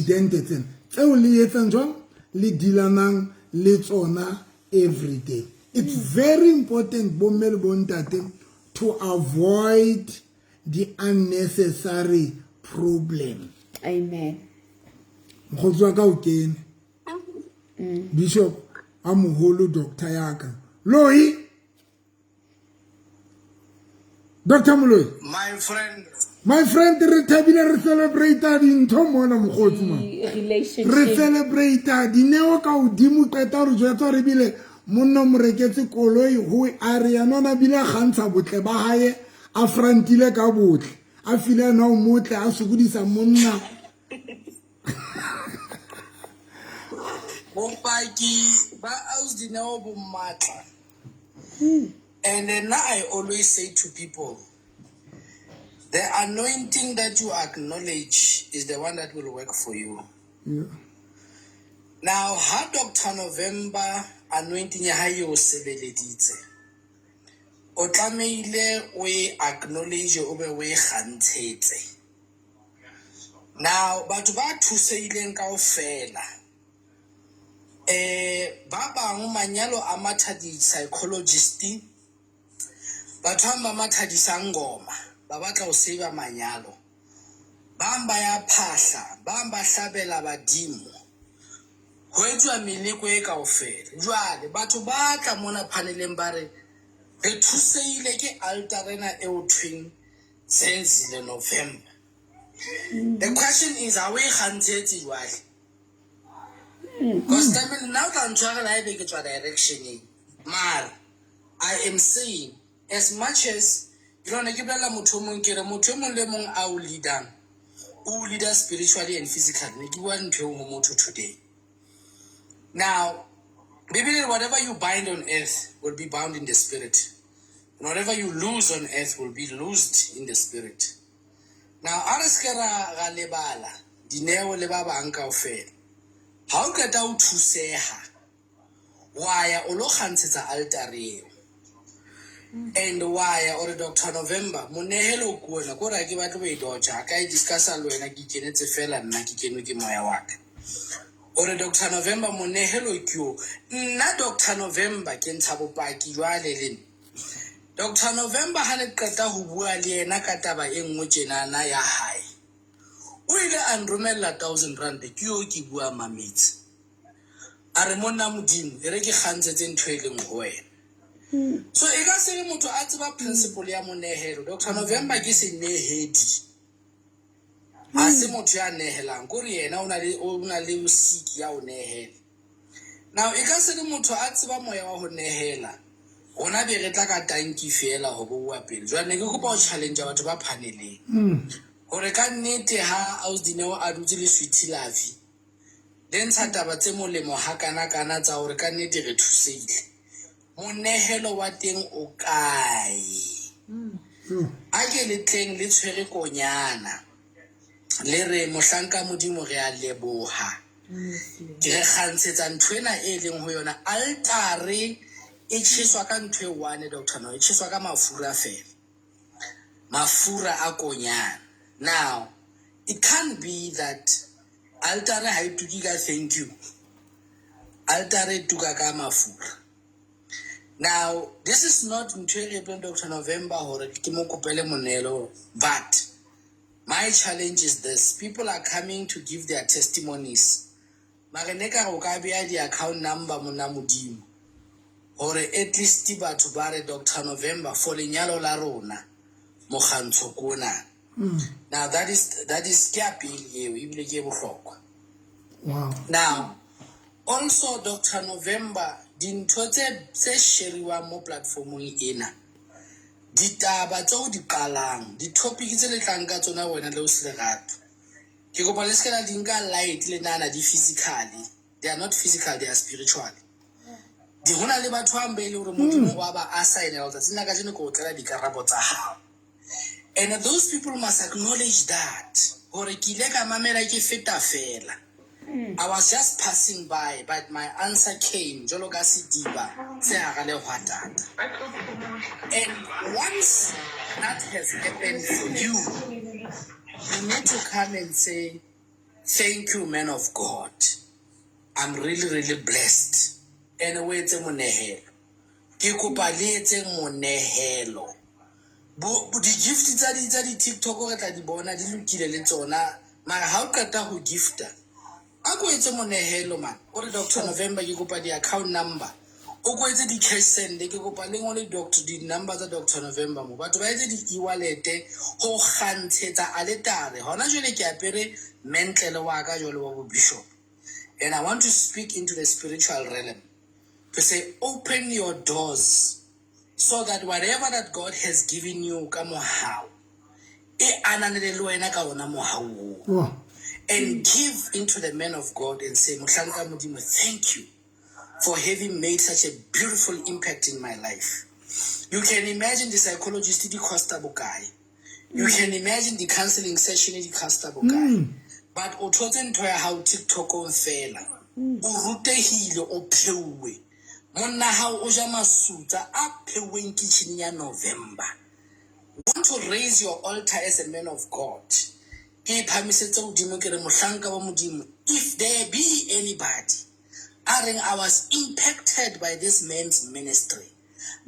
[SPEAKER 1] dente tse tseo le etsang jwang le dilanang le tsona every day. It's very important bommel bontate to avoid the unnecessary problem.
[SPEAKER 2] Amen.
[SPEAKER 1] Mkhotso ka o kene Bishop amoholo doctor yaka Loyi Dr. Moloi my friend re thabile re celebrate dintho mona mkhotsi ma
[SPEAKER 2] relationship
[SPEAKER 1] re celebrate dineo ka odimo qeta re jwetsa re bile monna mo reketse koloi ho area nona bile gantsha botle ba hae a frantile ka botle a file na o motle a sukudisa monna
[SPEAKER 10] Bopaki ba Ausdineo bo matla. And then now I always say to people, the anointing that you acknowledge is the one that will work for you.
[SPEAKER 1] Yeah.
[SPEAKER 10] Now, how Dr. November anointing ya hae o sebeleditse. O tlameile we acknowledge o be we kgantshetse. Now, batho ba thuseileng kaofela. Ba bang manyalo a matha di psychologist. Batho ba matha di sangoma. Ba batla o save manyalo. Ba mba ya phahla, ba mba hlabela badimo. Ho etswa meleko e kaofela. Jwale batho ba tla mona paneleng ba re re thuseile ke altarena e o twing Zenzile November. The question is, are we kgantshetse jwale? Because now that I'm trying to get a direction, Mar, I am saying, as much as you don't give a mutumon lemon our leader, who leader spiritually and physically, you want to moto today. Now, maybe whatever you bind on earth will be bound in the spirit. And whatever you lose on earth will be loosed in the spirit. Now, Araskara Galebala, Dineo Lebaba Anka Ofe. How get out to say her? Why Olohan's altare? And why or Dr. November, Monehelo Kuna, Kora give away Doja, I discuss alone a kitchen, it's a fella, and Naki my work. Or Dr. November, Monehelo Q, not Dr. November, can Tabu Paki, Ralin. Dr. November had kata hubuali na kataba engojena na ya hai. Uile andromela 1,000 rand kyo ki bua mamit. Aremona mudimu ereke khantsetse ntho e leng ho wena. So e ka se motho a tseba principle ya monehelo. Dr. November ke se nehedi. A se motho ya nehelang go re yena o na le usiki ya o nehela. Now e ka se motho a tseba moya wa ho nehela. Ona be re tla ka tanki fela ho bua pele. Jwane ke kopa o challenge batho ba phaneleng. Hore ka nnete ha Ausdineo a dutse le sweet love. Den taba tse molemo ha kana tsa hore ka nnete re thuseile. Monehelo wa teng o kae? A ke le tleng le tshwere konyana. Le re mohlanka modimo re a leboha. Ke re kgantsetsa ntwena e leng ho yona altare. Ichiswa ka ntwe one Dr. No, ichiswa ka mafura fela. Mafura a konyana. Now, it can't be that altare ha ituki ka thank you. Altare tuka ka mafura. Now, this is not ntwe Dr. November hore ke mo kopele monelo, but my challenge is this: people are coming to give their testimonies. Mareneka go ka bea di account number mona modimo. Or at least batho ba re Dr. November for lenyalo la rona mo gantsho kona. Now that is kiapili eo ibile ke bohlokwa.
[SPEAKER 1] Wow.
[SPEAKER 10] Now also Dr. November dintho tse sheriwa mo platformong ena. Ditaba tso di qalang, di topic tse le tlang ka tsona wena le o se lerato. Ke kopa le skena dinka light le nana di physically. They are not physical, they are spiritual. Di hona le batho ba mbele hore modimo wa ba assign tsa tsena ka jeno ko tlela dikarabo tsa hao. And those people must acknowledge that. Hore ke ile ka mamela ke feta fela. I was just passing by, but my answer came. Jolo ka sidiba se aga le hwatata. And once that has happened for you need to come and say, thank you, man of God. I'm really, really blessed. And we etse monehelo. Ke kopa le etse monehelo. Di gift tsa di TikTok re tla di bona di lokile le tsona, mara ha o qeta ho gifta a go etse monehelo man. Ore Dr. November ke kopa di account number. O go etse di cash send ke kopa le ngole doctor di number tsa Dr. November mo. Batho ba etse di e-wallet ho kgantshetsa aletare. Hona jole ke apere mentlele wa ka jole wa bishop. And I want to speak into the spiritual realm. To say, open your doors so that whatever that God has given you, and give into the man of God and say, Mohlanka Modimo, thank you for having made such a beautiful impact in my life. You can imagine the psychologist di costa bokae. You can imagine the counseling session di costa bokae. But o thotse ntho ya hao TikTok on fela. O rutehile o pheuwe. Monna hao o ja masuta a pheuweng kitchen ya November. Want to raise your altar as a man of God. If there be anybody, I was impacted by this man's ministry.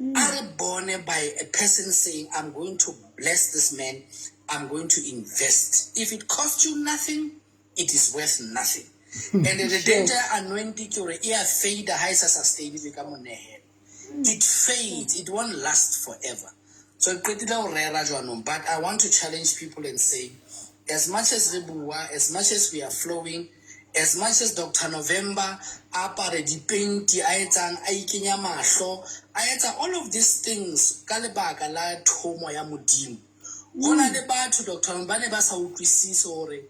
[SPEAKER 10] I was born by a person saying, I'm going to bless this man, I'm going to invest. If it costs you nothing, it is worth nothing. And the danger anointing your ear fade high sustain it fades, it won't last forever. So but I want to challenge people and say, as much as Rebua, as much as we are flowing, as much as Dr. November, apare dipenti, aetang, aikenya mahlo, all of these things, kalebaka la thomo ya modimo. Hona le batho Dr. November ba sa utlwisise hore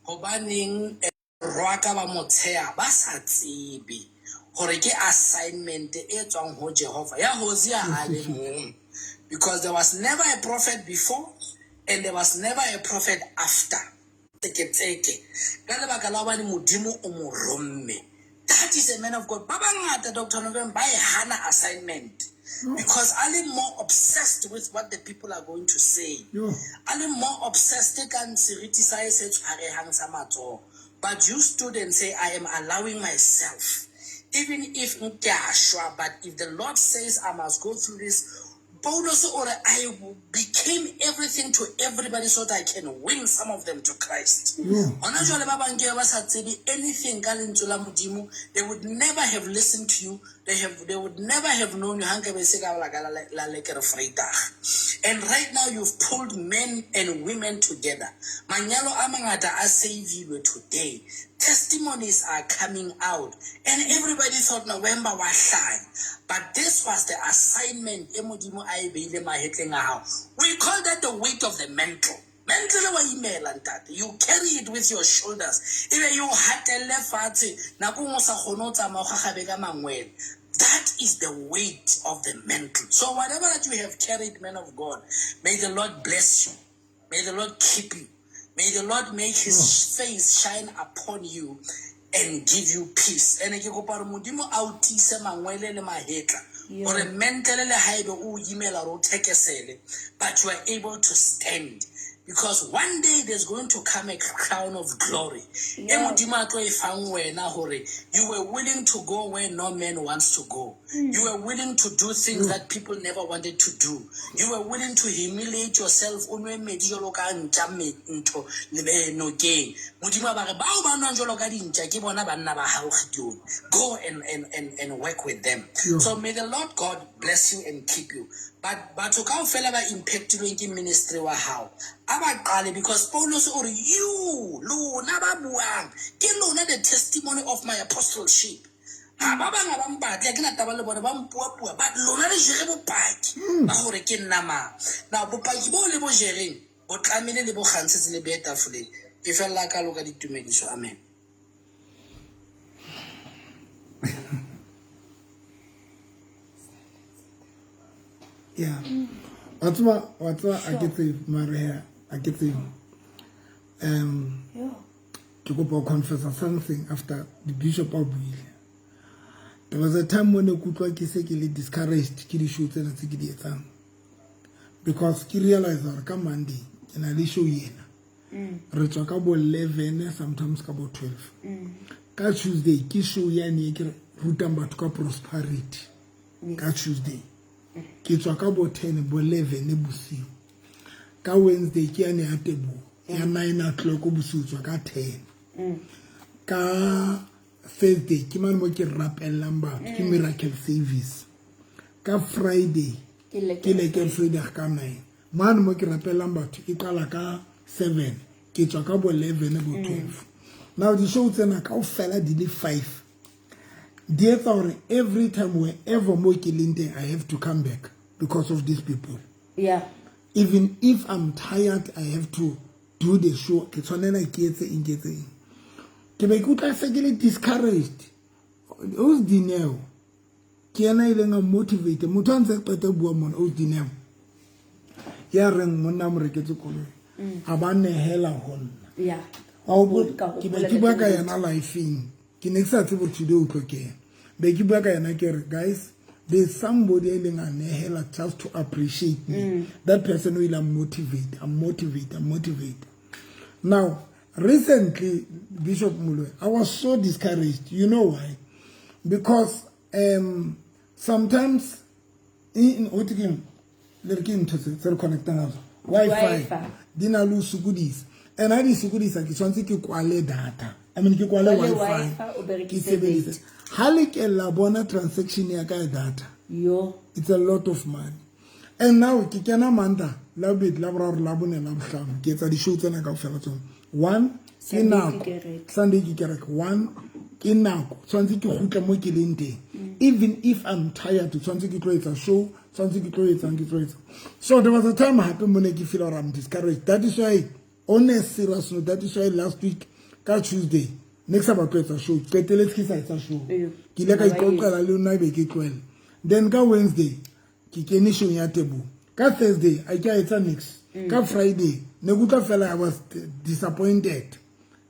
[SPEAKER 10] hobaneng roaka ba mothea ba sa tsebe hore ke assignment e tswang ho Jehova ya Hosea a le mong. Because there was never a prophet before and there was never a prophet after. That is a man of God. Dr. November Hana assignment. Because I'm more obsessed with what the people are going to say. I'm more obsessed. But you stood and say, I am allowing myself. Even if but if the Lord says I must go through this, I became everything to everybody so that I can win some of them to Christ. Anything, they would never have listened to you. They would never have known you. And right now you've pulled men and women together. Manyalo amangata a save you today. Testimonies are coming out. And everybody thought November was shy. But this was the assignment. We call that the weight of the mantle. You carry it with your shoulders. That is the weight of the mantle. So whatever that you have carried, man of God, may the Lord bless you. May the Lord keep you. May the Lord make his face shine upon you and give you peace. And if you go para modimo autise mangwele le mahetla or a mentally haibe o yimela ro tekesele, but you are able to stand. Because one day there's going to come a crown of glory. You were willing to go where no man wants to go. You were willing to do things that people never wanted to do. You were willing to humiliate yourself. Go and work with them. So may the Lord God bless you and keep you. But to come fella ba impact ministry wa how. Because Paulus or you, Luna Babuang, Kiluna the testimony of my apostleship. But Luna is Jeremo Pike. Bahurikin Nama. Now, Bupakibo Libo Jerin, but Camille Libo Hanses Libeta Fully. If I like, I look at it to make so. Amen.
[SPEAKER 1] Yeah. What's what I get to Maria, I get to go confess something after the Bishop of Will. There was a time when the Kutwa Kisekili discouraged Kiri Shoots and Sikidi Thang. Because he realized that Kamandi and I show Yena. Retokabo 11, sometimes about 12. Ka Tuesday, Kishu Yani Rutamba to prosperity. Ka Tuesday. Kitwa ka bo 10 bo 11 e busiu ka Wednesday ke ane a tebo ya 9 o'clock busiu tswa ka 10 ka Thursday ke man mo ke rapellang ba ke miracle service ka Friday ke le ke Friday ka 9 man mo ke rapellang ba ke qala ka 7 ke tswa ka bo 11 bo 12 now the show tsena ka o fela di le 5. Dear Thorny, every time wherever I have to come back because of these people.
[SPEAKER 2] Yeah.
[SPEAKER 1] Even if I'm tired, I have to do the show ke tshwanela ke etse eng ke be ke utla se ke le discouraged o dineo ke yana ile nga motivate motho ntse qete bua mona o dineo ya reng monna mo reketse koloi a ba nehela honna
[SPEAKER 2] yeah
[SPEAKER 1] ke be ke bua ka yana lifeng ke ne ke sa tsebo today o tlokeng be ke bua ka yana ke re guys there's somebody eleng a nehela just to appreciate me that person will motivate now recently Bishop Mulwe I was so discouraged you know why because sometimes in otikim lerkin to se connecting Wi-Fi dina lu sukudis and I di sukudis ke tshwantse ke kwale data I mean ke kwale Wi-Fi ke sebedisa halik ela bona transaction ya ka data it's a lot of money and now ke kena manda la bit la bra la bone la bohlano ke etsa di show tsena ka ofela tsona one ke nako Sunday ke kereke one ke nako tshwantse ke gutla mo ke leng teng even if I'm tired tshwantse ke tloetsa show tshwantse ke tloetsa so there was a time happen when I feel I'm discouraged that is why on a serious note that is why last week ka Tuesday next about tloetsa show qetele ke sa etsa show ke ile ka ikoqela le nna be ke tlwela then ka Wednesday ke kene show ya Tebo ka Thursday I ka etsa next ka Friday ne gutla fela I was disappointed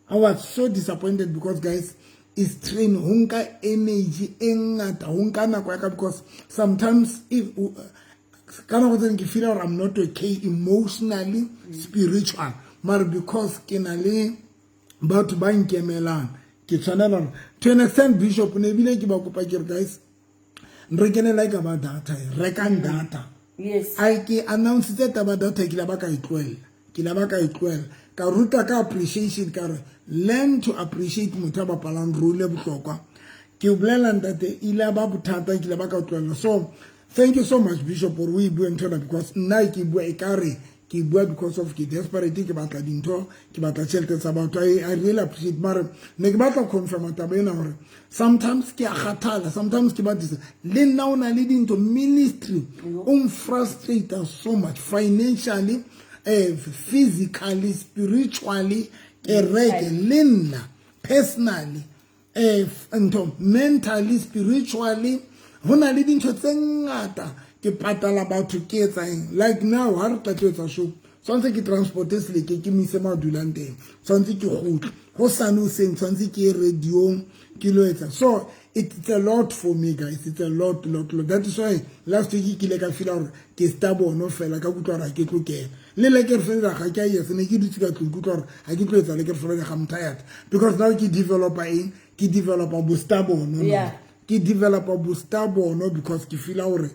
[SPEAKER 1] I was so disappointed because guys is train hunka energy engata hunka nako ya ka because sometimes if kana go tseng ke feel or I'm not okay emotionally spiritual but because ke na le batho ba nkemelang ke tshwanela to an extent Bishop ne bile ke ba kopa ke guys re kene like about data rekan data
[SPEAKER 2] yes
[SPEAKER 1] I ke announce that about data ke la ba ka itwela ka ruta ka appreciation ka re learn to appreciate motho ba palang role botlokwa ke bolela ntate ile ba bothata ke le ba ka tlwela so thank you so much Bishop for we bua ntona because nna ke bua e kare ke bua because of ke desperate ke batla dintho ke batla tšhelete tsa batho I really appreciate mare ne ke batla confirm taba ena gore sometimes ke a kgathala sometimes ke batisa le nna o na le dintho ministry frustrate so much financially physically spiritually lenna personally mentally spiritually hona le dintho tse ngata ke patala batho ke etsang like now ha re tlatsetsa show tsantse ke transporte sele ke mise madulang teng tsantse ke gutla go sano seng tsantse ke radio ke lo etsa so it's a lot for me guys it's a lot that is why last week ke le ka feel gore ke stabono fela ka kutlwa ra ke tlokela le le ke fela ga ke yes ne ke dutse ka kutlwa gore ha ke tloetsa le ke fela ga I'm tired because now ke developer bostabono ke developer bostabono because ke feel gore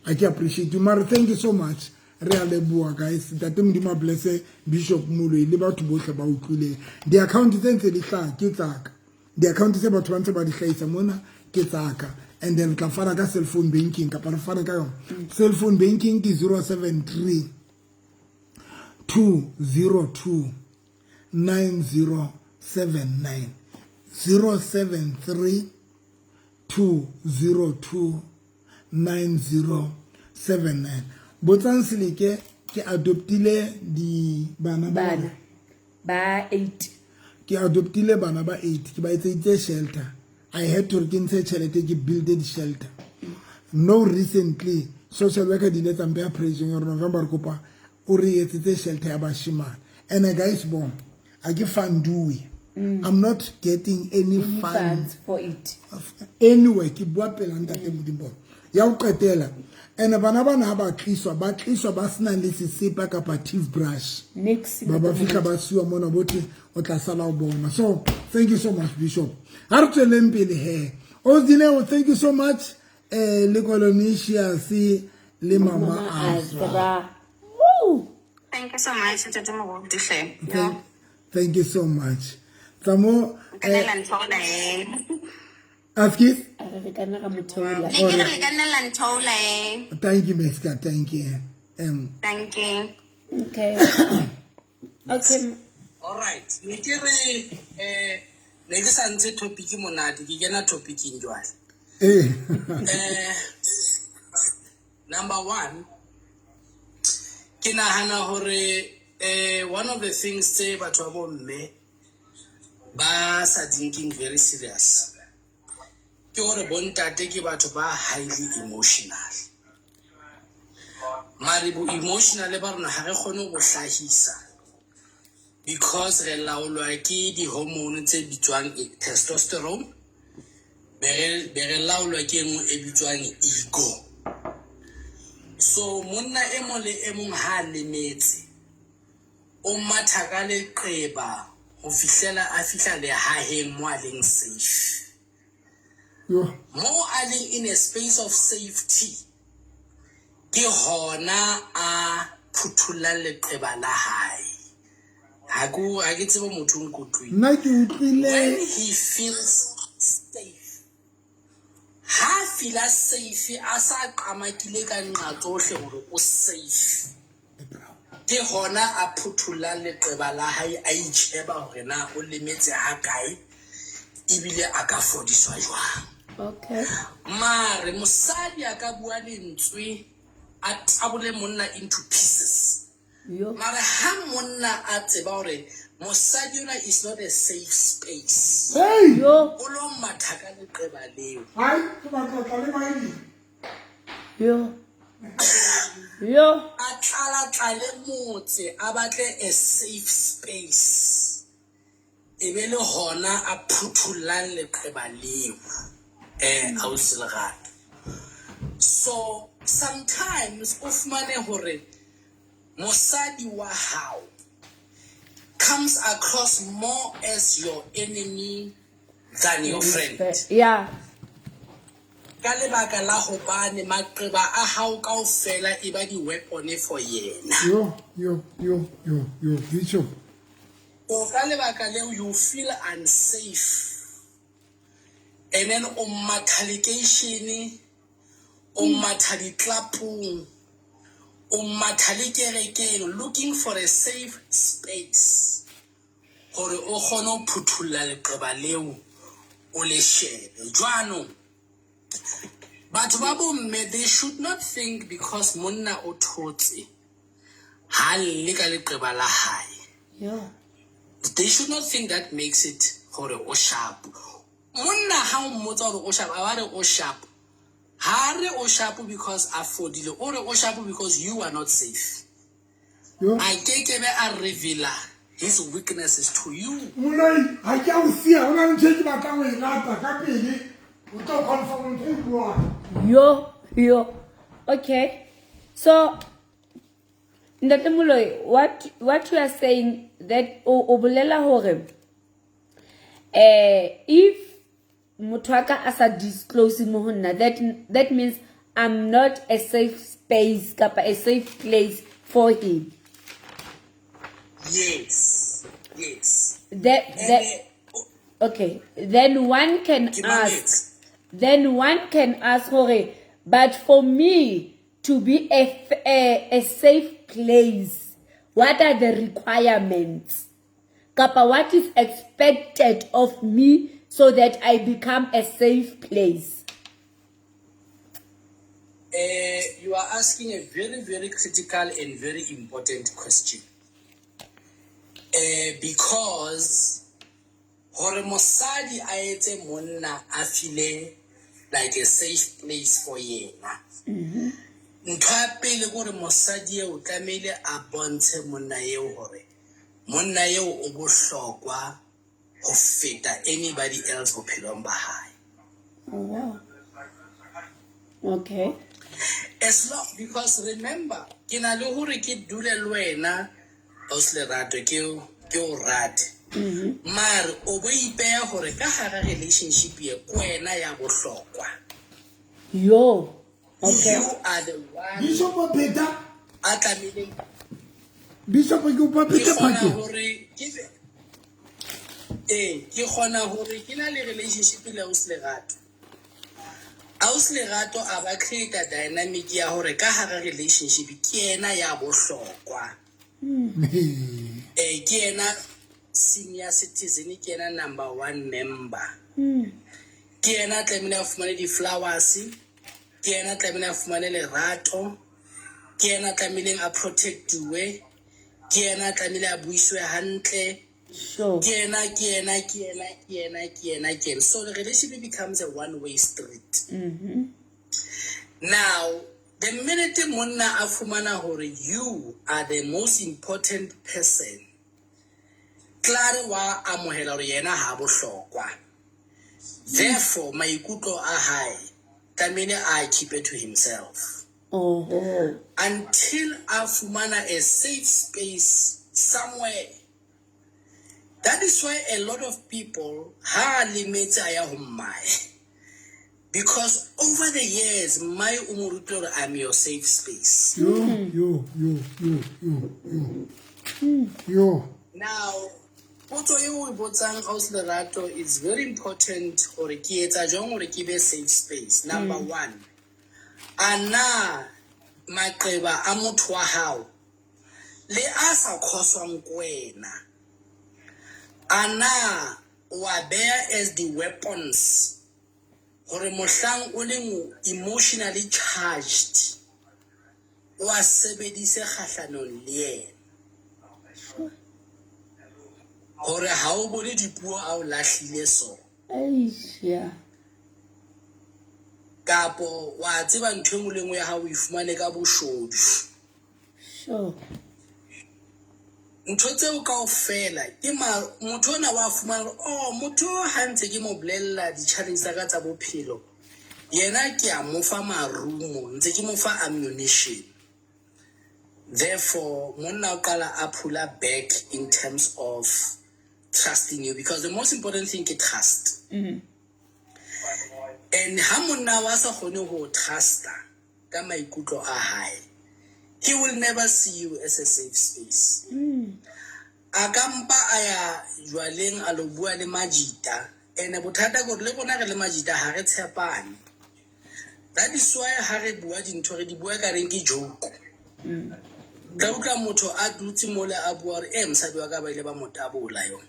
[SPEAKER 1] I appreciate you mara thank you so much re a leboa guys that Modimo bless Bishop Mulwe le batho bohle ba utlwile di account tse ntse di tla ke tsaka di account tse batho ba ntse ba di hlaisa mona ke tsaka and then ka fara ka cell phone banking ka para fara ka yona cell phone banking ke 073 202 9079 073 202 9079 botsang seleke ke adoptile di bana ba
[SPEAKER 2] 8
[SPEAKER 1] ke adoptile bana ba 8 ke ba etse shelter I had to get chelete ke build the shelter no recently social worker di letsa mbe appraising or November kopa o re etse shelter ya bashimane and guys bomb I give fundui I'm not getting any funds
[SPEAKER 2] for it
[SPEAKER 1] anyway ke bua pela ntate Modimo ya o qetela and bana ba tliswa ba sena le sesepa ka toothbrush ba fika ba siwa mona bote o tla sala o bona so thank you so much Bishop ha re tsweleng pele he o dine thank you so much le Colonicious le mama Azra
[SPEAKER 4] Thank you so much
[SPEAKER 1] thank you so much Tamo Askis? Thank you, Meska. Thank you.
[SPEAKER 4] Thank you.
[SPEAKER 2] Okay. Okay.
[SPEAKER 10] All right. Nikiri negisanze topic monadi kigena topic njwala. Number 1 kinahana hore one of the things tse batho ba bomme ba sa thinking very serious ke gore bontate ke batho ba highly emotional. Mare bo emotional ba rona ha re kgone go hlahisa because re laolwa ke di hormone tse bitswang testosterone, be re laolwa ke engwe e bitswang ego. So monna e mo le e mong ha lemetse o matha ka leqeba ho fihlela a fihla le haheng mo a leng safe. Mo a leng in a space of safety ke hona a phuthulla leqeba la hae. Ha ke tsebe motho o nkutlwile.
[SPEAKER 1] Nna ke utlwile
[SPEAKER 10] when he feels safe, ha fila safe a sa qamakile ka nqa tsohle hore o safe, ke hona a phuthulla leqeba la hae a itjheba hore na o lemetse ha kae ebile a ka fodiswa jwang.
[SPEAKER 2] Okay.
[SPEAKER 10] Mare mosadi a ka bua lentswe a tabole monna into pieces. Mare ha monna a tseba hore mosadi yona is not a safe space,
[SPEAKER 1] hey
[SPEAKER 2] Yo.
[SPEAKER 10] o lo matha ka leqeba leo.
[SPEAKER 1] hai ke batla tla le maele
[SPEAKER 2] Yo. Yo.
[SPEAKER 10] A tlale motse a batle a safe space, e be le hona a phuthulang leqeba leo ausi Lerato. So sometimes o fumane hore mosadi wa hao comes across more as your enemy than your friend.
[SPEAKER 2] Yeah.
[SPEAKER 10] Ka lebaka la hobane maqeba a hao kaofela e ba di weapon for yena.
[SPEAKER 1] yo Bishop
[SPEAKER 10] O ka lebaka leo you feel unsafe, and then o matha lekeishene, o matha ditlapong, o matha le kerekeng looking for a safe space gore o kgone ho phuthulla leqeba leo o le shebe. Jwanong batho ba bomme, they should not think because monna o thotse ha le ka leqeba la hae,
[SPEAKER 2] Yeah.
[SPEAKER 10] they should not think that makes it gore o sharp. Monna ha o mmotsa gore o sharp, a ba re o sharp, ha re o sharp because a fodile, o re o sharp because you are not safe.
[SPEAKER 1] yo
[SPEAKER 10] A kekebe a reveala his weaknesses to you.
[SPEAKER 1] moloi ha ke a o sia ho na le ntho e ke batlang ho e rata ka pele o tlo confirm ntho e buang
[SPEAKER 2] Yo. Okay. So, Ntate Moloi, what you are saying that o bolela hore if motho wa ka a sa disclose mo ho nna, that means I'm not a safe space kapa a safe place for him.
[SPEAKER 10] Yes.
[SPEAKER 2] Okay. Then one can ask hore, but for me to be a safe place, what are the requirements? Kapa, what is expected of me so that I become a safe place?
[SPEAKER 10] You are asking a very, very critical and very important question. Because hore mosadi a etse monna a feel like a safe place for yena. Ntho ya pele gore mosadi eo tlamehile a bontshe monna eo hore monna eo o bohlokwa ho feta anybody else bophelong ba hae.
[SPEAKER 2] Oh, wow. Okay.
[SPEAKER 10] As long, because remember, ke na le hore ke dule le wena ausi Lerato ke o rate. Mare o bo ipeya hore ka hara relationship ye kwena ya bohlokwa.
[SPEAKER 2] Yo. Okay.
[SPEAKER 10] You are the one
[SPEAKER 1] Bishop o pheta
[SPEAKER 10] a tlamehileng
[SPEAKER 1] Bishop ke o pa
[SPEAKER 10] ke
[SPEAKER 1] pheta
[SPEAKER 10] kgona
[SPEAKER 1] phate
[SPEAKER 10] hore ke kgona hore ke na le relationship le ausi Lerato. Ausi Lerato a ba create dynamic ya hore ka hara relationship ke yena ya bohlokwa. Ke yena senior citizen, ke yena number 1 member. Ke yena tlamehile a fumane di-flowers, ke yena tlamehile a fumane lerato, ke yena tlamehile a protectiwe, ke ena tlamehile a buiswe hantle,
[SPEAKER 2] Sure.
[SPEAKER 10] ke ena. So the relationship becomes a one-way street. Now, the minute monna a fumana hore you are the most important person, klare wa amohela hore yena ha bohlokwa. Therefore, maikutlo a hae tlamehile a keep it to himself. Until a fumana a safe space somewhere. That is why a lot of people ha limits aya ho mmae. Because over the years, my umurutlo, I'm your safe space.
[SPEAKER 1] Yo.
[SPEAKER 10] Now, what you botsang aus lerato is very important or ki etsa jong or ki be safe space. Number 1. Ana maqeba a motho wa hao le a sa khoswang kwena. Ana wa bear as the weapons. Hore mohlang o leng emotionally charged o a sebedise kgahlanong le yena hore ha o bone dipuo a o lahlile so kapo wa tseba ntho engwe le engwe ya hao o ifumane ka boshodu. Ntho tseo kaofela ke motho ona wa fumana motho ha ntse ke mo bolella di-challenge tsa ka tsa bophelo yena ke a mo fa marumo ntse ke mo fa ammunition. Therefore monna o qala a pulla back in terms of trusting you, because the most important thing is trust. And ha monna wa sa kgone ho trusta ka maikutlo a hae, he will never see you as a safe space. Akampa aya jwaleng a lo bua le majita, ene bothata gore le bona re le majita ha re tshepane. That is why ha re bua dintho re di bua ka reng ke joke. Ka utlwa motho a dutse mole a bua re mosadi wa ka ba ile ba motabola yo.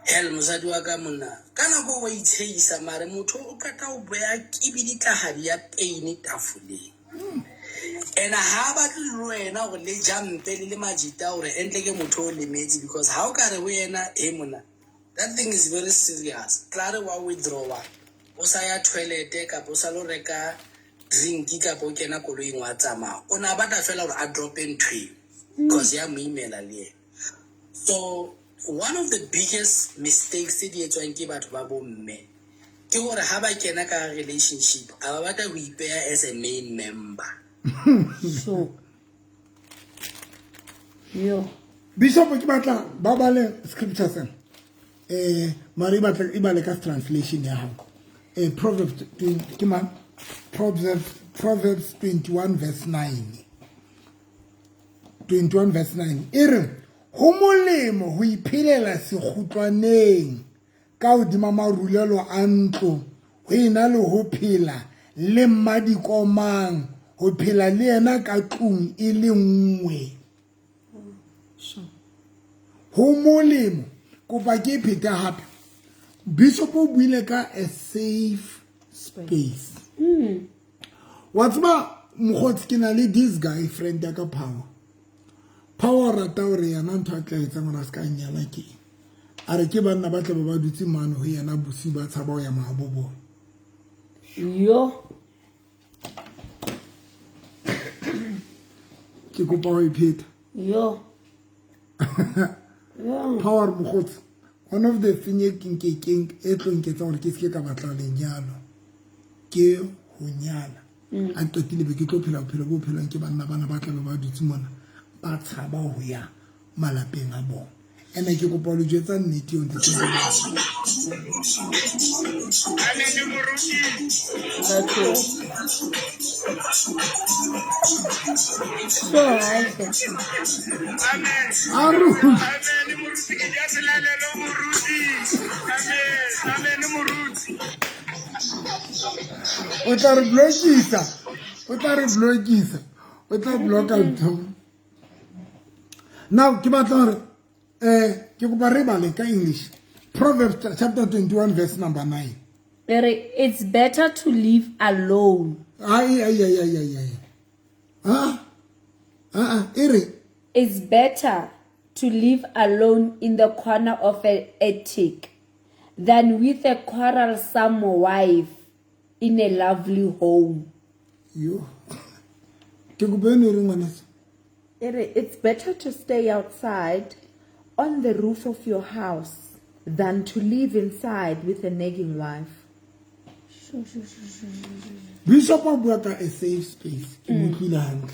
[SPEAKER 10] Hell mosadi wa ka monna kana go wa itshehisa mare motho o kata o boya kibidi tlahadi ya pain tafoleng. Ena ha ba tlo wena go le jampe le majita gore entle ke motho o lemetse, because how ka re ho yena mona that thing is very serious. Klare wa withdraw o sa ya toilet ka po sa lo reka drink ka po kena koloing wa tsamaya o na batla fela gore a drop in tree because ya mo emaila le. So one of the biggest mistakes di etswang ke batho ba bomme ke gore ha ba kena ka relationship a ba batla go ipeya as a main member.
[SPEAKER 2] So yo
[SPEAKER 1] Bishop ke batla ba bale scriptures mari batla ibale ka translation ya hao. Proverbs 21 verse 9. 21 verse 9. Ere ho molemo ho iphelela sekgutlwaneng ka hodima marulelo a ntlo ho ena le ho phela le mmadikomang ho phela le ena ka tlung e le nngwe. Ho molemo kopa ke pheta hape. Bishop o buile ka a safe space. What's ba mogotsi ke na le this guy friend ya ka Power rata hore yana ntho a tla etsa ngwana ska nyala ke. A re ke banna ba tla ba dutse mano ho yana busi ba tshaba ho ya mahabobo.
[SPEAKER 2] Yo
[SPEAKER 1] Ke kopa ho ipheta.
[SPEAKER 2] yo
[SPEAKER 1] Power mogotsi. One of the thing e tlo nketsa gore ke se ka batla lenyalo ke ho nyala. A totile be ke tlo phela bophelo bo phelang ke banna bana ba tla ba dutse mona ba tshaba ho ya malapeng a bona. Ene ke kopa le jetsa nnete yo ntse. O tla re blokisa. O tla bloka ntho. Now ke batla hore ke kopa re bale ka English. Proverbs chapter 21 verse number 9.
[SPEAKER 2] It's better to live alone. It's better to live alone in the corner of an attic than with a quarrelsome wife in a lovely home.
[SPEAKER 1] Yo. Ke go bone re ngwana.
[SPEAKER 7] It's better to stay outside on the roof of your house than to live inside with a nagging wife.
[SPEAKER 1] Bishop wa bua ka a safe space. Ke mo tlile hantle.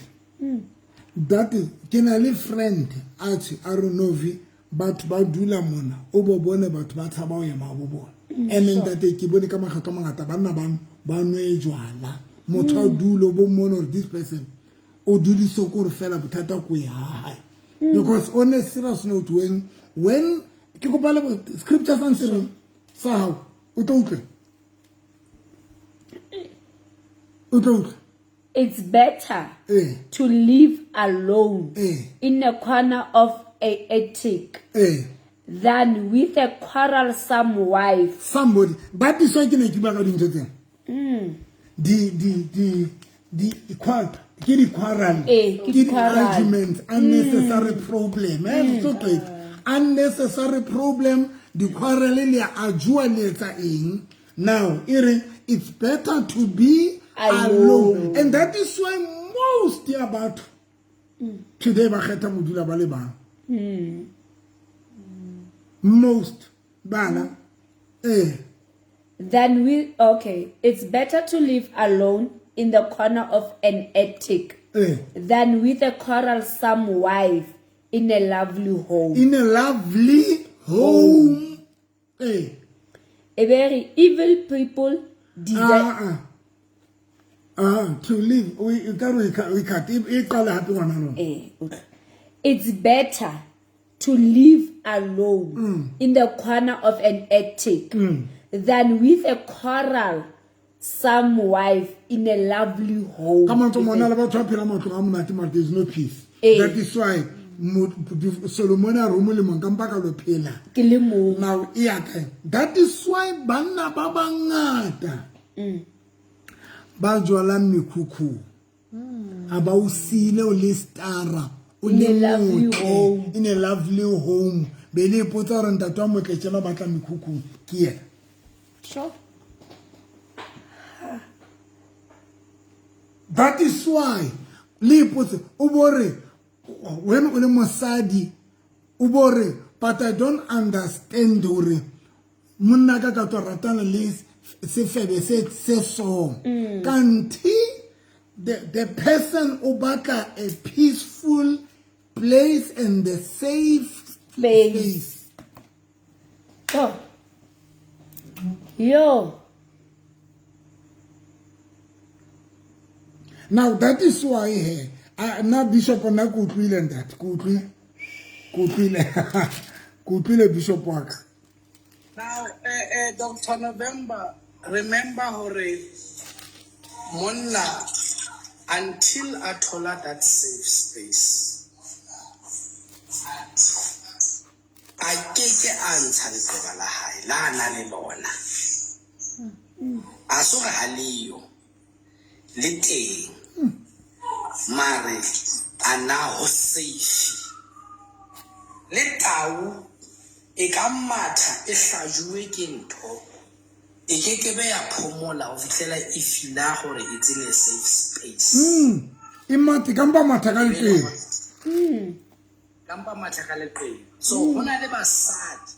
[SPEAKER 1] That is ke na le friend ati Aronovi batho ba dula mona o bo bone batho ba tshaba o ya mabo bona. And then that ke bone ka magato mangata banna ba nwe jwala. Motho a dula bo mona this person o duli so go fela bothata ko ya. Because on a serious note when ke go bala scriptures answering sa how o tlo utlwa.
[SPEAKER 2] It's better to live alone in a corner of an attic than with a quarrelsome wife.
[SPEAKER 1] Somebody, that is why you keep on doing the quarrel, arguments, unnecessary problem. So unnecessary problem. The quarrel in now. It's better to be alone, and that is why most about today most bana
[SPEAKER 2] Then it's better to live alone in the corner of an attic than with a quarrelsome wife in a lovely home.
[SPEAKER 1] In a lovely home.
[SPEAKER 2] A very evil people desire.
[SPEAKER 1] To live, we can't.
[SPEAKER 2] It's better to live alone in the corner of an attic than with a quarrelsome wife in a lovely home.
[SPEAKER 1] Come on, there's no peace. That is why Solomon now that is why banna babangata ba jwala mikuku aba usile o listara
[SPEAKER 2] in a lovely home.
[SPEAKER 1] In a lovely home bele potsa re ntatwa motletsela batla mikuku ke
[SPEAKER 2] sure.
[SPEAKER 1] That is why le potse o bore when o le mosadi o bore but I don't understand hore monna ka ka to ratana le se febe se so kanti the person o batla a peaceful place and a safe place.
[SPEAKER 2] Oh. Yo.
[SPEAKER 1] Now that is why now Bishop na go and that go Bishop work.
[SPEAKER 10] Now, Dr. November, remember hore monna until I told her that safe space. I take answer le la hae la na le lona. A so ga leo le teng. Mare ana ho safe. Le tau e ka matha e hlajuwe ke ntho e kekebe ya phomola o fitlela e fila gore e tsele safe space
[SPEAKER 1] e mathe kamba matha ka lepeng
[SPEAKER 10] kamba matha ka lepeng so hona le basadi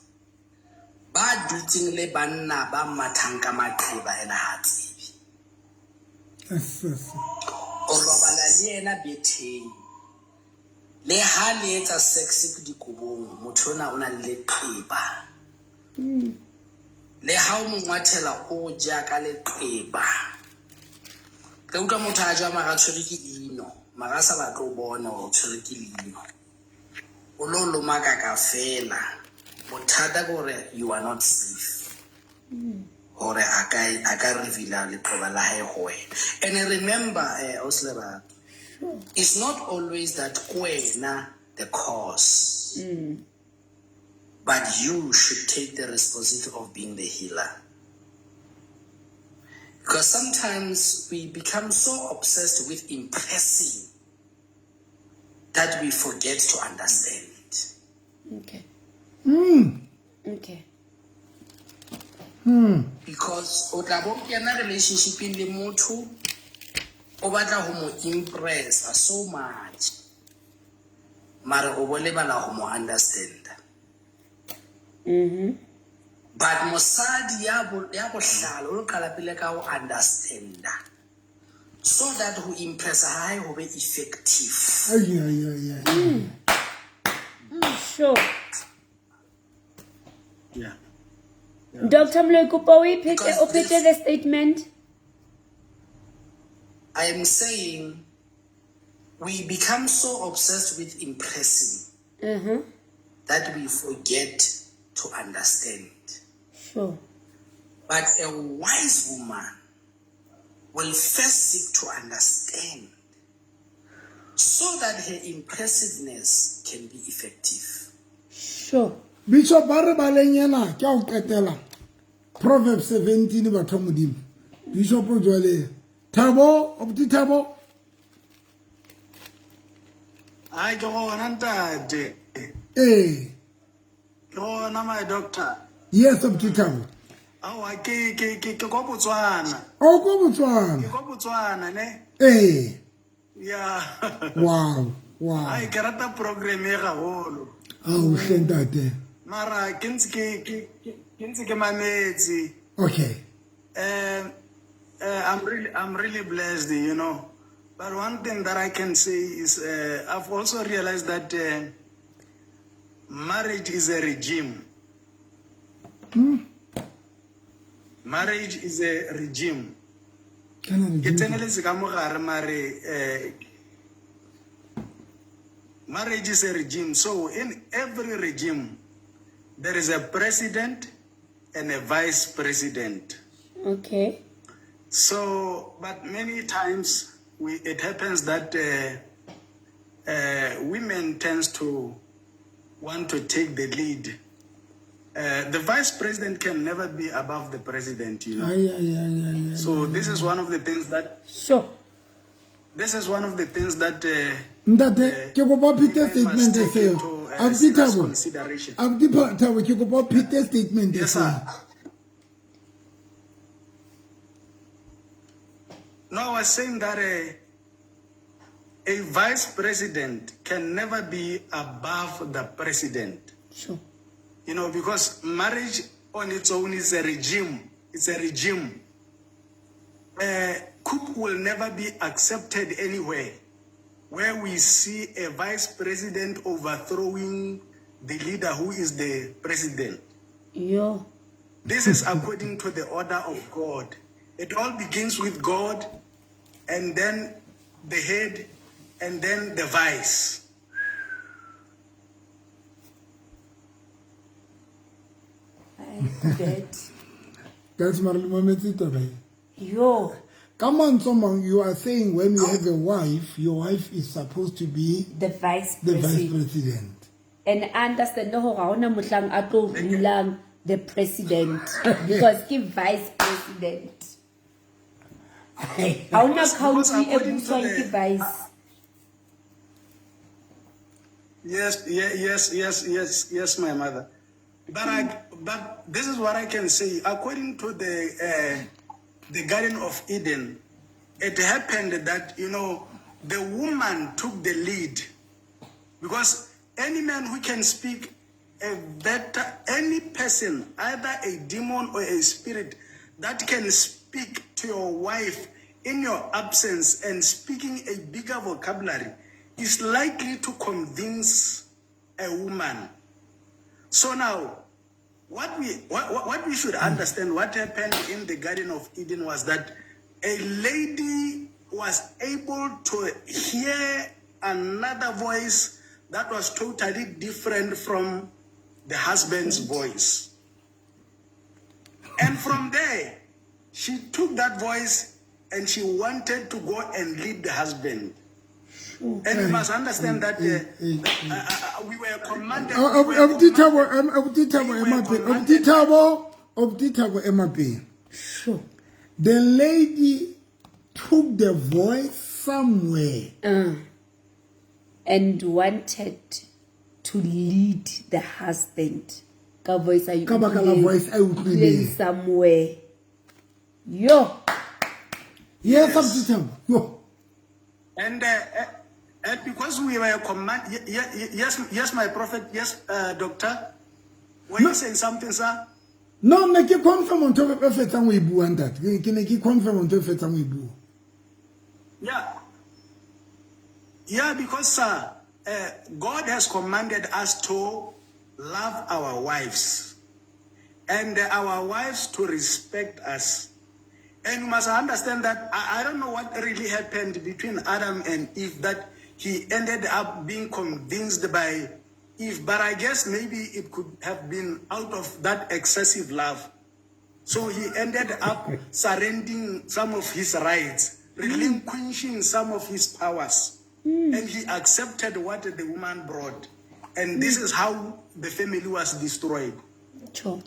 [SPEAKER 10] ba dutseng le banna ba mathang ka maqheba ena ha tsebi o robala le ena betheng le ha le etsa sex ke dikobong motho ona o na le qeba le ha o mongwathela o ja ka le qeba ke utlwa motho a ja mara tshwere ke ino mara sa ba tlo bona o tshwere ke lino o lo lomaka ka fela bothata gore you are not safe gore a ka reveala le qeba la hae ho wena. And remember Osleba, it's not always that kwena the cause, but you should take the responsibility of being the healer. Because sometimes we become so obsessed with impressing that we forget to understand.
[SPEAKER 2] Okay. Okay.
[SPEAKER 10] Because o tla bo kena relationship le motho o batla ho mo impress so much, mara o bo lebala ho mo understand. But mosadi ya bohlalo o qala pele ka ho understand, so that who impress high will be effective.
[SPEAKER 2] Sure.
[SPEAKER 10] Yeah.
[SPEAKER 2] Dr. Mlekupa, we pick the statement.
[SPEAKER 10] I am saying we become so obsessed with impressing that we forget to understand.
[SPEAKER 2] Sure.
[SPEAKER 10] But a wise woman will first seek to understand so that her impressiveness can be effective.
[SPEAKER 2] Sure.
[SPEAKER 1] Bishop Barabalena, Kau Katela, Proverbs 17 about Tomodim. Bishop Ojole, Tabo of the Tabo.
[SPEAKER 11] I go on and
[SPEAKER 1] Eh,
[SPEAKER 11] go on, my doctor.
[SPEAKER 1] yes, of the Tabo.
[SPEAKER 11] Oh, I go Botswana.
[SPEAKER 1] Oh, go Botswana.
[SPEAKER 11] Go Botswana, ne?
[SPEAKER 1] Eh,
[SPEAKER 11] Yeah.
[SPEAKER 1] wow.
[SPEAKER 11] I get a program here.
[SPEAKER 1] Oh, send that there.
[SPEAKER 11] Mara, kinski mamezi.
[SPEAKER 1] Okay.
[SPEAKER 11] I'm really blessed, you know. But one thing that I can say is I've also realized that marriage is a regime. Marriage is a regime. Marriage is a regime. So in every regime, there is a president and a vice president.
[SPEAKER 2] Okay.
[SPEAKER 11] So, but many times it happens that women tends to want to take the lead. The vice president can never be above the president, you know. So this is one of the things that.
[SPEAKER 2] Sure.
[SPEAKER 11] This is one of the things that.
[SPEAKER 1] Ndate, ke go ba Peter statement e seo. Abdi Tabo.
[SPEAKER 11] Consideration.
[SPEAKER 1] Abdi Tabo, ke go ba Peter statement e
[SPEAKER 11] Yes,
[SPEAKER 1] seo.
[SPEAKER 11] sir. No, I was saying that a vice president can never be above the president.
[SPEAKER 2] Sure.
[SPEAKER 11] You know, because marriage on its own is a regime. It's a regime. Coup will never be accepted anywhere where we see a vice president overthrowing the leader who is the president.
[SPEAKER 2] Yeah.
[SPEAKER 11] This is according to the order of God. It all begins with God, and then the head, and then the vice.
[SPEAKER 1] That's my moment.
[SPEAKER 2] Yo.
[SPEAKER 1] Come on, someone, you are saying when you have a wife, your wife is supposed to be
[SPEAKER 2] The vice
[SPEAKER 1] the vice
[SPEAKER 2] president.
[SPEAKER 1] president.
[SPEAKER 2] And understand no hona mutlang ato rulang the president because he vice president. Hauna county e
[SPEAKER 11] according to
[SPEAKER 2] buswang ke
[SPEAKER 11] the-
[SPEAKER 2] vice.
[SPEAKER 11] Yes, my mother. But this is what I can say. According to the Garden of Eden, it happened that, you know, the woman took the lead, because any man who can speak any person, either a demon or a spirit, that can speak to your wife in your absence and speaking a bigger vocabulary is likely to convince a woman. So now, what we should understand, what happened in the Garden of Eden was that a lady was able to hear another voice that was totally different from the husband's voice. And from there, she took that voice and she wanted to go and lead the husband. And you must understand that we were commanded.
[SPEAKER 2] Sure.
[SPEAKER 1] The lady took the voice somewhere
[SPEAKER 2] and wanted to lead the husband. Ka voice a
[SPEAKER 1] Ka baka la voice a utlwileng.
[SPEAKER 2] somewhere. Yo.
[SPEAKER 1] Yes, Abditabo. Yo.
[SPEAKER 11] And because we were yes, my prophet, yes, doctor. Were you saying something, sir?
[SPEAKER 1] No, ne ke confirm on top of fetsang we buang that. Ke ne ke confirm on top of fetsang we buang.
[SPEAKER 11] Yeah, because sir, God has commanded us to love our wives and our wives to respect us. And you must understand that I don't know what really happened between Adam and Eve, that he ended up being convinced by Eve, but I guess maybe it could have been out of that excessive love. So he ended up surrendering some of his rights, relinquishing some of his powers, and he accepted what the woman brought. And this is how the family was destroyed.
[SPEAKER 2] Sure.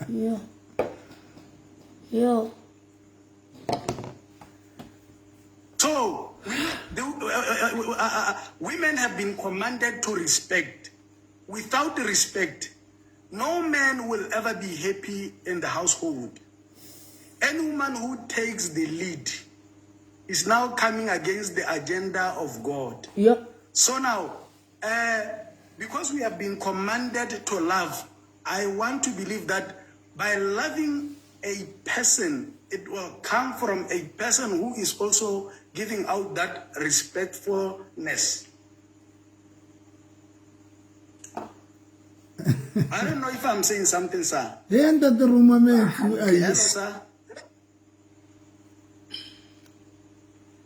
[SPEAKER 2] Yeah. Yeah.
[SPEAKER 11] So women have been commanded to respect. Without respect, no man will ever be happy in the household. Any woman who takes the lead is now coming against the agenda of God.
[SPEAKER 2] Yep.
[SPEAKER 11] So now, because we have been commanded to love, I want to believe that by loving a person, it will come from a person who is also giving out that respectfulness. I don't know if I'm saying something, sir.
[SPEAKER 1] And that the room
[SPEAKER 11] Yes, sir.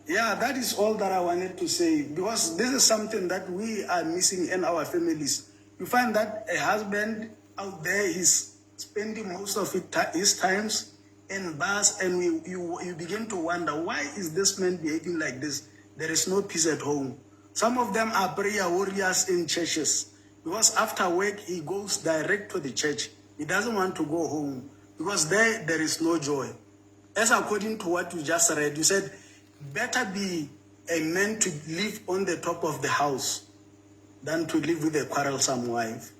[SPEAKER 11] Yeah, that is all that I wanted to say, because this is something that we are missing in our families. You find that a husband out there is spending most of his times in bars, and you begin to wonder, why is this man behaving like this? There is no peace at home. Some of them are prayer warriors in churches, because after work he goes direct to the church. He doesn't want to go home because there is no joy. As according to what you just read, you said, better be a man to live on the top of the house than to live with a quarrelsome wife.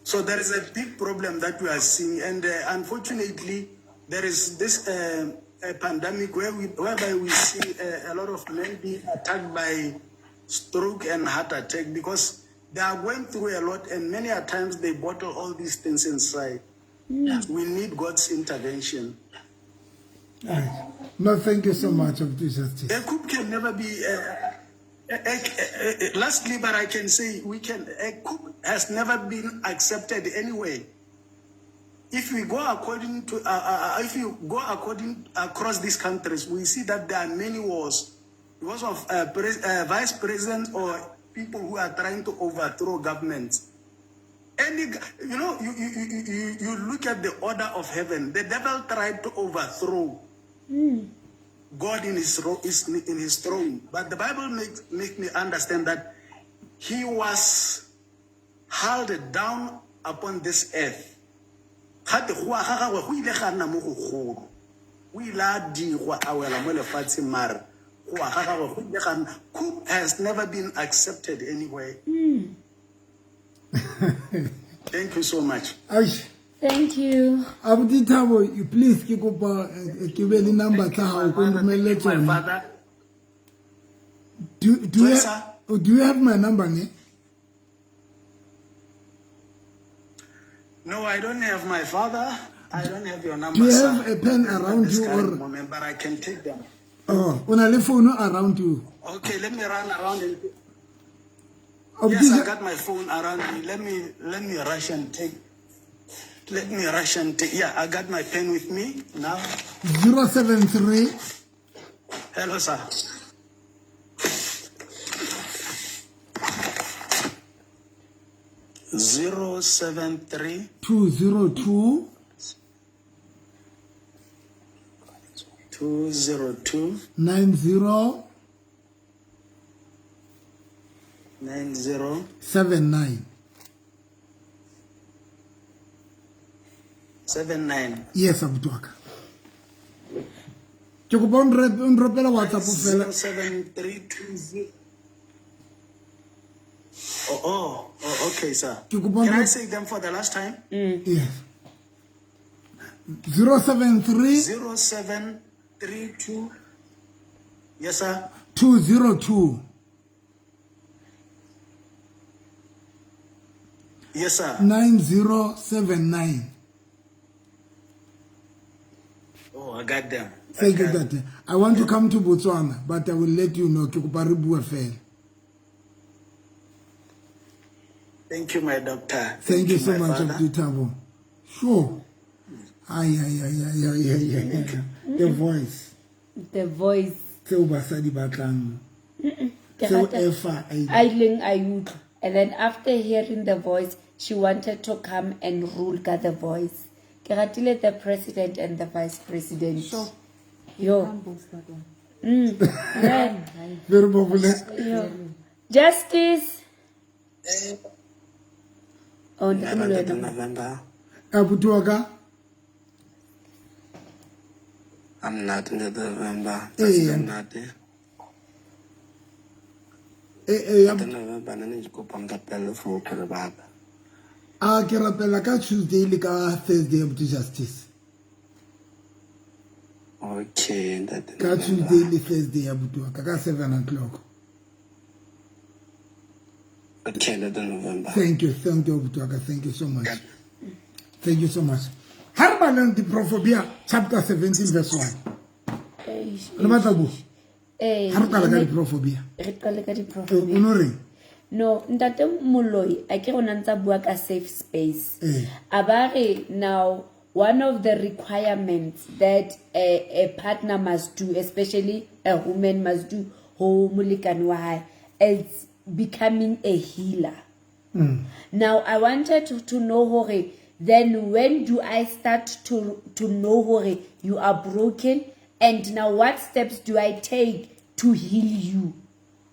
[SPEAKER 11] So there is a big problem that we are seeing, and unfortunately, there is this a pandemic whereby we see a lot of men being attacked by stroke and heart attack because they are going through a lot, and many a times they bottle all these things inside. We need God's intervention.
[SPEAKER 1] No, thank you so much of Jesus.
[SPEAKER 11] A coup can never be. Lastly, but I can say a coup has never been accepted anyway. If we go according to, if you go according across these countries, we see that there are many wars because of vice presidents or people who are trying to overthrow governments. You look at the order of heaven. The devil tried to overthrow God in his throne, but the Bible makes me understand that he was held down upon this earth. Coup has never been accepted anyway. Thank you so much.
[SPEAKER 2] Thank you.
[SPEAKER 1] Abditabo, you please keep up give the number
[SPEAKER 11] My father.
[SPEAKER 1] Do you have my number?
[SPEAKER 11] No, I don't have my father. I don't have your number.
[SPEAKER 1] Do you have a pen around you or?
[SPEAKER 11] Moment, but I can take them.
[SPEAKER 1] Oh, on a phone around you.
[SPEAKER 11] Okay, let me run around and.
[SPEAKER 1] Oh,
[SPEAKER 11] yes, I got my phone around me. Let me rush and take. Yeah, I got my pen with me now.
[SPEAKER 1] 073.
[SPEAKER 11] Hello, sir. 073
[SPEAKER 1] 202
[SPEAKER 11] 202
[SPEAKER 1] 90
[SPEAKER 11] 90
[SPEAKER 1] 79.
[SPEAKER 11] 79.
[SPEAKER 1] Yes, Abdwaka. Ke kopa o nropela WhatsApp fela.
[SPEAKER 11] 0732. Oh, okay, sir.
[SPEAKER 1] Ke kopa
[SPEAKER 11] Can I say them for the last time?
[SPEAKER 1] Yes. 073
[SPEAKER 11] 0732. Yes, sir.
[SPEAKER 1] 202
[SPEAKER 11] Yes, sir.
[SPEAKER 1] 9079.
[SPEAKER 11] Oh, I got them.
[SPEAKER 1] Thank you, Tate. I want to come to Botswana, but I will let you know. Ke kopa re bua fela.
[SPEAKER 11] Thank you, my doctor.
[SPEAKER 1] Thank you so
[SPEAKER 11] my
[SPEAKER 1] much,
[SPEAKER 11] father.
[SPEAKER 1] Tabo. Sure. Ay. The voice.
[SPEAKER 2] The voice.
[SPEAKER 1] Tseo basadi batlang.
[SPEAKER 2] Ke
[SPEAKER 1] Tseo
[SPEAKER 2] rata-
[SPEAKER 1] efa a
[SPEAKER 2] a ileng a utlwa. And then after hearing the voice, she wanted to come and rule ka the voice. Ke ratile the president and the vice president.
[SPEAKER 7] Sure.
[SPEAKER 2] Yo. Yeah.
[SPEAKER 1] Very popular.
[SPEAKER 2] Yo. Justice. Oh,
[SPEAKER 10] Yeah,
[SPEAKER 2] no,
[SPEAKER 10] but
[SPEAKER 2] no,
[SPEAKER 10] in
[SPEAKER 2] no.
[SPEAKER 10] November,
[SPEAKER 1] Abutuaka.
[SPEAKER 10] I'm not in the November.
[SPEAKER 1] Hey,
[SPEAKER 10] I'm not there.
[SPEAKER 1] Eh,
[SPEAKER 10] The November, I need to go on the pellet for the baba.
[SPEAKER 1] a ke rapela ka Tuesday le ka Thursday up to justice.
[SPEAKER 10] Okay, that
[SPEAKER 1] Ka Tuesday le Thursday Abutuaka ka 7 o'clock.
[SPEAKER 10] Okay, that November.
[SPEAKER 1] Thank you, Abutuaka. Thank you so much. Thank you so much. Harbalan the Prophobia, chapter 17, verse 1. Le matlabu. Ha re qala ka di-prophobia.
[SPEAKER 2] Re qale ka di-prophobia.
[SPEAKER 1] O no reng?
[SPEAKER 2] No, ntate Moloi, a ke gona ntsa bua ka safe space.
[SPEAKER 1] Eh.
[SPEAKER 2] Abare, now, one of the requirements that a partner must do, especially a woman must do, ho molekane wa hae, is becoming a healer. Now, I wanted to know, hore, then when do I start to know, hore, you are broken, and now what steps do I take to heal you?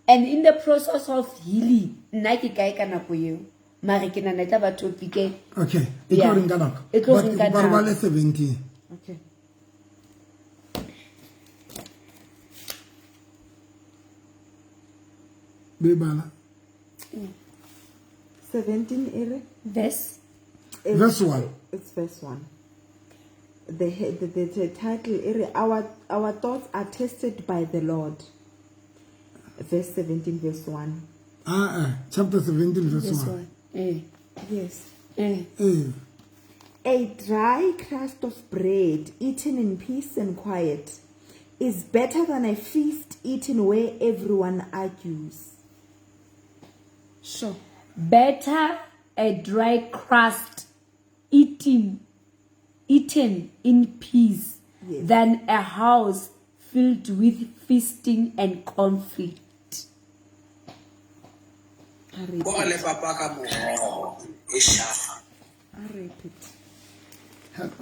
[SPEAKER 2] And in the process of healing, nna ke kae ka nako eo? Mare ke nana e tla ba topic e.
[SPEAKER 1] Okay. E
[SPEAKER 2] Yeah.
[SPEAKER 1] tlo reng ka nako.
[SPEAKER 2] E tlo
[SPEAKER 1] But
[SPEAKER 2] reng
[SPEAKER 1] ke
[SPEAKER 2] ka
[SPEAKER 1] kopa re
[SPEAKER 2] nako.
[SPEAKER 1] bale 17.
[SPEAKER 7] Okay.
[SPEAKER 1] Be bala.
[SPEAKER 7] 17 ere.
[SPEAKER 2] Verse.
[SPEAKER 1] Verse 1.
[SPEAKER 7] It's verse 1. The title ere, our thoughts are tested by the Lord. Verse 17, verse 1.
[SPEAKER 1] Chapter 17, verse
[SPEAKER 2] This
[SPEAKER 1] 1.
[SPEAKER 2] one. Eh.
[SPEAKER 7] Yes.
[SPEAKER 2] Eh.
[SPEAKER 1] Eh.
[SPEAKER 7] A dry crust of bread eaten in peace and quiet is better than a feast eaten where everyone argues.
[SPEAKER 2] Sure. Better a dry crust eaten in peace
[SPEAKER 7] Yes.
[SPEAKER 2] than a house filled with feasting and conflict.
[SPEAKER 7] I repeat.
[SPEAKER 10] Go le papa ka mo e shafa.
[SPEAKER 7] I repeat.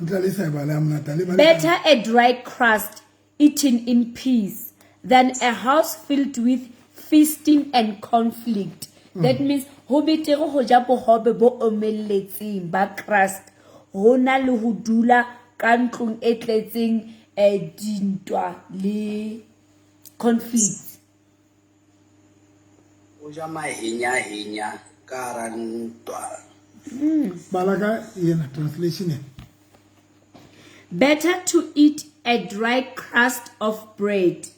[SPEAKER 1] Ntla sa bala ya monata le bale.
[SPEAKER 2] Better a dry crust eaten in peace than a house filled with feasting and conflict. That means ho betere ho ja bohobe bo omelletseng ba crust ho na le ho dula ka ntlong e tletseng dintwa le conflict.
[SPEAKER 10] O ja mahenya ka ra ntwa.
[SPEAKER 1] Bala ka yena translation e.
[SPEAKER 2] Better to eat a dry crust of bread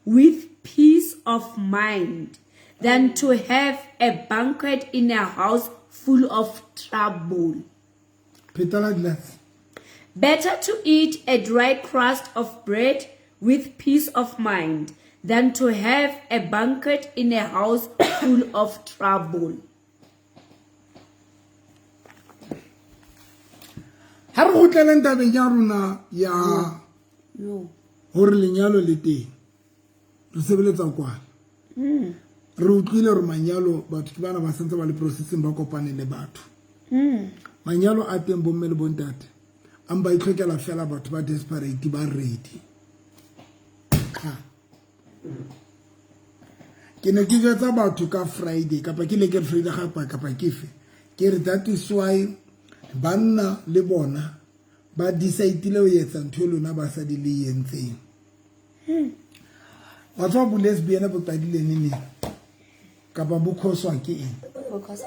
[SPEAKER 2] with peace of mind than to have a banquet in a house full of trouble.
[SPEAKER 1] Petala glass.
[SPEAKER 2] Better to eat a dry crust of bread with peace of mind than to have a banquet in a house full of trouble.
[SPEAKER 1] Ha re gotleleng tabeng ya rona ya
[SPEAKER 2] No.
[SPEAKER 1] hore lenyalo le teng. Re sebeletsa kwana. Re utlwile re manyalo batho ke bana ba sentse ba le processing ba kopane le batho. Manyalo a teng bomme le bontate. Amba itlhokela fela batho ba desperate ba ready. Ke ne ke jetsa batho ka Friday kapa ke le ke Friday kapa ke fe. Ke re that is why banna le bona ba decide le ho etsa ntho lona ba sa di le yentseng. wa tswa bo lesbian bo padile nini ka ba bo khoswa ke eng
[SPEAKER 2] Because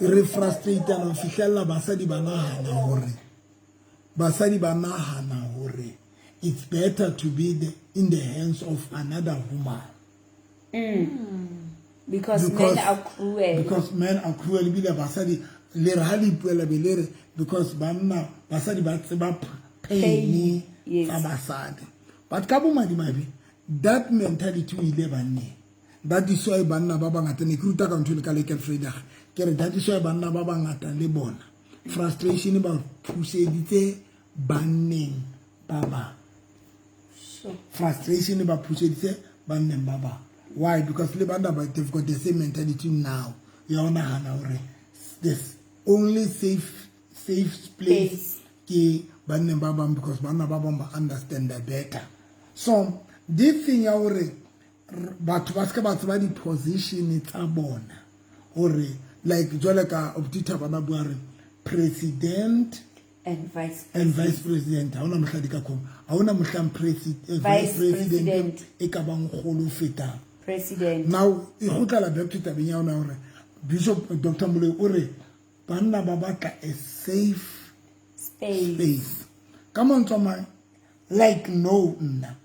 [SPEAKER 1] re frustrated no fihlella basadi ba nahana hore it's better to be in the hands of another woman.
[SPEAKER 2] Because men are cruel.
[SPEAKER 1] Because men are cruel. Bila basadi le hali puela belere because banna basadi ba tseba pain tsa basadi. But kabo madimabi that mentality we ile banne. That is why banna ba bangata ne kruta ka ntho le ka le Fredag. Kere that is why banna ba bangata le bona. Frustration ba pusheditse banneng baba. Frustration ba pusheditse banneng baba. Why? Because they've got the same mentality now. You know, this only safe place ki banne baba because banna baba understand that better. So this thing but baska ba di position tsa bona hore like jwale ka obtita bana buare president
[SPEAKER 2] and vice
[SPEAKER 1] president ha ona mohladi ka khoma ha ona mohlang vice president e ka bang kholo feta
[SPEAKER 2] president.
[SPEAKER 1] Now e gotla back to tabeng ya ona hore Bishop Dr. Mule o re banna ba batla a safe space. Come on, Toma. Like no nna.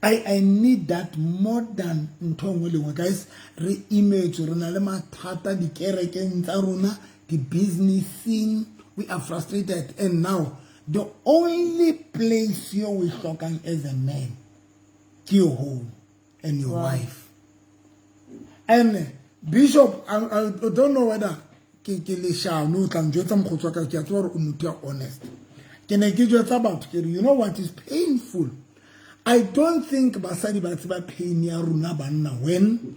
[SPEAKER 1] I need that more than ntongwe guys. Re-image rena le mathata di kerekeng tsa rona di businessing. We are frustrated, and now the only place you will talking as a man, your home and your wife. And Bishop, I don't know whether honest. You know what is painful? I don't think basadi ba tseba pain ya runa banna when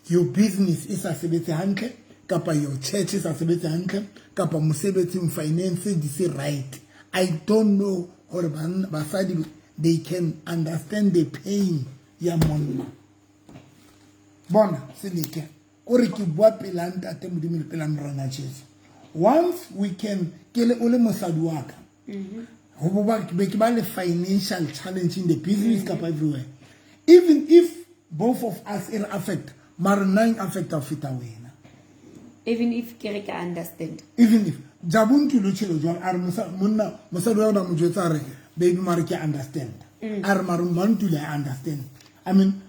[SPEAKER 1] your business is a sebetse hantle kapa your church is a sebetse hantle kapa mosebetsi finance is right. I don't know or basadi they can understand the pain ya monna. Bona selike o re ke bua pelanta te modimo le pelang rona Jesu. Once we can kele ole mosadi wa ka ho ba ke ba le financial challenge in the business kapa everywhere, even if both of us are affect mar nine affect afita wena,
[SPEAKER 2] even if ke re ka understand,
[SPEAKER 1] even if jabuntu lo tshelo jwa ar monna mosadi wa ona mo jwetsa re baby mar ke understand ar mar mantu le understand. I mean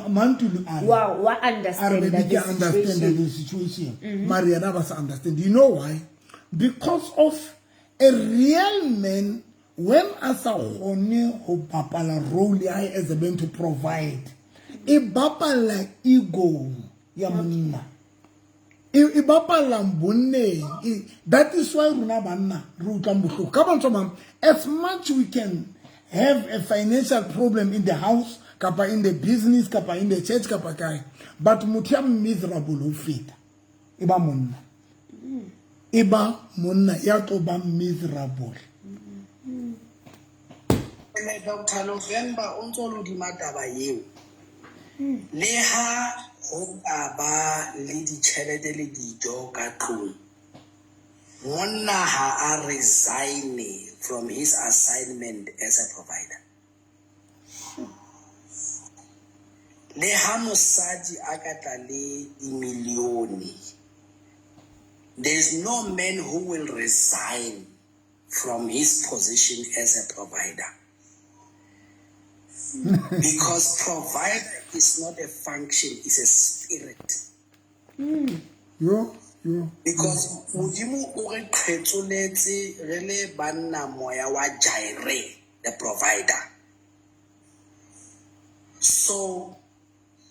[SPEAKER 1] mantu
[SPEAKER 2] wa understand
[SPEAKER 1] the situation. Maria never understand. You know why? Because of a real man, when as a honey who papala role as a man to provide, a papala ego yamuna. A papala mbone. That is why Runabanna Rutambuku. Come on, someone. As much we can have a financial problem in the house, kapa in the business, kapa in the church, kapa kai, but mutiam miserable ufita. Iba munna. Iba munna yatoba miserable.
[SPEAKER 10] Dr. November untolo di mataba yeo. Le ha ho ba le di tjhelete le dijo ka tlung. Monna ha a resign from his assignment as a provider. Le ha mosadi a ka tla le di milione. There's no man who will resign from his position as a provider. Because provider is not a function, it's a spirit. Because Mudimu ore kgetsoletse re le banna moya wa Jaire, the provider. So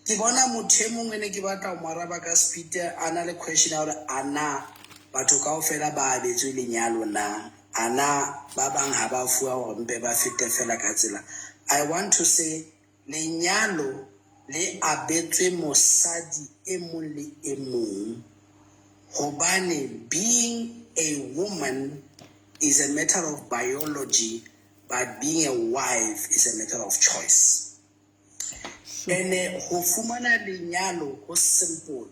[SPEAKER 10] ke bona motho mongwe ne ke batla mo araba ka speed ana le question ya hore ana batho kaofela ba abetswe lenyalo na ana ba bang ha ba fuwa hore mpe ba fete fela ka tsela. I want to say lenyalo le abetswe mosadi e mong le e mong hobane being a woman is a matter of biology, but being a wife is a matter of choice. And ho fumana lenyalo ho simple.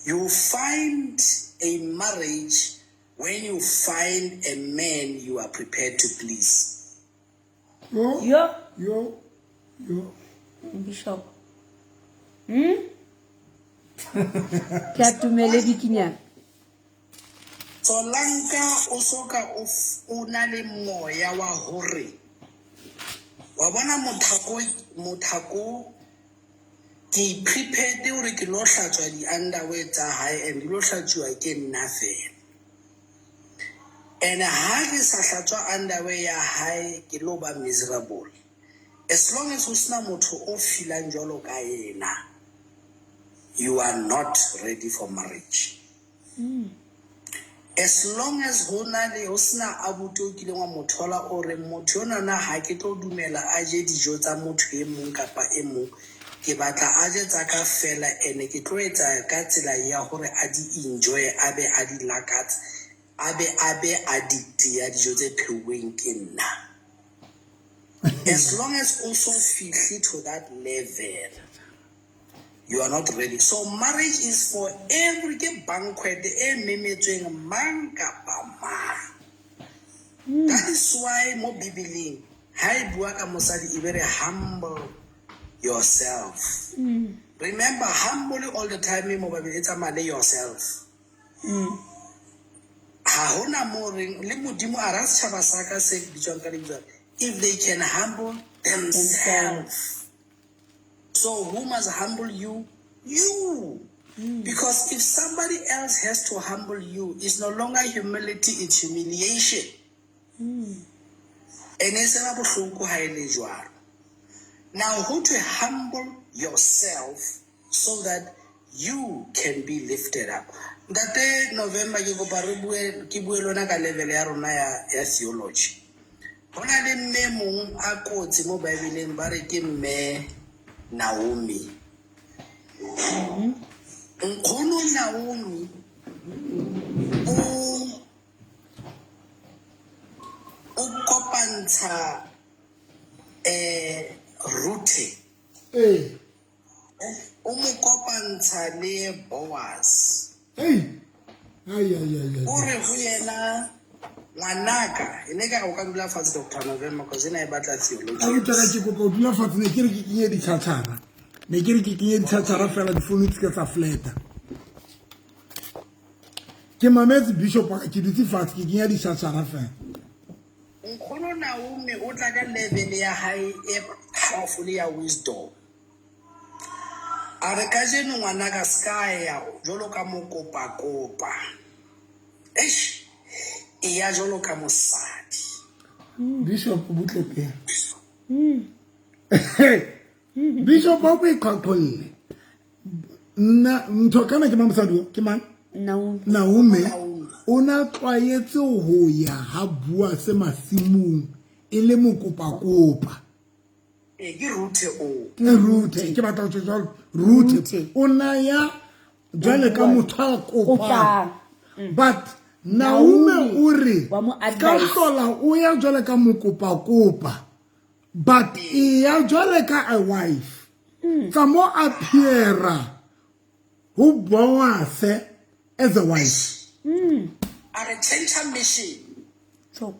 [SPEAKER 10] You find a marriage when you find a man you are prepared to please.
[SPEAKER 1] yo
[SPEAKER 2] Bishop. Ke a tumele dikinyana.
[SPEAKER 10] Solanka o soka o na le moya wa hore wa bona mothako ke prepared hore ke lo hlatswa di underwear tsa hae and di lo hlatswa ke nna fela. And ha ke sa hlatswa underwear ya hae ke lo ba miserable. As long as usna motho o feelang jwalo ka yena, you are not ready for marriage. As long as hona le usna abuti o kile wa mothola o re motho yona na ha ke tlo dumela a je dijo tsa motho e mong kapa e mong, ke batla a je tsa ka fela ene ke tlo etsa ka tsela ya hore a di enjoy a be a di lakatsa a be addict ya dijo tse pheuweng ke nna. As long as also feel to that level, you are not ready. So marriage is for every banquet, man kapa man. That is why mo Bibling, hai bua ka mosadi e very humble yourself. Remember, humble all the time mo Bible it's amale yourself. Ha hona mo le modimo a ra setšhaba sa ka se bitswang ka lebitso. If they can humble themselves. So who must humble you? You. Because if somebody else has to humble you, it's no longer humility, it's humiliation. Now, who to humble yourself so that you can be lifted up. That November, you go Kibuelona level ya theology. Hona le mme mong a kotsi mo Bibeleng ba re ke mme Naomi. Nkgono Naomi o kopantsha Ruthe. O mo kopantsha le Boaz. O re ho yena Wanaka, ineka o ka dula fatshe Dr. November because ena e batla theology.
[SPEAKER 1] A ke go dula fatshe ne ke re ke kenye ditšhatšhara. Ne ke re ke kenye ditšhatšhara fela di phone tse tsa fleta. Ke mametse bishop ke dutse fatshe ke kenya ditšhatšhara fela.
[SPEAKER 10] Nkgono Naomi o tla ka level ya hae e powerful ya wisdom. A re ka jeno ngwanaka ska ya jolo ka mokopa. Iya jolo ka mosadi.
[SPEAKER 1] Bishop butlepe. Bishop o be kakole. Na mthokana ke mamosadi ke man? Naomi. Ona tlwaetse ho ya ha bua se masimong e le mokopa.
[SPEAKER 10] Ke Ruthe o.
[SPEAKER 1] Ruthe ke batla go tswa Ruthe. Ona ya jwale ka motho a kopa. But Naomi uri ka hlola o ya jwale ka mokopa but e ya jwale ka a wife ka mo appeara ho Boaz as a wife
[SPEAKER 10] are change mission so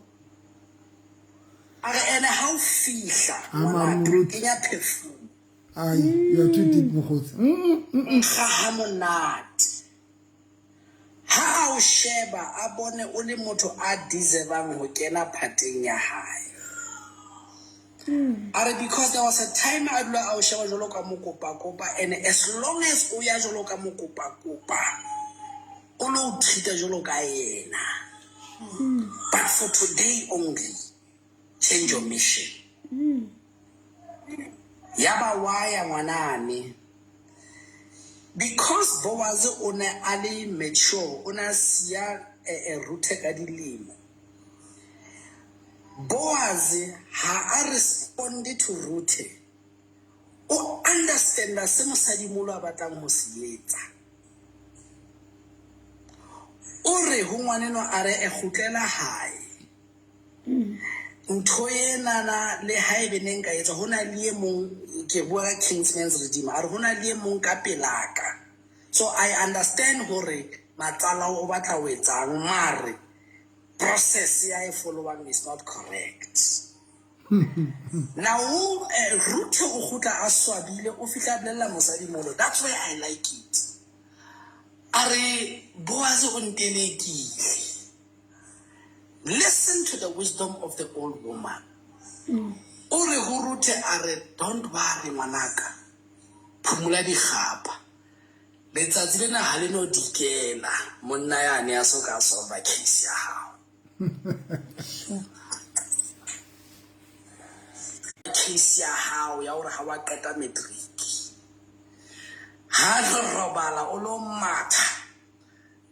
[SPEAKER 10] are ene how fihla mona kenya perfume
[SPEAKER 1] ai you too deep mkhotsi
[SPEAKER 10] ha monate ha o sheba a bone o le motho a deservang ho kena phateng ya hae. Are because there was a time I dula a sheba jolo ka mokopa and as long as o ya jolo ka mokopa o lo treat jolo ka yena. But for today only, change your mission. Yaba waya ngwanane. Because Boaz ona ali mature, ona siya Ruthe ka dilemo. Boaz ha a respond to Ruthe. O understand la se mosadi molo a batlang ho se etsa. O re ho ngwaneno a re e gutlela hae. Ntho ena na le haebe neng ka etsa hona le mong ke bua ka Kingsman's Redeemer a re hona le mong ka pelaka. So I understand hore matsala o batla o etsang mare process ya e followang is not correct. Now, Ruth o khutla a swabile o fihla bolella mosadi molo. That's where I like it. Are Boaz o ntelekile. Listen to the wisdom of the old woman. O re ho Ruth are don't worry ngwanaka. Phumula digapa. Letsatsi lena ha le no dikela. Monna yane a soka solve case ya hao. Case ya hao ya hore ha wa qeta matric. Ha re robala o lo matha.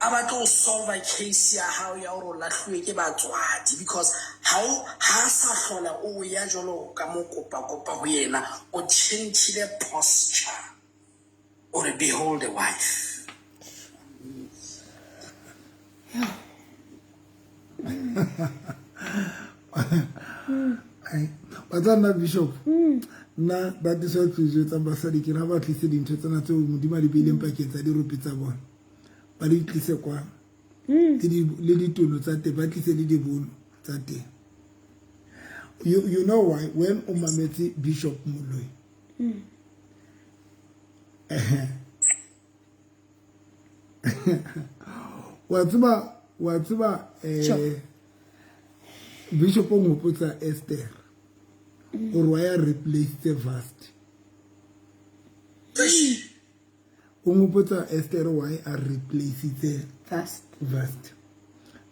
[SPEAKER 10] Aba tlo solve case ya hao ya hore o lahluwe ke batswadi because ha sa hlola o ya jolo ka mo kopa ho yena o change posture or behold a wife.
[SPEAKER 1] But na Bishop. Na that is what you just ambassador ki raba tlise dintho tsena tse modimo di beileng pakeng tsa dirope tsa bona. Ba di tlise kwa. Le ditono tsa te ba tlise le dibono tsa te. You know why when umametse Bishop Moloi. What's Bishop ngopotsa Esther. Or why replace the vast. Ngopotsa Esther why I replace the vast.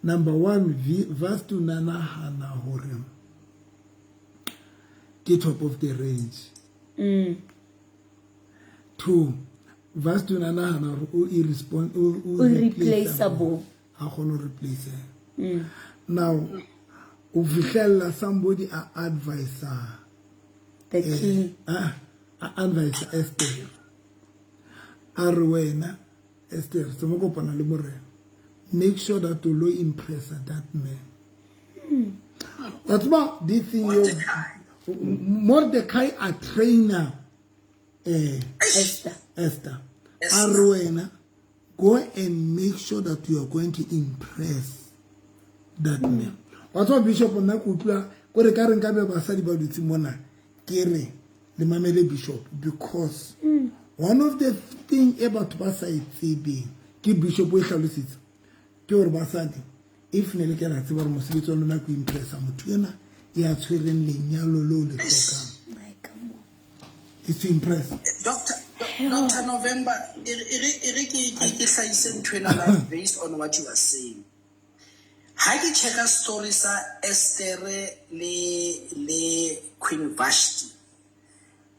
[SPEAKER 1] Number one, vast to nana hana hore. Get top of the range. 2. Vast to nana hana
[SPEAKER 2] Irreplaceable.
[SPEAKER 1] How can replace it? Now, ufihlela somebody a advisor.
[SPEAKER 2] The king.
[SPEAKER 1] Advisor Esther. Arwena Esther. Somokopana le morena. Make sure that you lo impress that man. That's about this thing. Mordecai a trainer. Esther. Arwena. Go and make sure that you are going to impress that man. What's what Bishop on Nakutla? Go the current Gabe Basadi Badutimona, Kere, the Mamele Bishop, because one of the things about Basai CB, keep Bishop Weshalusit, Kyor Basadi, if Nelika Rativar Mosquito Naku impress Amutuna, he has children Linyalo Low the Toka. It's to impress.
[SPEAKER 10] Dr. November, based on what you are saying. How do you check a story, sir? Esther le Queen Vashti.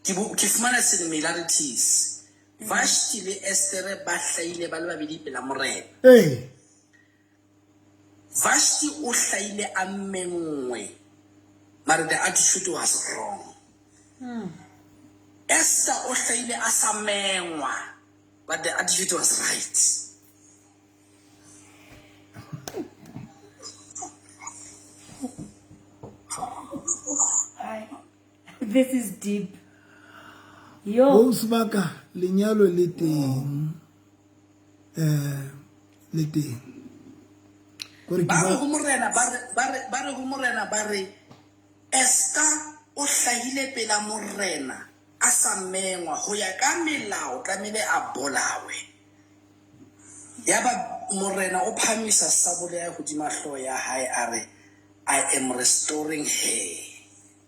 [SPEAKER 10] Kifumana similarities. Vashti le Esther bahlaile ba le babedi pela morena.
[SPEAKER 1] Hey.
[SPEAKER 10] Vashti o hlaile a mmengwe. But the attitude was wrong. Esther o hlaile a sa mengwa. But the attitude was right.
[SPEAKER 2] This is deep. Yo.
[SPEAKER 1] Bosbaka lenyalo le teng. Le teng.
[SPEAKER 10] Bare ho morena bare Esther o hlahile pela morena a sa mengwa ho ya ka melao tlamehile a bolawe. Yaba morena o phamisa sabole ya hodima hlo ya hae are I am restoring her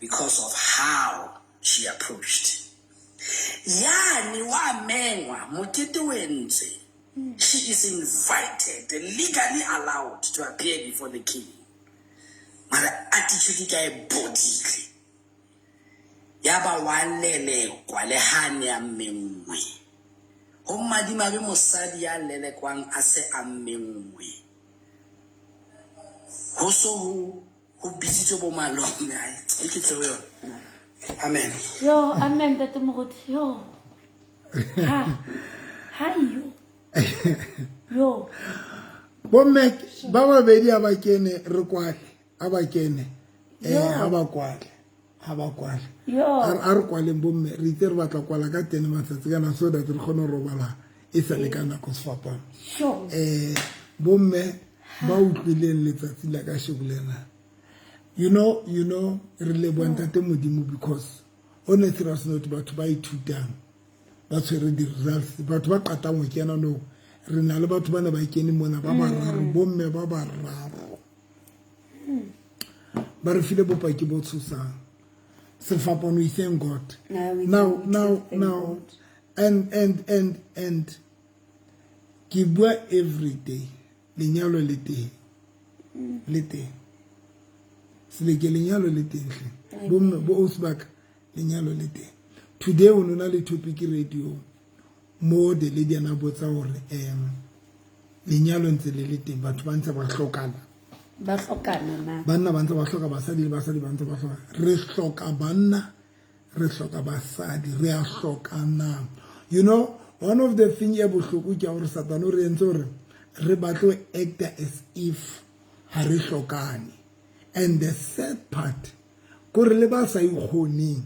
[SPEAKER 10] because of how she approached. Yani wa mengwa mokete wentse. She is invited, legally allowed to appear before the king. But the attitude ka e bodile. Yaba walele kwa le hane ya mmengwe. Ho madima be mosadi ya lele kwang ase a mmengwe. Ho so ho bisitse bo malome ai. Ikitlo yo. Amen.
[SPEAKER 2] Yo, amen that mo yo. Ha yo. Yo.
[SPEAKER 1] Bomme ba babedi abakene re kwale abakene abakwale
[SPEAKER 2] yo
[SPEAKER 1] ar kwale bomme re tere batla kwala ka 10 matsatsi kana so that re khona robala e sa le kana go sfapa bomme ba utlwileng letsatsi la ka shebulena You know, really want that because honestly, that's not about to buy two down. That's where the results. But what I we cannot know. Renal about to buy any money, Baba, Baba. But if you don't buy about Susan, self upon we thank God. Now, and Kibwa every day. Linyalo lete. Sileke linyalo lete. Bo Osbak linyalo lete. Today we know the topic radio. More the lady and about our linyalo ntse lete but bantse ba hlokana.
[SPEAKER 2] Ba hlokana na.
[SPEAKER 1] Banna bantse ba hloka basadi bantse ba hloka. Re hloka banna, re hloka basadi, re a hlokana. You know, one of the things ya bohloko ke gore Satano re entse gore re batlo act as if ha re hlokane. And the sad part gore le ba sa ikgoneng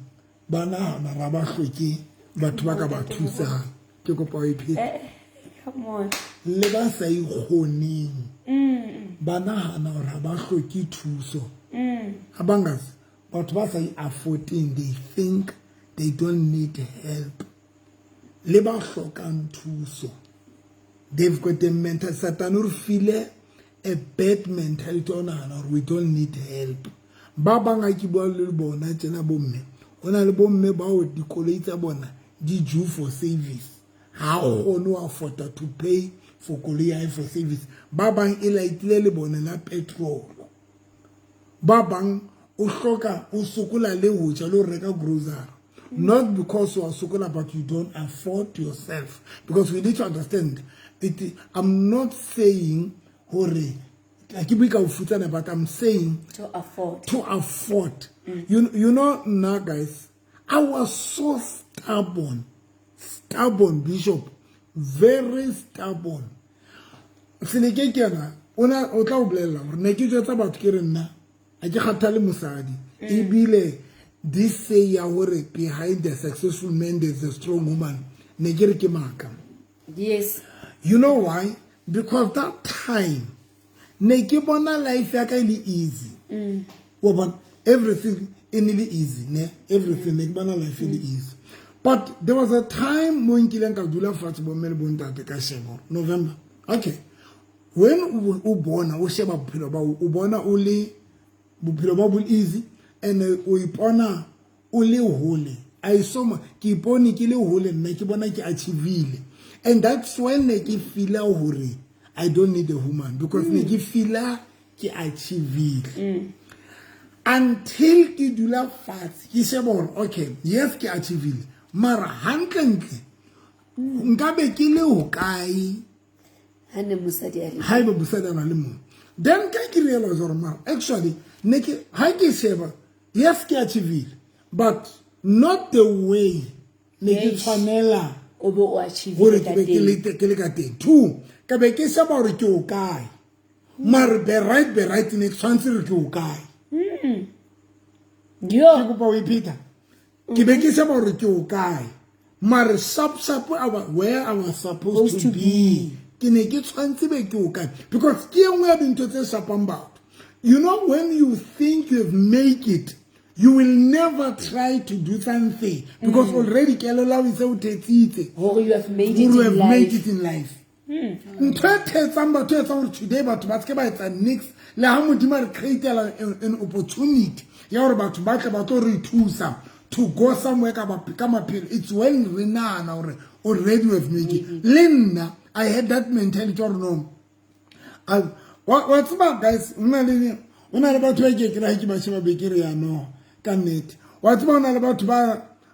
[SPEAKER 1] bana hana ra ba hloke batho ba ka ba thusa ke kopa o iphete.
[SPEAKER 2] Come on.
[SPEAKER 1] Le ba sa ikgoneng bana hana ra ba hloke thuso. Abangazi batho ba sa affording, they think they don't need help. Le ba hlokang thuso. They've got a mental Satano feel a bad mentality on or we don't need help. Baba nga ki bua le bona tsena bomme. Ona le bomme ba o dikoloi tsa bona di due for service. Ha o no afford to pay for koloi for service. Babang e laitile le bona la petrol. Babang o hloka o sokola le ho tja le reka grocery. Not because you are sokola but you don't afford yourself. Because we need to understand I'm not saying but I'm saying
[SPEAKER 2] to afford.
[SPEAKER 1] You know now, guys, I was so stubborn, Bishop, very stubborn. Ona o tla o bolela gore ne ke jwetsa batho ke re nna a ke kgathale mosadi ebile this say ya gore behind the successful man there's a strong woman ne ke re ke maka.
[SPEAKER 2] Yes.
[SPEAKER 1] You know why? Because that time ne ke bona life ya ka ile easy. But everything in really easy, ne? Everything ne ke bona life ile easy. But there was a time mo nkileng ka dula fatshe bo mmele bo ntate ka shebo November. Okay. When u bona o sheba bophelo ba o bona o le bophelo ba bo easy and o ipona o le hole. I saw ke ipone ke le hole nna ke bona ke achievile. And that's when ne ke feel hore I don't need a woman because ne ke feel ke achievile. Until ke dula fatshe ke sheba okay, yes ke achievile. Mara hantle nkabe ke le ho kae
[SPEAKER 2] Hane musadi a le.
[SPEAKER 1] Haiba musadi a le mo. Then ke realize gore mara actually ne ke ha ke sheba yes ke achievile but not the way ne ke tshwanela
[SPEAKER 2] o be o achieve
[SPEAKER 1] gore ke le ka teng. Two ka be ke sheba gore ke o kae mara be right ne tshwantse re ke o kae.
[SPEAKER 2] Yo
[SPEAKER 1] ke kopa o ipita ke be ke sheba gore ke o kae mara sharp where I was supposed to be. Because you know when you think you've made it, you will never try to do something because already
[SPEAKER 2] or you have made it in life.
[SPEAKER 1] Today but next create an opportunity to go somewhere become a peer. It's when Renana already have made it. Linda, I had that mentality or no. What's about guys? Una about to get right to my bakery, no. Can it? What's about to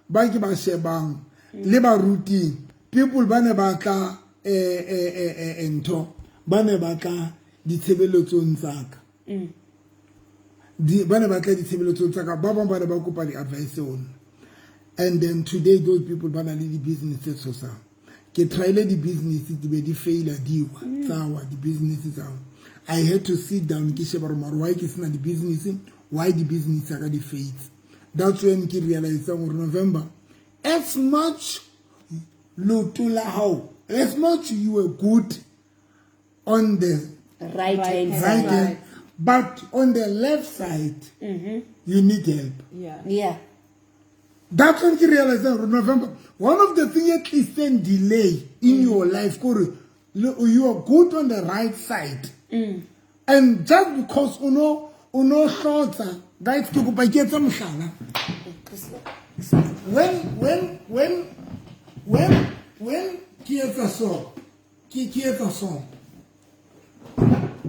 [SPEAKER 1] buy Shebang, labor routine, people banabaka ento, banabaka, the Tebelotun Zak. The banabaka, the Tebelotun Zaka, Baba Banabaku the advice on. And then today, those people banally the businesses so. Ke tryile the businesses to be the failure diwa tsawa the businesses out. I had to sit down ke sheba mara why ke sena the business, why the business are the fails. That's when ke realize on November as much lutula how as much you were good on the
[SPEAKER 2] right hand,
[SPEAKER 1] but on the left side, you need help.
[SPEAKER 2] Yeah.
[SPEAKER 1] That's when you realize that November. One of the things at least then delay in your life, Corey, you are good on the right side. And just because uno thoughts that's to go by get some shana. When kieta so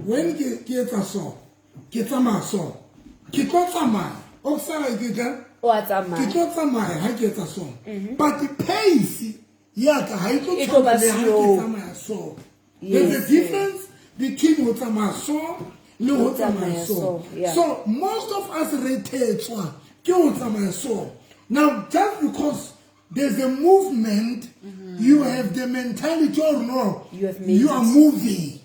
[SPEAKER 1] when kieta so kitama so kitotama oksara ikita kitotama ha kieta so but the pace yaka ha itotama so there's a difference between utama so le utama so. So most of us rotate so. Now just because there's a movement, you have the mentality or no, you are moving.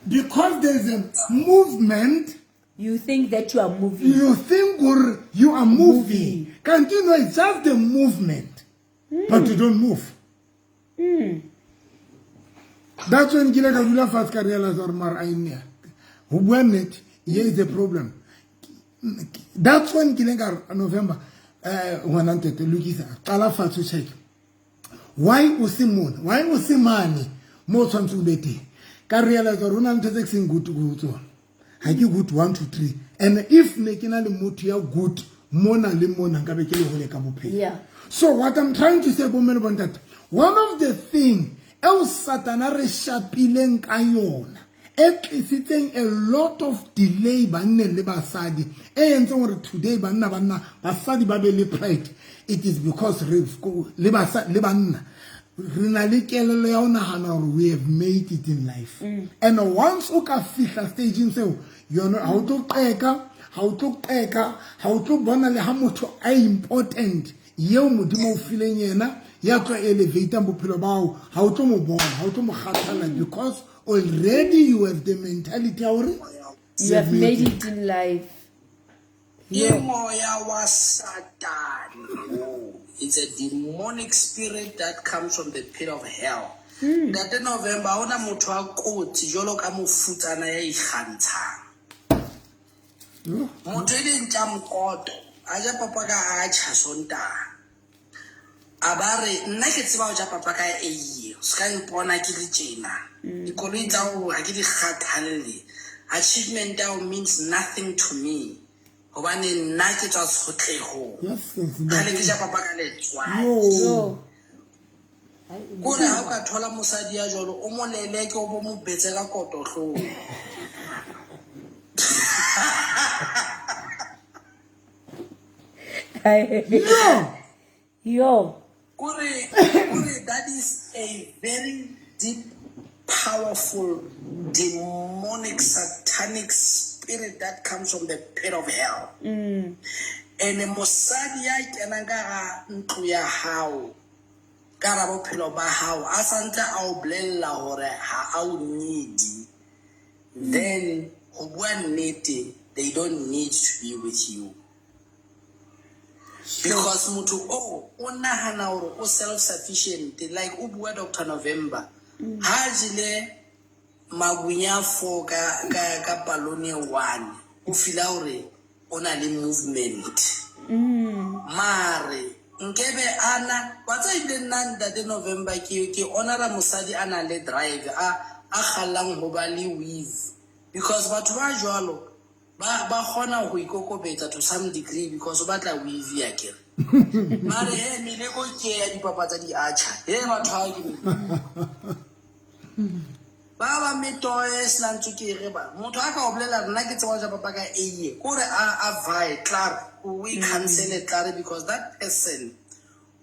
[SPEAKER 1] Because there's a movement,
[SPEAKER 2] you think that you are moving.
[SPEAKER 1] You think you are moving. Can't you know it's just the movement, but you don't move. That's when Gila Kabula first realized or Mar Ainia. When it, here is the problem. That's when Gilengar November when I look at Kalafa to check. Why Usimun? Why Usimani? Most on to beti. Can realize or Ronan Texing good to go to. I give good 1 to 3. And if Nekina Mutia good, Mona Limon and Kabeki Kabupe.
[SPEAKER 2] Yeah.
[SPEAKER 1] So what I'm trying to say about that, one of the things else Satanare Shapileng Kayon. It's a lot of delay banne le basadi and today banna basadi babele pride. It is because we have made it in life. And once uka fihla stage so you know how to bona le ha motho a important yeo modimo feeling yena ya tlo elevator bophelo bao how to mo bona how to mo khathala because already you have the mentality
[SPEAKER 2] you have made it in life.
[SPEAKER 10] Imoya wa Satan. It's a demonic spirit that comes from the pit of hell. That in November, ona motho a kotsi jolo ka mofutana ya ikgantshang. Motho ile ntja mkoto, aja papa ka a tjha Sontaga. Abare nna ke tseba ho ja papa ka eiye ska ipona ke le tjena dikoloi tsa ho ha ke di kgathalle achievement that means nothing to me hobane nna ke tswa tshotleho ka le ke ja papa ka letswa kona ha ka thola mosadi ya jolo o mo leleke o bo mo betse ka kotlohlo
[SPEAKER 2] Yo.
[SPEAKER 10] That is a very deep, powerful, demonic, satanic spirit that comes from the pit of hell. And the mosadi ya kenanga ntlo ya hao ka ra bophelo ba hao a santse a o blella hore ha a o needi, then ho bua nnete they don't need to be with you. Because mutu onahana hore o self-sufficient like o bua Dr. November ha jile magunya 4 ka palone 1 o fila hore ona le movement mare nkebe ana watsa ile nanda de November ke honora mosadi ana le drive a khallang ho ba le weave because batho ba jwalo ba khona go ikokobetsa to some degree because ba tla weave ya kere mare he mile go ke ya dipapatsa di acha he batho ha ke ba metoe slantu ke re ba motho aka o bolela nna ke tswa ja papa ka eiye kore a vai clar we cancel it clar because that person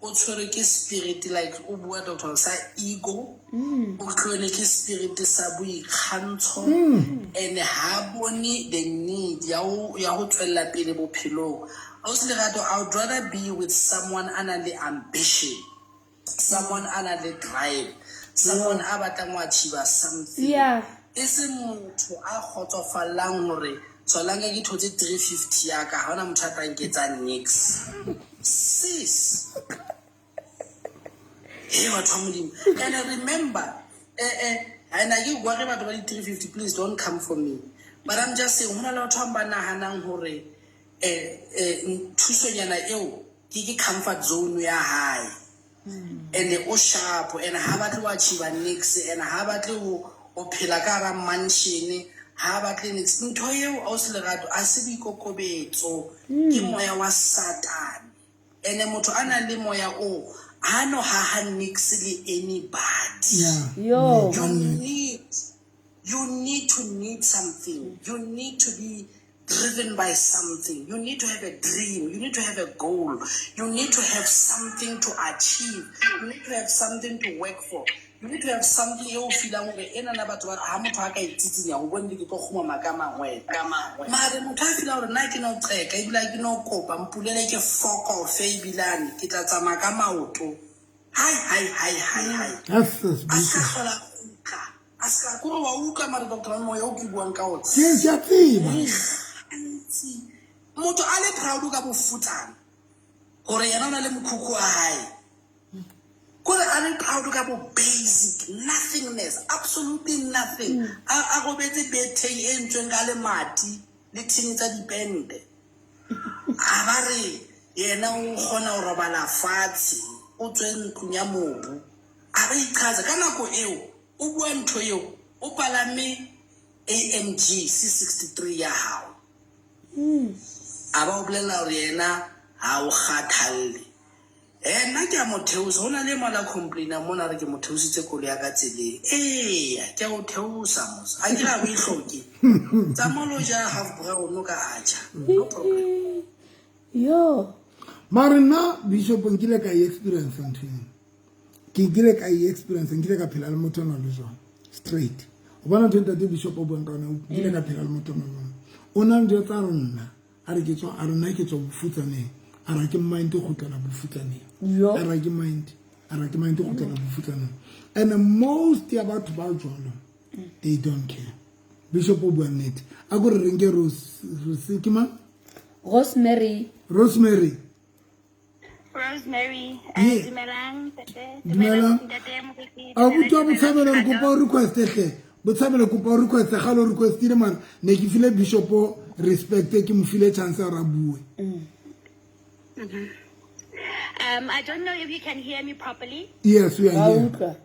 [SPEAKER 10] o tshwere ke spirit like o bua Dr. sa ego o tlhole ke spirit sa boikgantsho and ha bone the need ya go tswella pele bophelo I would rather be with someone ana le ambition, someone ana le drive, someone a batlang wa achieve something.
[SPEAKER 2] Yeah.
[SPEAKER 10] Ese motho a khotsofalang hore solanga ke thotse 350 ya ka hona motho a tla nketsa nix. Sis. Hey, what family? And remember, And I give whatever about 350, please don't come for me. But I'm just saying, when I lot of banana hore, Tusonyana eo, kiki comfort zone ya high. And the sharp, and have to achieve a nix, and have to opelagara mansion, have to nix. Ntoyo also legato, asibi cocobeto, Kimoya was Satan. And the moto ana limoya o. I know how nixly anybody.
[SPEAKER 2] Yo.
[SPEAKER 10] You need to need something. You need to be driven by something. You need to have a dream. You need to have a goal. You need to have something to achieve. You need to have something to work for. You need to have something you feel like in another to how much I get it when you go home magama way. Mare mutafila or night no trek, I like cope and pull like a fork or fay bilan, kitata magama auto. Hi. Aska kuwa uka mara Dr. Moyoki buankao. Moto ale proud ka bofutana. Gore yana na le mkhukhu a hae. Gore ale proud ka bo basic, nothingness, absolutely nothing. A go betse bethe e ntwe ka le mati le thini tsa dipende. A ba re yena o gona o robala fatshe, o tswe ntlunya mobu. A ba ichaza ka nako eo, o bua ntho eo, o palame AMG C63 ya hao. Aba o bolela hore yena ha o kgathalle. Nna ke a motheosa, ho na le mala complainer mona re ke motheositse kolo ya ka tseleng. Ke a o theosa mos. A ke ra o ihloke. Tsamoloja half brown ka acha. No problem.
[SPEAKER 2] Yo.
[SPEAKER 1] Marina Bishop ngile ka experience something. Ke ngile ka experience ngile ka phela le motho na le jwa. Straight. O bona ntse ntate Bishop o bua ka ona ngile ka phela le motho na le. Ona ntse tsa rona. A re ke tswa a rena ke tswa bofutsaneng. A ra ke mind go tla bofutsaneng.
[SPEAKER 2] Yo.
[SPEAKER 1] A ra ke mind go tla bofutsaneng. And most about jolo, they don't care. Bishop o bua nnete. A go re renge Rose ke mang?
[SPEAKER 2] Rosemary.
[SPEAKER 5] Rosemary,
[SPEAKER 1] Yeah.
[SPEAKER 5] dumelang, tate.
[SPEAKER 1] Dumelang.
[SPEAKER 5] Ntate Mokopi,
[SPEAKER 1] A go tswa
[SPEAKER 5] dumelang,
[SPEAKER 1] botshabelo re
[SPEAKER 5] dumelang,
[SPEAKER 1] kopa o request hle. Botshabelo kopa o request ga lo request ile man ne ke file Bishop o respect ke mo file chance ra bue.
[SPEAKER 5] I don't know if you can hear me properly.
[SPEAKER 1] Yes, we are here.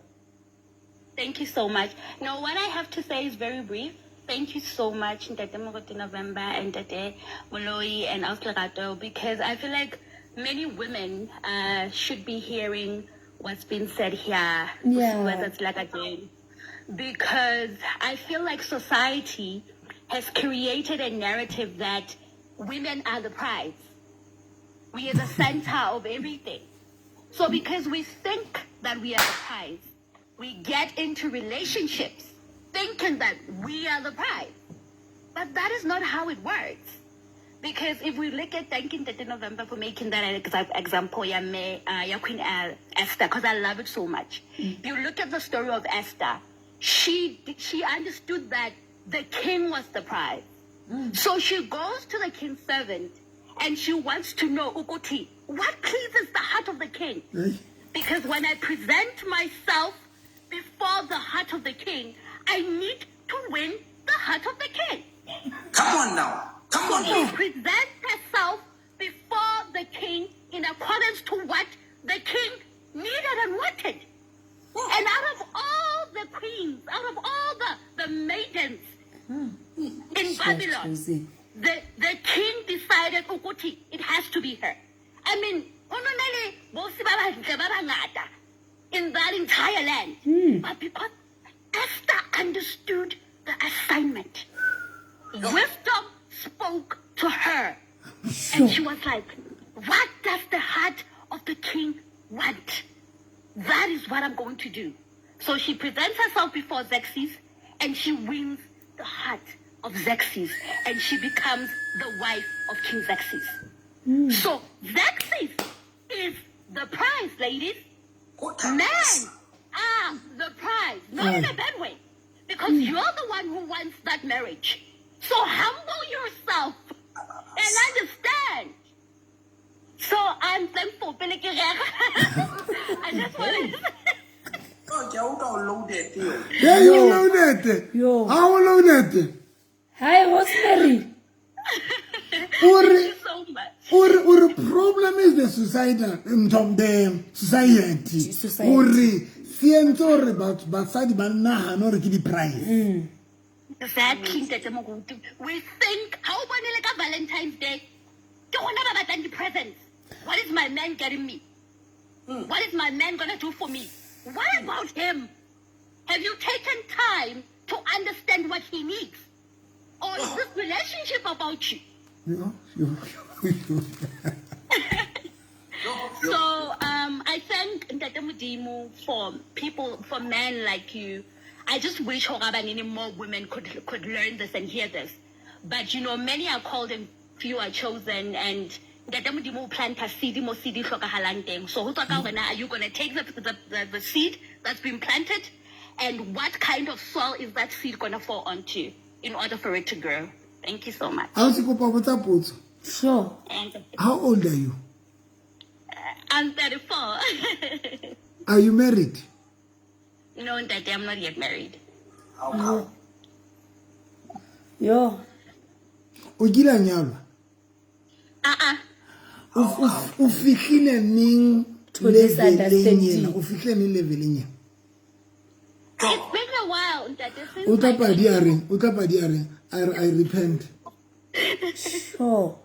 [SPEAKER 5] Thank you so much. No, what I have to say is very brief. Thank you so much, Ntate Mokopi November and Ntate Moloi and Auslerato, because I feel like many women should be hearing what's been said here.
[SPEAKER 2] Yeah.
[SPEAKER 5] Because I feel like society has created a narrative that women are the prize. We are the center of everything. So because we think that we are the prize, we get into relationships thinking that we are the prize. But that is not how it works. Because if we look at thanking Tete November for making that example, ya Queen Esther, because I love it so much. You look at the story of Esther, she understood that the king was the prize. So she goes to the king's servant and she wants to know, Ukuti, what pleases the heart of the king? Because when I present myself before the heart of the king, I need to win the heart of the king.
[SPEAKER 10] Come on now.
[SPEAKER 5] She presents herself before the king in accordance to what the king needed and wanted. And out of all the queens, out of all the maidens in Babylon, the king decided, Ukuti, it has to be her. I mean, in that entire land. But because Esther understood the assignment, wisdom spoke to her. And she was like, what does the heart of the king want? That is what I'm going to do. So she presents herself before Xerxes and she wins the heart of Xerxes and she becomes the wife of King Xerxes. So Xerxes is the prize, ladies. Men are the prize, not in a bad way, because you're the one who wants that marriage. So humble yourself and understand. So I'm thankful. I just want to.
[SPEAKER 11] loaded yo.
[SPEAKER 1] Yeah, you loaded.
[SPEAKER 2] Yo.
[SPEAKER 1] How loaded?
[SPEAKER 2] Hi, Rosemary.
[SPEAKER 1] Or problem is the society, the society. Or siento about basadi bana no re ki price.
[SPEAKER 3] Exactly, Ntate Moruti. We think, how about like a Valentine's Day? Don't want to buy presents. What is my man getting me? What is my man gonna do for me? What about him? Have you taken time to understand what he needs? Or is this relationship about you? So I thank Ntate Modimo for men like you. I just wish any more women could learn this and hear this. But many are called and few are chosen, and Ntate Modimo plant a seed mo seed hlokahalang teng. So are you gonna take the seed that's been planted, and what kind of soil is that seed gonna fall onto in order for it to grow? Thank you so much.
[SPEAKER 2] Sure.
[SPEAKER 1] How old are you?
[SPEAKER 3] I'm 34.
[SPEAKER 1] Are you married?
[SPEAKER 3] No, Ntate, I'm not yet married.
[SPEAKER 11] How come?
[SPEAKER 2] Yo.
[SPEAKER 1] O gila nyalwa. O fihlile ning leveleng yena, o fihlile ning leveleng yena.
[SPEAKER 3] It's been a while, Ntate.
[SPEAKER 1] O tla padi a reng, I repent.
[SPEAKER 2] Sure.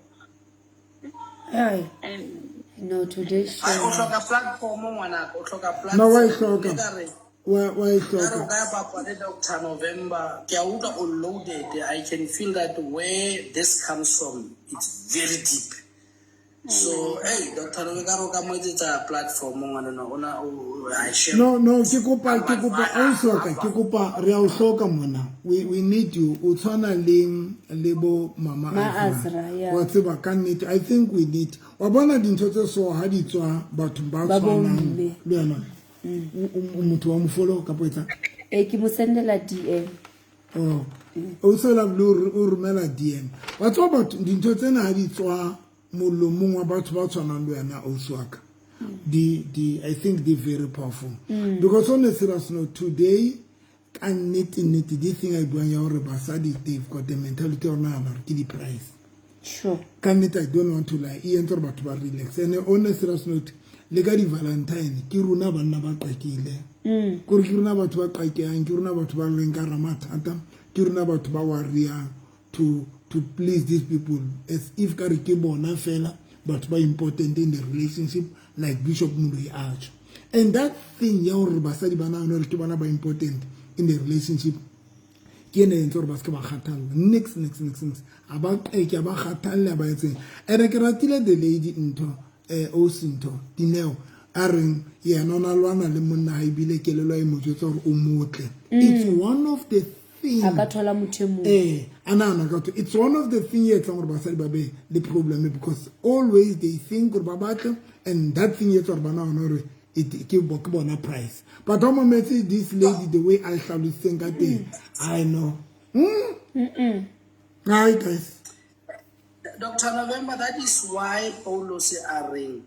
[SPEAKER 2] Hey. No, today show.
[SPEAKER 11] I hloka platform ngwana, o hloka platform.
[SPEAKER 1] No, why hloka? Why hloka?
[SPEAKER 11] Dr. November, ke a utlwa o loaded. I can feel that where this comes from, it's very deep. So, hey, Dr. November, ka mo etsa platform ngwana no I share.
[SPEAKER 1] No, ke kopa ke kopa re a o hloka mona. We need you. O tshwana le bo mama
[SPEAKER 2] Azra, yeah.
[SPEAKER 1] Wa tseba ka nnete, I think we need. Wa bona dintho tse so ha di tswa batho ba tshwanang le yena. Motho wa mo follow ka potsa.
[SPEAKER 2] Ke mo sendela DM.
[SPEAKER 1] Oh. O se la blue o romela DM. Wa tswa batho dintho tsena ha di tswa molomong wa batho ba tshwanang le yena o swaka. I think they very powerful. Because on the serious note today and this thing I do your basadi, they've got the mentality on our kiddie price.
[SPEAKER 2] Sure.
[SPEAKER 1] I don't want to lie. He entered about relax. And on the serious note, legally Valentine, Kiruna Banaba Kakile. Kuruna Batua Kake and Kiruna Batua Lengaramata, Kiruna Batua Waria to please these people as if Karikibo na fella, but by important in the relationship, like Bishop Muri Arch. And that thing, Yaur Basadi Banana Kibana by important in the relationship. Next. About Ekaba Hatal about saying, and I congratulate the lady into Osinto, Dineo, Aaron, Yanona Lemon, I believe Kello Motor Umote. It's one of the things. It's one of the things yet the problem because always they think about and that thing yet or banana it give a price. But I'm gonna see this lady the way I shall think at it. I know. Hi guys.
[SPEAKER 11] Dr. November, that is why Paulo say ring.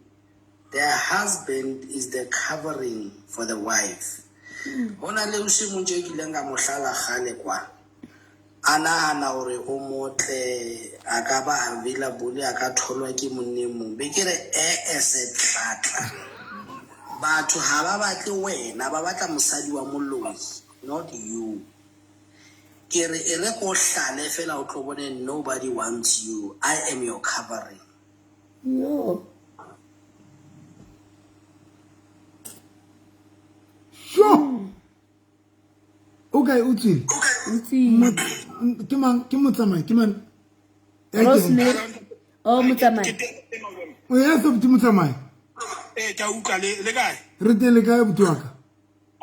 [SPEAKER 11] Their husband is the covering for the wife. Ona le usi munje kilenga mohlala khale kwa. Ana ore o motle akaba available akatholwa ke monneng be kere se tlatla. Batho ha ba batle wena ba batla mosadi wa moloi, not you. Kere ere ko hlale fela o tlo bone nobody wants you. I am your covering.
[SPEAKER 2] No.
[SPEAKER 1] Sure. Okay, Uti. Kiman.
[SPEAKER 2] Rosemary. Oh, Mutamai.
[SPEAKER 1] We have to Mutamai.
[SPEAKER 11] Le guy.
[SPEAKER 1] Retele ka butuaka.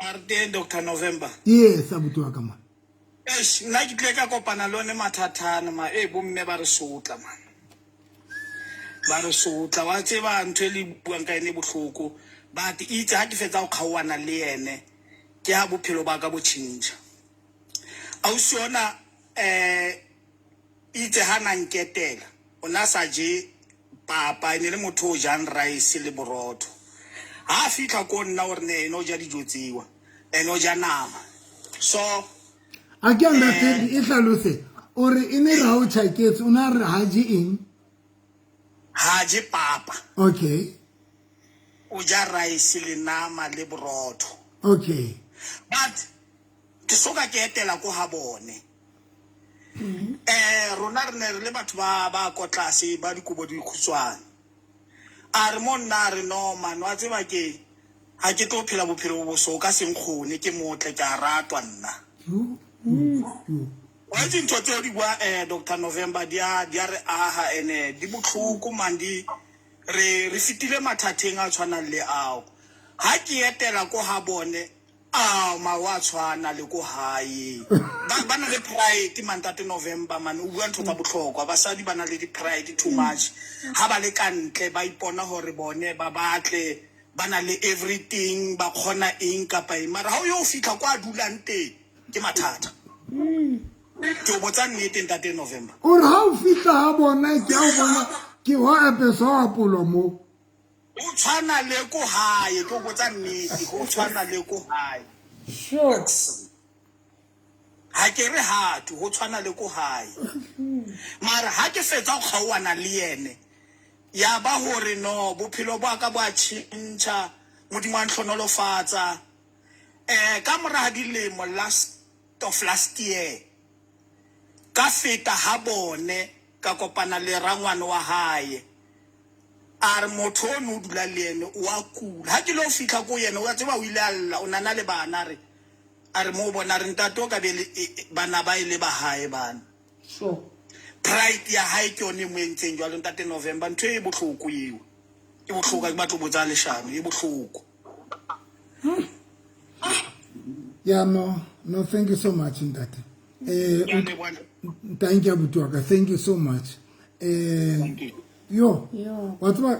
[SPEAKER 11] Arde Dr. November.
[SPEAKER 1] Yes, abutuaka man.
[SPEAKER 11] Yes, nna ke tle ka kopana lone mathathana ma bomme ba re sotla man. Ba re sotla wa tseba ntwe le buang ka ene bohloko. But itse ha ke fetsa go kgawana le ene ke ha bophelo ba ka bo change. A o siona itse ha na nketela ona sa je papa ene le motho o jang rice le borotho. Ha fitla ko nna o re ne no ja dijo tsiwa and o ja nama. So
[SPEAKER 1] a ke understand e hlalose o re ene ra o tshaketse o na re haji eng
[SPEAKER 11] haji papa.
[SPEAKER 1] okay
[SPEAKER 11] O ja rice le nama le borotho.
[SPEAKER 1] okay
[SPEAKER 11] But ke soka ke etela ko ha bone. Rona re ne re le batho ba ko tlase ba dikobo di khutshwane. A re monna re no man wa tseba ke ha ke tlo phela bophelo bo so ka senkgone ke motle ke a ratwa nna. Wa itse ntho tse di bua Dr. November dia re aha ene di botlhoko mandi re fitile mathateng a tshwanang le ao. Ha ke etela ko ha bone ma wa tshwana le ko hae. Ba na le pride mantate November man o bua ntho tsa botlhokwa basadi ba na le di pride too much. Ha ba le kantle ba ipona hore bone ba batle ba na le everything ba khona eng kapa eng mara ha o yo fitla kwa dulang teng ke mathata. Ke o botsa nnete ntate November.
[SPEAKER 1] o re ha o fitla ha bona ke a o bona ke wa episode apolo mo
[SPEAKER 11] O tshwana le ko hae ke o botsa nnete go tshwana le ko hae.
[SPEAKER 2] Sure.
[SPEAKER 11] Ha ke re ha tu ho tshwana le ko hae. Mara ha ke fetsa go kgawana le yene ya ba hore no bophelo ba ka ba tshintsa modimo a ntlhonolofatsa ka mora ha dilemo last year ka feta ha bone ka kopana le rangwane wa hae a re motho o no dula le ene wa kula ha ke lo fitla ko yene o tseba o ile alla o nana le bana re a re mo bona re ntato ka bele bana ba ile ba hae bana.
[SPEAKER 2] Sure.
[SPEAKER 11] Pride ya hae ke one mo entseng jwa le ntate November ntho e botlhoko eo e botlhoko ke batho botsa leshano e botlhoko.
[SPEAKER 1] yeah no thank you so much ntate thank you Butuaka, thank you so much yo wa tsaba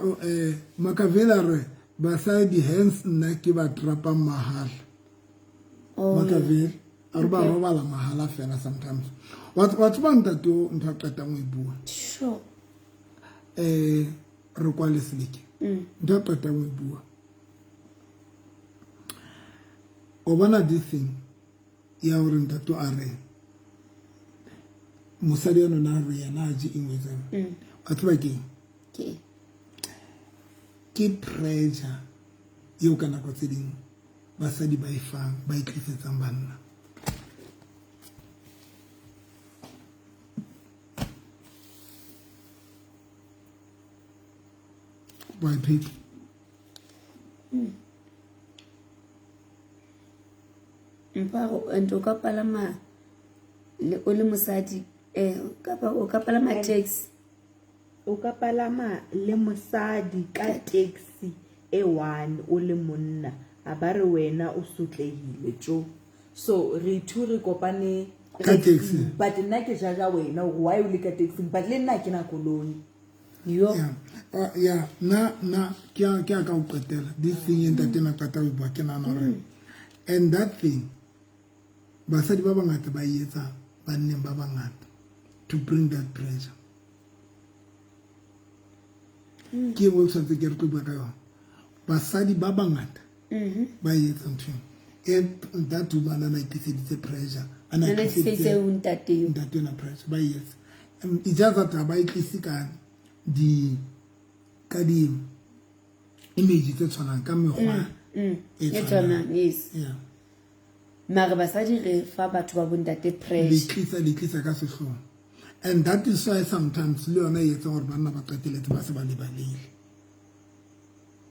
[SPEAKER 1] Makavela re basadi hands nna ke ba trapa mahala Makavela a re ba robala mahala fela sometimes wa tsaba ntate o ntho qeta mo ibua
[SPEAKER 2] Sure.
[SPEAKER 1] re kwa le seleke ntho qeta mo ibua o bona this thing ya hore ntate a re mosadi ya nona re yana a ji engwe tsena a tseba ke pressure yeo ka nako tse ding basadi ba e fang ba e tlisetsang banna ba phiki
[SPEAKER 2] Mparo ento ka palama le o le mosadi o ka palama taxi
[SPEAKER 7] o ka palama le mosadi ka taxi e one o le monna a ba re wena o sotlehile tjo so re thu re kopane
[SPEAKER 1] ka taxi
[SPEAKER 7] but nna ke jaja wena why o le ka taxi but le nna ke na koloi
[SPEAKER 2] yo
[SPEAKER 1] yeah na ke a ka o qetela this thing in that na qeta o bua ke na no re and that thing basadi ba bangata ba etsa banneng ba bangata to bring that pressure ke bo tshwantse ke re tlo bua ka yona basadi ba bangata ba etsa ntho that woman ana itliseditse pressure ana
[SPEAKER 2] itliseditse
[SPEAKER 1] ntate na pressure ba etsa ijaza ta ba itlisi ka di image tse tshwanang ka mekgwa
[SPEAKER 2] e tshwanang yes
[SPEAKER 1] yeah
[SPEAKER 2] mara basadi re fa batho ba bontate pressure
[SPEAKER 1] le tlisa ka sehlong and that is why sometimes le yona e etsa gore banna ba qeteletse ba se ba lebalile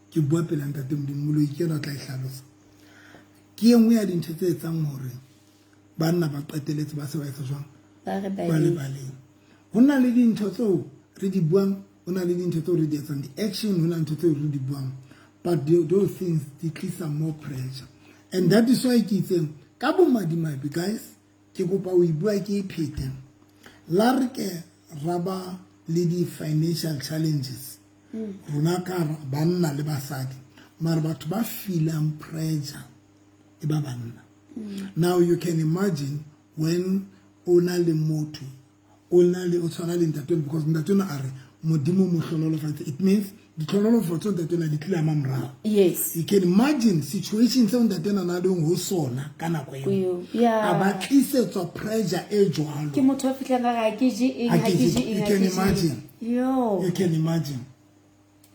[SPEAKER 1] ke bua pele ntate modimo lo ikela tla ihlalosa ke engwe ya dintho tse etsang gore banna ba qeteletse ba se ba etsa jwang ba lebalile hona le dintho tseo re di buang hona le dintho tseo re di etsang di action hona ntho tseo re di buang but those things decrease more pressure and that is why ke itseng ka bo madimabe guys ke kopa o ibua ke iphete la re ke raba le di financial challenges rona ka banna le basadi mara batho ba feelang pressure e ba banna now you can imagine when ona le motho ona le o tshwana le ntate because ntate a re modimo mo hlonolofatse it means ditlhonolofo tse ntatena di tlile mamorao.
[SPEAKER 2] Yes.
[SPEAKER 1] You can imagine situations tse ntatena na le ho sona ka nako eo.
[SPEAKER 2] Yeah.
[SPEAKER 1] A ba tlisetswa pressure e jwalo.
[SPEAKER 2] Ke motho a fitla ga ke je eng ha ke je eng.
[SPEAKER 1] You can imagine.
[SPEAKER 2] Yo.
[SPEAKER 1] You can imagine.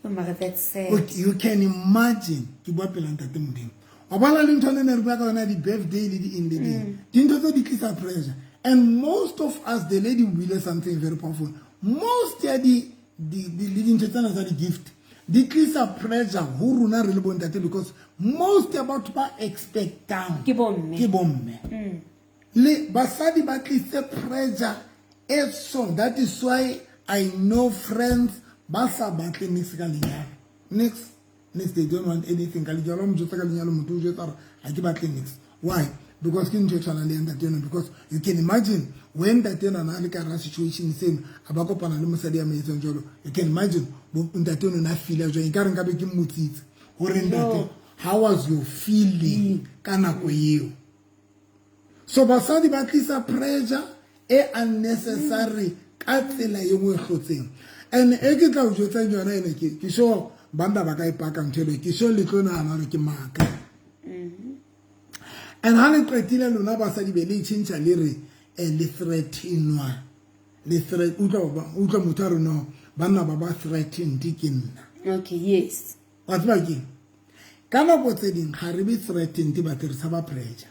[SPEAKER 2] Oh my God, that's sad.
[SPEAKER 1] You can imagine ke bua pela ntate modimo. Wa bona le ntho ne re bua ka yona di birthday le di in the day. Dintho tse di tlisa pressure. And most of us, the lady will something very powerful. Most ya the dintho tsena tsa di gift. Di tlisa pressure ho rona re le bontate because most about ba expectang
[SPEAKER 2] Ke bomme.
[SPEAKER 1] Le basadi ba tlisa pressure so that is why I know friends ba sa batle nix ka lenyalo. Next they don't want anything ka lenyalo mo jotsa ka lenyalo motho o jotsa ha ke batle nix. Why? Because kin tshwana le ntate because you can imagine when that na le ka ra situation same aba kopana le mosadi ya maetso jolo, you can imagine bo ntate na feel jwa ka re nka be ke motsitse hore ntate how was your feeling ka nako eo. So basadi ba tlisa pressure e unnecessary ka tsela e mo hlotseng. And e ke tla o jotsa yona ene ke sure banda ba ka ipaka mthelo ke sure le tlona ana re ke maka. And how le qetile lona basadi be le tshintsa le re le threatenwa le threat utla motho re no bana ba ba threatened ke nna.
[SPEAKER 2] Okay, yes.
[SPEAKER 1] Wa tsba ke ka nako tse ding ga re be threatened ba re tsaba pressure.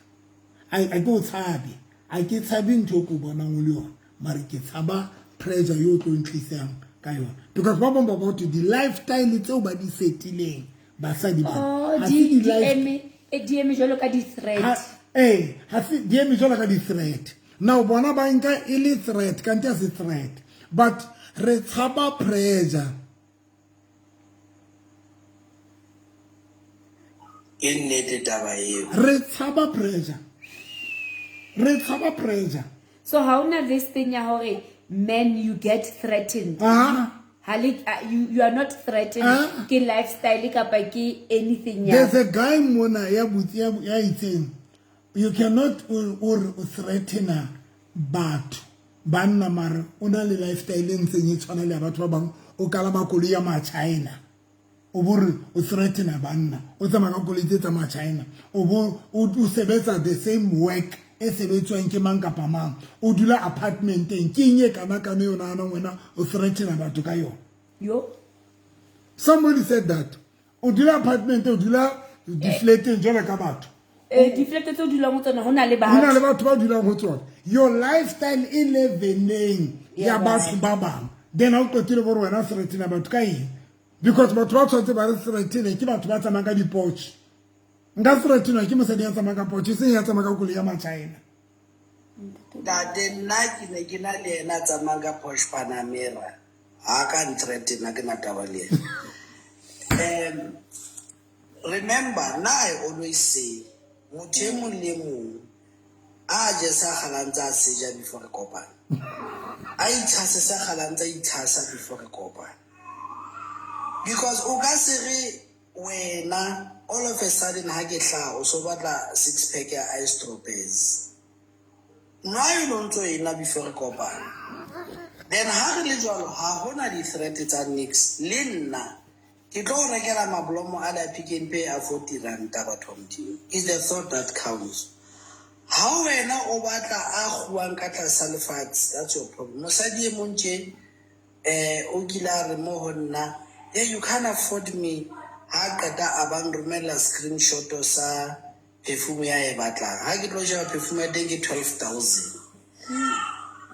[SPEAKER 1] I go tshabi I ke tshabi ntho go bona mo le yona mara ke tsaba pressure yo tlo ntlisang ka yona because ba bomba about the lifestyle tseo ba di setileng basadi ba
[SPEAKER 2] ha di DM jolo ka di threat.
[SPEAKER 1] Ha se DM jolo ka di threat. Now bona ba nka ile threat kante as threat but re tshaba pressure.
[SPEAKER 10] In nete taba eo.
[SPEAKER 1] Re tshaba pressure. Re tshaba pressure.
[SPEAKER 2] So how na this thing ya hore men you get threatened. You are not threatened ke lifestyle kapa ke anything ya.
[SPEAKER 1] There's a guy mona ya butsi ya itseng. You cannot or threaten batho banna mara ona le lifestyle e ntseng e tshwana le batho ba bang o kala makolo ya ma China. O bore o threaten banna o tsama ka koloi tsa ma China o bo o sebetsa the same work e sebetswang ke mang kapa mang o dula apartmenteng ke nye kana kana yona ana wena o threaten batho ka yona.
[SPEAKER 2] Yo,
[SPEAKER 1] somebody said that o dula apartment o dula deflated jona ka batho
[SPEAKER 2] deflated o dula mo tsona hona le
[SPEAKER 1] batho ba dula mo tsona. Your lifestyle e leveling ya batho ba bang then ha o qetile bo wena threaten batho ka eng because batho ba tshwantse ba re threaten ke batho ba tsamaya ka di-Porsche. Nka threatenwa ke mosadi ya tsamaya ka Porsche se ya tsamaya ka koloi ya ma China.
[SPEAKER 10] Tate nna ke ne ke na le ena tsamaya ka Porsche Panamera ha ka nthreatena ke na taba le ena. Remember now I always say motho e mong le mong a je sa kgalantsa se ja before kopana a itshase sa kgalantsa itshasa before kopana because o ka se re wena all of a sudden ha ke tla o so batla 6 pack ya ice strawberries nwa yo ntso ena before kopana then ha re le jwalo ha hona di threat tsa nix le nna ke tlo rekela mablomo a la Pick n Pay a 40 rand ka bathomthi is the thought that counts. How wena o batla a khuang ka tlasa lefatshe, that's your problem. Mosadi e montje o kila re mo honna you can't afford me ha qeta abang romela screenshot sa perfume ya e batlang ha ke tlo ja perfume ya teng ke 12,000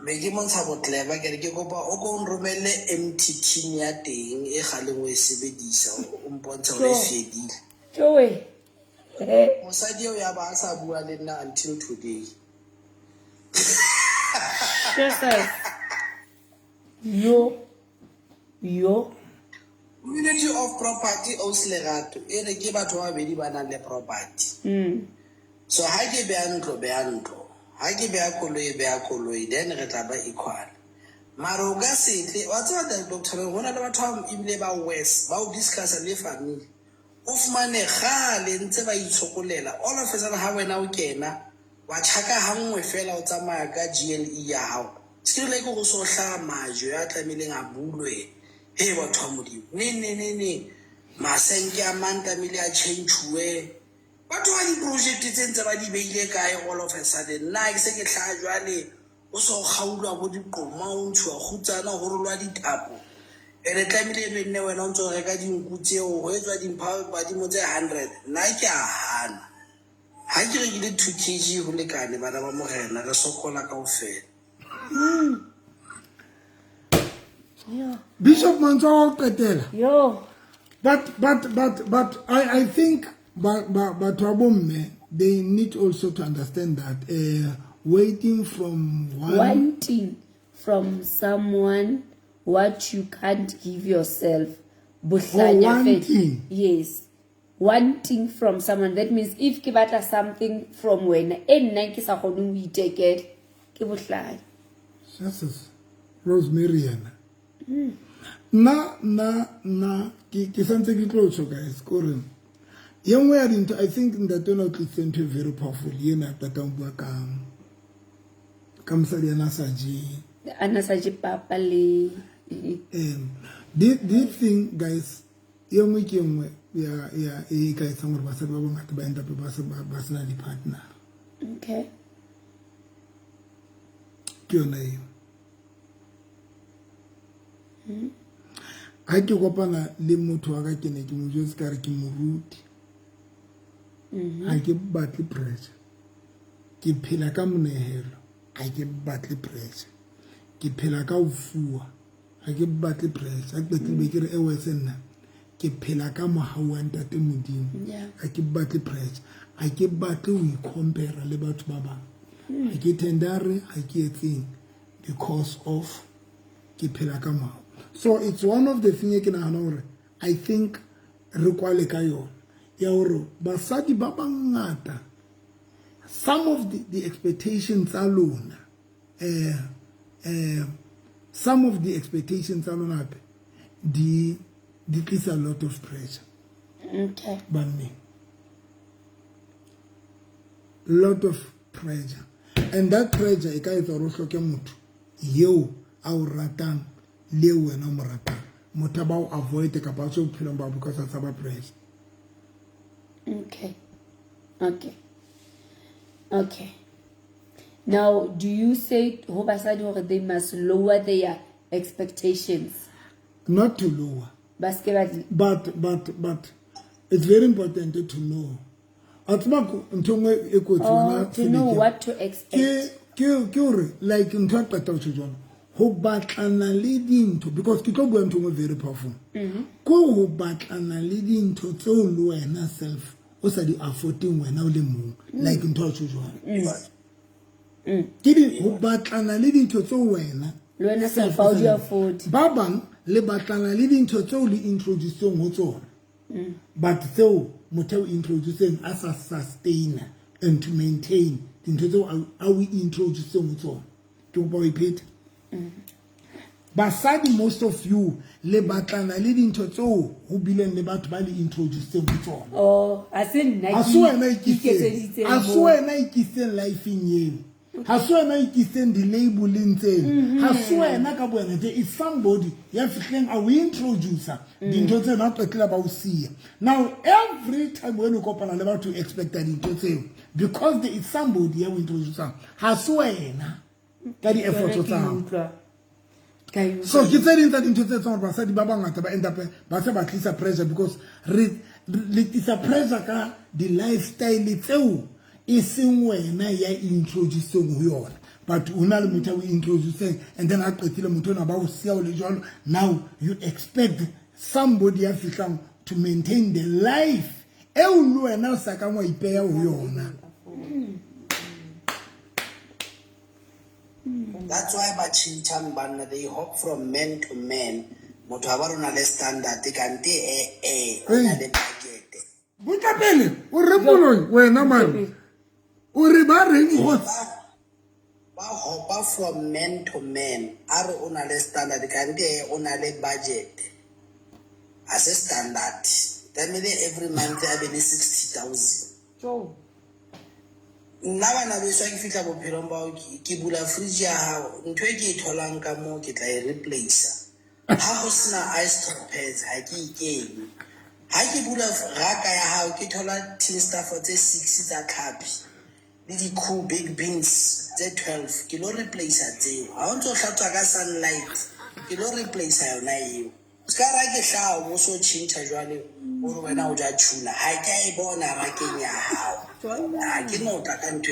[SPEAKER 10] be ke montsha botle ba ke re ke kopa o go nromelle empty tin ya teng e galeng o e sebedisa o mpontsha o le fedile
[SPEAKER 2] jowe
[SPEAKER 10] mosadi o ya ba sa bua le nna until today.
[SPEAKER 2] Jesus. Yo
[SPEAKER 10] Unity of property owns lerato e re ke batho ba bedi ba nang le property. So ha ke be ntlo ha ke be koloi then re tla ba equal mara o ka setle wa tswa da doctor hona le batho ba ibile ba west ba o discuss le family o fumane gale ntse ba itshokolela all of a sudden ha wena o kena wa tshaka hangwe fela o tsamaya ka GLE ya hao skile go so hla majo ya tlamileng a bulwe Hey, batho ba Modimo. Ne. Masenke a mang tlamehile a change-uwe. Batho ba di-project tse ntse ba di beile kae all of a sudden. Nna ke se ke tlhaha jwale o so kgaolwa bo diqoma o ntshuwa kgutsana ho rolwa ditapo. Ere tlamehile be nne wena o ntso reka dinku tseo ho etswa dimpha badimo tse 100. Nna ke a hana. Ha ke rekile 2 kg ho lekane bana ba morena re sokola kaofela.
[SPEAKER 1] Bishop Manzo qetela.
[SPEAKER 2] Yo.
[SPEAKER 1] But I think but they need also to understand that waiting from
[SPEAKER 2] wanting from someone what you can't give yourself.
[SPEAKER 1] Wanting.
[SPEAKER 2] Yes. Wanting from someone. That means if ke batla something from when nna ke sa kgone ho itekela ke bohlanya.
[SPEAKER 1] Jesus. Rosemary. Na ke santse ke tlo tsho guys kore young way I think that don't at least very powerful yena tatang bua ka msadi anasaji
[SPEAKER 2] papa le
[SPEAKER 1] this thing guys young way ke ngwe ya e ka etsa gore basadi ba bangata ba enda ba sena di partner.
[SPEAKER 2] Okay.
[SPEAKER 1] Ke yona eo. Ha ke kopana le motho wa ka ke ne ke mo jwetsa ka re ke moruti. Ha ke batle pressure. Ke phela ka monehelo. Ha ke batle pressure. Ke phela ka ho fuwa. Ha ke batle pressure. Ha ke be ke re e wese nna. Ke phela ka mohau wa ntate Modimo. Ha ke batle pressure. Ha ke batle ho compare le batho ba bang. Ha ke tendare ha ke etseng because of ke phela ka mohau. So it's one of the things I think re kwale ka yona ya hore basadi ba bangata some of the expectations tsa lona some of the expectations tsa lona di tlisa a lot of pressure.
[SPEAKER 2] Okay.
[SPEAKER 1] Banne lot of pressure, and that pressure e ka etsa re hloke motho yeo a o ratang le wena mo ratang motho ba o avoid ka ba tso phelo ba because of sa pressure.
[SPEAKER 2] Okay. Now, do you say ho basadi hore they must lower their expectations?
[SPEAKER 1] Not to lower. But it's very important to know. To
[SPEAKER 2] know what to expect.
[SPEAKER 1] Like in ho batlana le dintho because ke tlo bua ntho very powerful. Ko ho batlana le dintho tseo le wena self o sa di affording wena o le mong like ntho tso jwana. Ke di ho batlana le dintho tseo wena
[SPEAKER 2] le wena self o di afford.
[SPEAKER 1] Ba bang le batlana le dintho tseo le introducing ho tsona. But tseo motho introducing as a sustainer and to maintain dintho tseo are we introducing ho tsona. Ke go repeat. Basadi most of you le batlana le dintho tseo ho bileng le batho ba le introduce ho tsona.
[SPEAKER 2] Oh, asenna
[SPEAKER 1] ikitseng life eng ha so wena ikitseng di labeling tseng ha so wena ka bona is somebody ya fitleng a we introduce dintho tse na qetela ba o sia. Now every time when you kopana le batho expect dintho tseo because there is somebody ya we introduce ha so wena ka di efforts tsa. So ke tse ding tsa dintho tse tsona basadi ba bangata ba end up ba se ba tlisa pressure because le tlisa pressure ka di lifestyle tseo e seng wena ya introducing ho yona but una le motho o introducing and then a qetile motho na ba o sia o le jwalo. Now you expect somebody ya fitlang to maintain the life e o le wena o sa ka mo ipeya ho yona.
[SPEAKER 10] That's why bachinchang banna they hop from man to man. Motho ha ba rona le standard kanti ona le budget.
[SPEAKER 1] Butapele o re poloi wena man o re ba reng go
[SPEAKER 10] ba hopa from man to man are ona le standard kanti ona le budget as a standard. Tamile every month I be 60,000.
[SPEAKER 7] So
[SPEAKER 10] nna bana be swa ke fitla bophelong ba ke bula fridge ya hao ntho e ke e tholang ka mo ke tla e replace ha ho sena ice-droppers ha ke ikene. Ha ke bula raka ya hao ke thola tin staffo tse 6 tsa tlhapi le di-cool big beans tse 12 ke lo replace tseo. Ha o ntso hlatswa ka sunlight ke lo replace yona eo. Ska ra ke hlao bo so tjhentjha jwale o re wena o ja tuna ha ke a e bona rakeng ya hao. Ha ke no tla ka ntho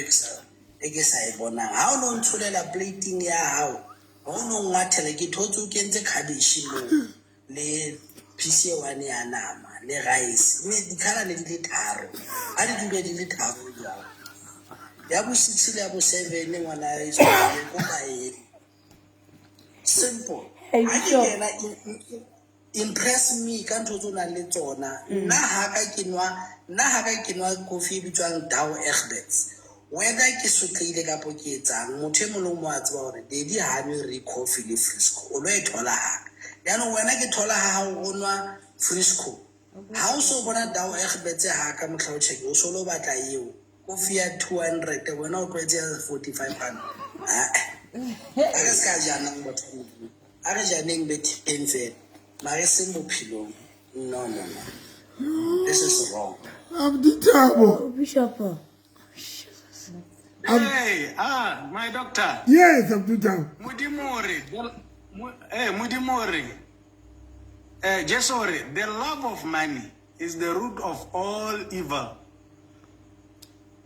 [SPEAKER 10] e ke sa e bonang. Ha o no ntsholela plating ya hao ha o no ngwathela ke thotse o kentse cabbage mo le piece one ya nama le rice mme dikhala le di le tharo a di dule di le tharo jalo ya bo 6 le ya bo 7 ngwana ya iso go ba e simple ha ke kena impress me ka ntho tsona le tsona nna ha ka ke nwa coffee bitswang Dow Egberts whether ke sotleile ka po ke etsang motho e molo mo a tseba hore dedi ha nwe re coffee le Frisco o lo e thola ha ya no wena ke thola ha o nwa Frisco ha o so bona Dow Egberts ha ka motlha o check o so lo batla eo coffee ya 200 wena o tlwetse 45 rand a re ska jana ngotho a re janeng be 10 fe mare se bophilong no this is wrong
[SPEAKER 1] Abditabo.
[SPEAKER 2] Bishop.
[SPEAKER 11] Hey, my doctor.
[SPEAKER 1] Yes, Abditabo.
[SPEAKER 11] Mudimori. Jesore, the love of money is the root of all evil.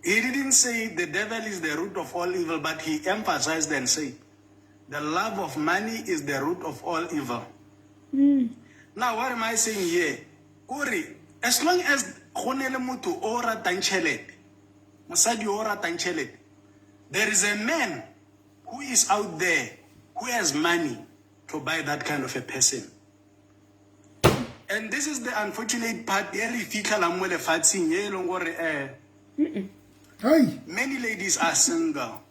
[SPEAKER 11] He didn't say the devil is the root of all evil, but he emphasized and said, the love of money is the root of all evil. Now, what am I saying here? Uri, as long as khonele mutu ora tanchelet, musadi ora tanchelet, there is a man who is out there who has money to buy that kind of a person. And this is the unfortunate part. Many ladies are single.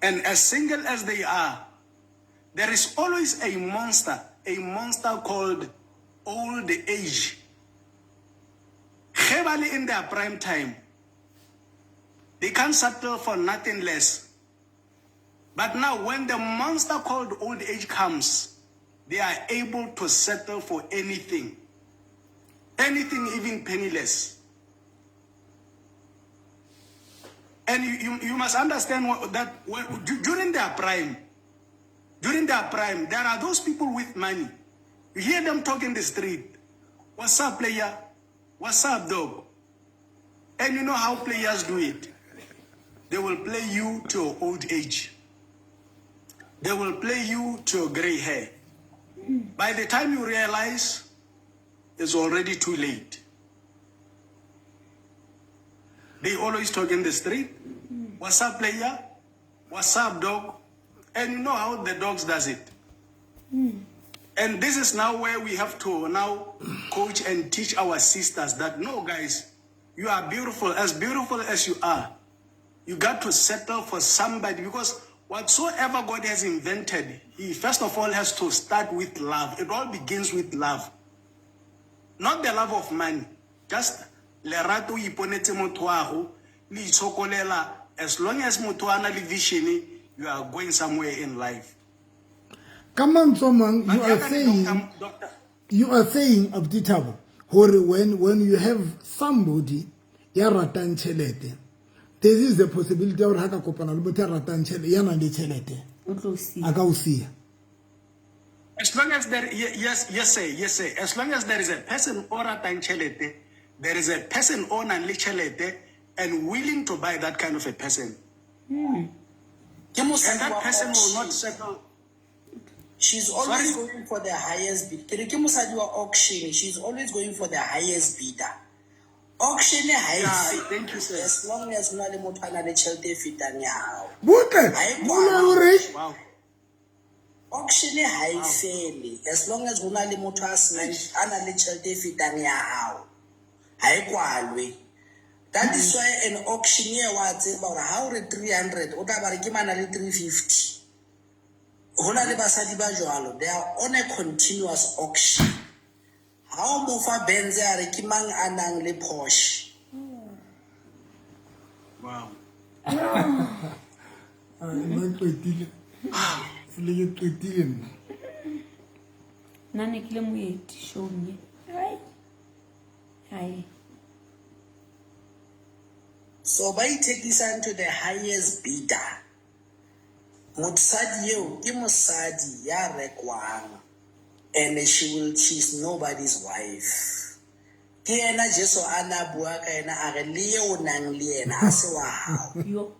[SPEAKER 11] And as single as they are, there is always a monster called old age. Heavily in their prime time, they can't settle for nothing less. But now when the monster called old age comes, they are able to settle for anything. Anything, even penniless. And you must understand during their prime, there are those people with money. You hear them talk in the street. What's up, player? What's up, dog? And you know how players do it. They will play you to your old age. They will play you to your gray hair. By the time you realize, it's already too late. They always talk in the street. What's up, player? What's up, dog? And you know how the dogs does it. And this is now where we have to now coach and teach our sisters that, no, guys, you are beautiful as you are. You got to settle for somebody, because whatsoever God has invented, he first of all has to start with love. It all begins with love. Not the love of money. Just lerato iponetse motho wa go le itshokolela. As long as motho ana le vision, you are going somewhere in life.
[SPEAKER 1] Come on, someone, you are saying, Abditabo, when you have somebody, ya ratang chelete, there is the possibility of haka kopana le motho ya ratang chelete, ya nang le chelete. Aka o sia.
[SPEAKER 11] As long as there, yes, sir. As long as there is a person or ratang chelete, there is a person or nang le chelete and willing to buy that kind of a person. And that person will not settle.
[SPEAKER 10] She's always going for the highest bid. Auction. She's always going for the highest bidder. Auction
[SPEAKER 11] thank you, sir.
[SPEAKER 10] As long as no le motho ana le chelete fitang ya hao.
[SPEAKER 1] Wow.
[SPEAKER 10] Auction high fele. As long as hona le motho ana le chelete fitang ya hao. Ha e kwalwe. That is why an auctioneer wa tseba hore ha o re 300 o tla ba re ke mana le 350. Hona le basadi ba jwalo, they are on a continuous auction. How mo fa Benz a re ke mang anang le Porsche.
[SPEAKER 11] Wow.
[SPEAKER 2] Nane kile moeti show me. Hai.
[SPEAKER 10] So by taking to the highest bidder, mosadi eo ke mosadi ya rekwang, and she's nobody's wife. Ke ena Jesu ana bua ka ena a re le eo nang le ena a se wa hao.
[SPEAKER 2] Yo.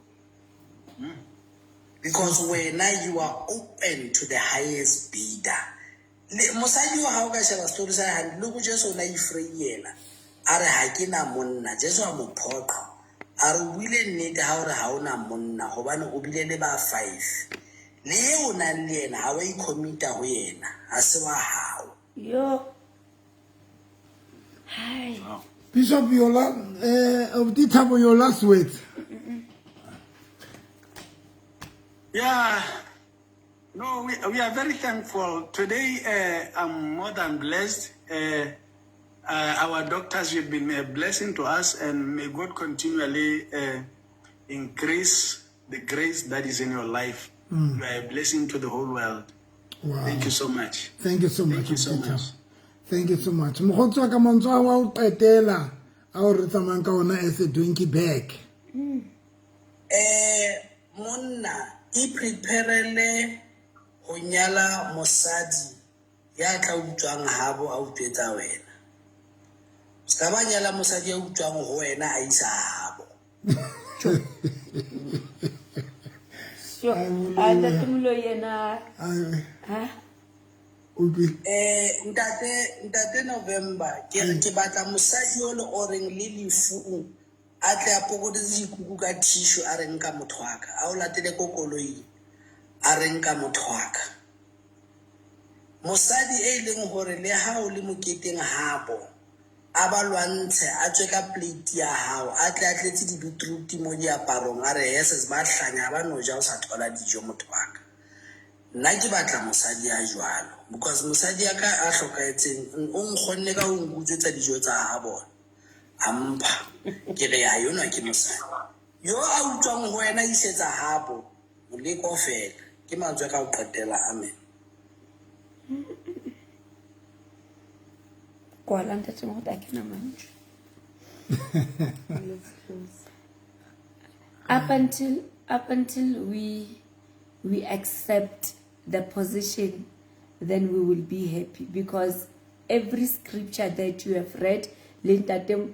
[SPEAKER 10] Because when you are open to the highest bidder, mosadi wa hao ka sheba story sa hand lo go Jesu na ifree yena a re ha ke na monna. Jesu a mo phoqa a re buile nnete ha o re ha ona monna gobane o bile le ba 5 le eo nang le yena ha wa icommita ho yena a se wa hao.
[SPEAKER 2] Yo. Hi.
[SPEAKER 1] Bishop, your last words.
[SPEAKER 11] Yeah, no, we are very thankful. Today, I'm more than blessed. Our doctors have been a blessing to us, and may God continually increase the grace that is in your life. You are a blessing to the whole world.
[SPEAKER 1] Wow.
[SPEAKER 11] Thank you so much.
[SPEAKER 1] Thank you so much.
[SPEAKER 11] Thank you so much.
[SPEAKER 1] Thank you so much. Mokgotsi ka mantswa wa o qetela a o re tsamayang ka ona as a donkey bag.
[SPEAKER 10] Monna I preparele ho nyala mosadi ya tla utswang habo a utswetsa wena. Ska ba nyala mosadi ya utswang ho wena a isa habo.
[SPEAKER 2] Sure. Ada tumulo yena. Ha?
[SPEAKER 10] Ntate November ke batla mosadi yo le oreng le lefu a tle a pokoditse dikuku ka tissue a re nka motho wa ka a o latele ko koloi a re nka motho wa ka. Mosadi e leng hore le ha o le moketeng habo a ba lwantshe a tswe ka plate ya hao a tle a tletse di beetroot mo diaparong a re yes ba hlanya ba no ja o sa thola dijo motho wa ka. Nna ke batla mosadi ya jwalo because mosadi ya ka a hlokaetseng o nkgonne ka ho nkutsetsa dijo tsa habo ampa ke re ya yona ke mosadi yo a utswang ho wena isetsa habo le kofela ke mantswe ka o qetela. Amen.
[SPEAKER 2] Kwala ntate mo ta ke na mantswe. Up until we accept the position, then we will be happy, because every scripture that you have read, Dr.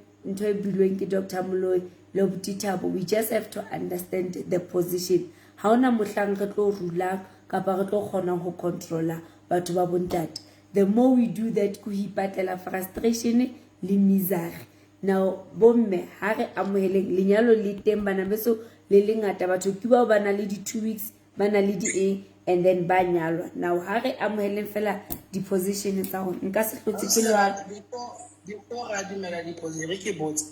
[SPEAKER 2] Moloi, we just have to understand the position. How na mohlang re tlo rula kapa re tlo khona ho controller batho ba bontate. The more we do that, ku ipatela frustration le misery. Now bomme ha re amoheleng lenyalo le teng bana beso le lengata batho ke ba bana le di 2 weeks bana le di and then ba nyalwa. Now ha re amoheleng fela di position tsa rona nka se hlotse ke lwa
[SPEAKER 10] before ga dimela di position re ke botse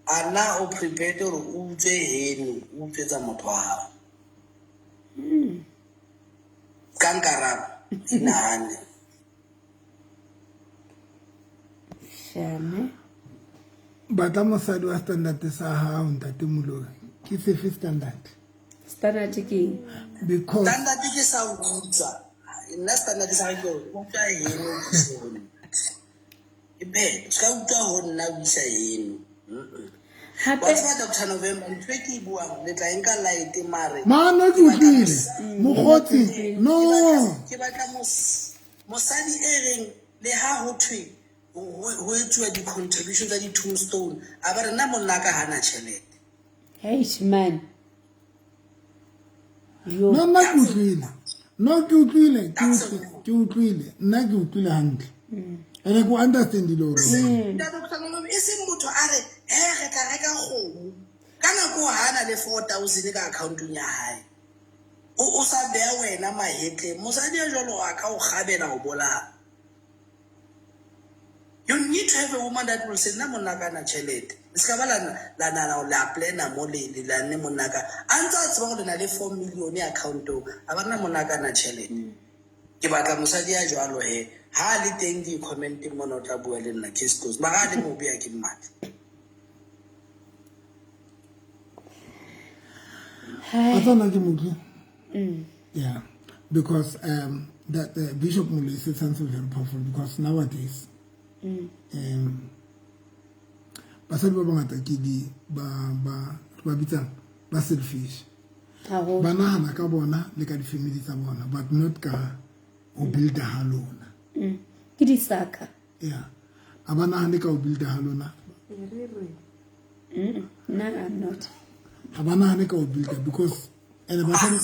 [SPEAKER 10] ana o prepared hore o utswe heno o utswetsa motho wa hao kankara inahane
[SPEAKER 2] shame
[SPEAKER 1] Batla mosadi wa standard sa hao ntate Moloi ke sefe standard
[SPEAKER 2] ke
[SPEAKER 1] because
[SPEAKER 10] standard ke sa utswa nna standard sa go utswa heno ibe ska utswa ho nna o isa heno What's what Dr. November ntwe ke buang le tla enka light mare
[SPEAKER 1] mana ke utlwile mogotsi no
[SPEAKER 10] ke batla mosadi e reng le ha ho thwe ho etswa di contributions tsa di tombstone a ba re nna monna ka hana tšhelete.
[SPEAKER 2] Hey man, yo
[SPEAKER 1] no ke utlwile nna ke utlwile hantle ene go understand dilo ro
[SPEAKER 10] Iseng motho a re re tla reka kgomo kana ko hana le 4,000 ka accountong ya hae o sa beya wena mahetle mosadi ya jalo a ka o gabela go bola. You need to have a woman that will say na monna kana tšhelete ska ba la nana o la plana mo le la ne monna ka antsa tseba go na le 4 million accountong a ba na monna kana tšhelete. Ke batla mosadi ya jalo ha le teng di comment mo no tla bua le nna case close ba ga le mo bia ke mmati.
[SPEAKER 1] I don't know. Yeah, because that Bishop Mule said something very powerful, because nowadays basadi ba bangata ke di ba bitsa ba selfish. Ba nahana ka bona le ka di family tsa bona, but not ka o builda ha lona.
[SPEAKER 2] Ke di saka.
[SPEAKER 1] Yeah. Aba nahane ka o builda ha lona.
[SPEAKER 2] No, I'm not.
[SPEAKER 1] Aba nahane ka o builda, because and basadi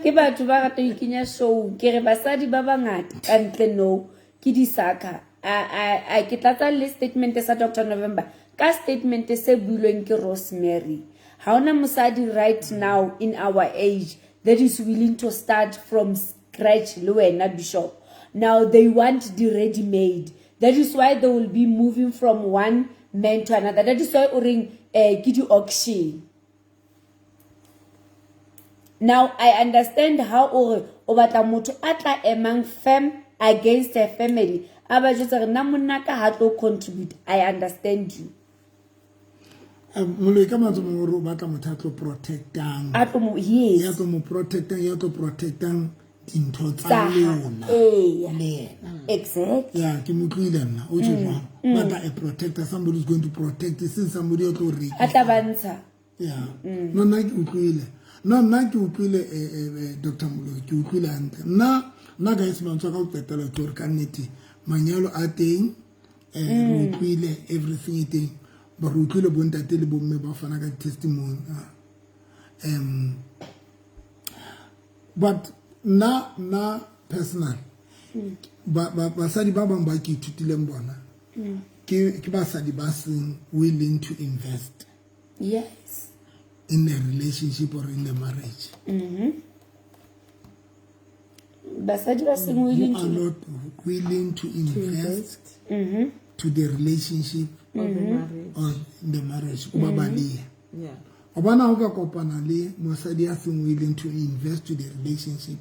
[SPEAKER 2] Ke batho ba rata ikinya show ke re basadi ba bangata ka ntle no ke di saka. I ke tlatsa le statement sa Dr. November ka statement se builweng ke Rosemary. Ha ona mosadi right now in our age that is willing to start from scratch le wena Bishop. Now they want the ready made. That is why they will be moving from one man to another. That is why uring ke di auction. Now I understand how o batla motho atla emang firm against her family. Aba jotsa re na monna ka ha tlo contribute. I understand you.
[SPEAKER 1] Molo ka matso mo ro batla motho a tlo protectang.
[SPEAKER 2] Yes.
[SPEAKER 1] Ya tlo mo protectang, ya tlo protectang dintho tsa lona.
[SPEAKER 2] Exactly.
[SPEAKER 1] Yeah, ke motlile nna o tshwana. Batla a protector, somebody is going to protect it, since somebody o tlo re.
[SPEAKER 2] Atla bantsha.
[SPEAKER 1] Yeah. No nna ke utlwile. No nna ke utlwile Dr. Molo ke utlwile hantle. Nna guys ma ntse ka o qetela ke re ka nnete manyalo a teng re utlwile everything teng. Ba re utlwile bontate le bomme ba fana ka testimony. But na personal basadi ba bang ba ke ithutile bona ke basadi ba seng willing to invest.
[SPEAKER 2] Yes.
[SPEAKER 1] In a relationship or in a marriage.
[SPEAKER 2] Basadi ba seng willing
[SPEAKER 1] to, are not willing to invest to the relationship or the marriage.
[SPEAKER 7] Yeah.
[SPEAKER 1] Obana ho ka kopana le mosadi a seng willing to invest to the relationship.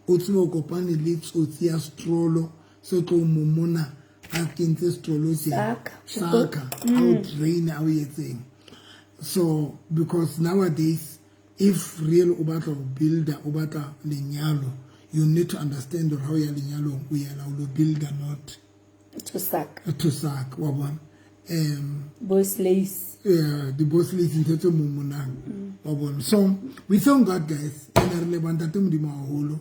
[SPEAKER 1] O tsimo kopane le tsotsi ya strolo so tlo momona a kentse strolo se saka out drain a yetseng. So because nowadays if real obata builder obata lenyalo, you need to understand how ya lenyalo we allow build or not
[SPEAKER 2] to suck
[SPEAKER 1] wabon
[SPEAKER 2] boss lace
[SPEAKER 1] the boss lace into momonang wabon. So we thank God guys and re lebanta te modimo haholo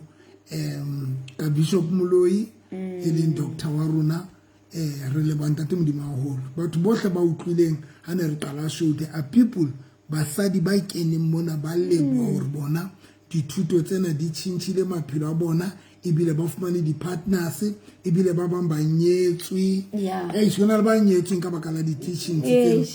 [SPEAKER 1] ka Bishop Moloi le Dr. Waruna re lebanta te modimo haholo batho bohle ba utlwileng ha ne re qala show. There are people basadi ba keneng mona ba lebo hore bona dithuto tsena di tshintshile maphelo a bona ebile ba fumane di partners ebile ba bang ba nyetswe sona le ba nyetsweng ka baka la di teachings tsena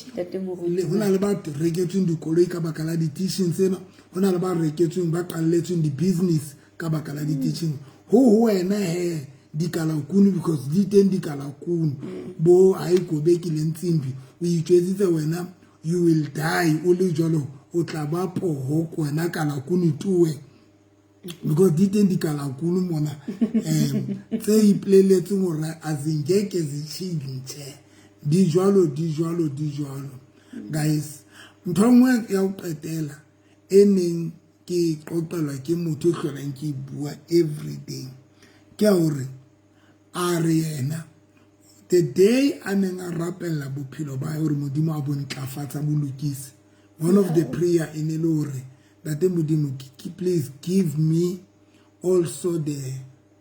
[SPEAKER 1] hona le ba reketsweng dikoloi ka baka la di teachings tsena hona le ba reketsweng ba qalletsweng di business ka baka la di teaching ho wena he di kalakunu because di teng di kalakunu bo a ikobeki le ntsimbi o itjwetsitse wena you will die o le jalo o tla ba poho kwena kalakunu tuwe because di teng di kalakunu mona tse ipoleletseng hore azingeke zitshintshe di jwalo guys. Ntho nngwe ya o qetela eneng ke qoqelwa ke motho o hlolang ke bua everyday ke hore a re yena the day a neng a rapella bophelo ba hore modimo a bontlafatsa bolokise. One of the prayer in the Lord that the modimo please give me also the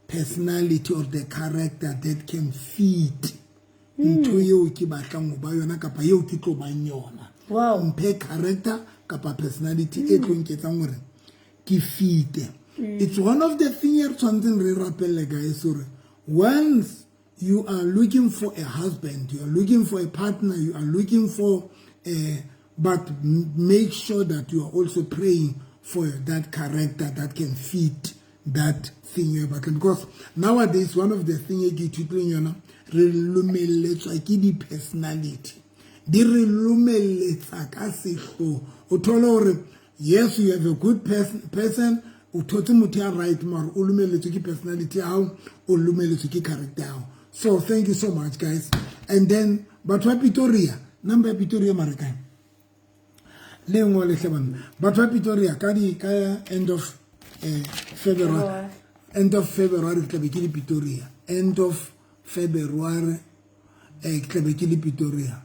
[SPEAKER 1] personality or the character that can feed into you ki batlang ba yona kapa yeo ke tlo bang yona.
[SPEAKER 2] Wow.
[SPEAKER 1] Mpe character kapa personality e tlo nketsang hore ki feed. It's one of the things something re rapelle guys hore once you are looking for a husband, you are looking for a partner, you are looking for a but make sure that you are also praying for that character that can fit that thing you have. Because nowadays, one of the things you get to do, you know, the personality. The yes, you have a good person. Right, personality character. So thank you so much, guys. And then, but what Victoria, number Victoria Maritime. le ngwe le hlebana batho ba Pretoria ka end of February ke tla be ke le Pretoria end of February ke tla be ke le Pretoria.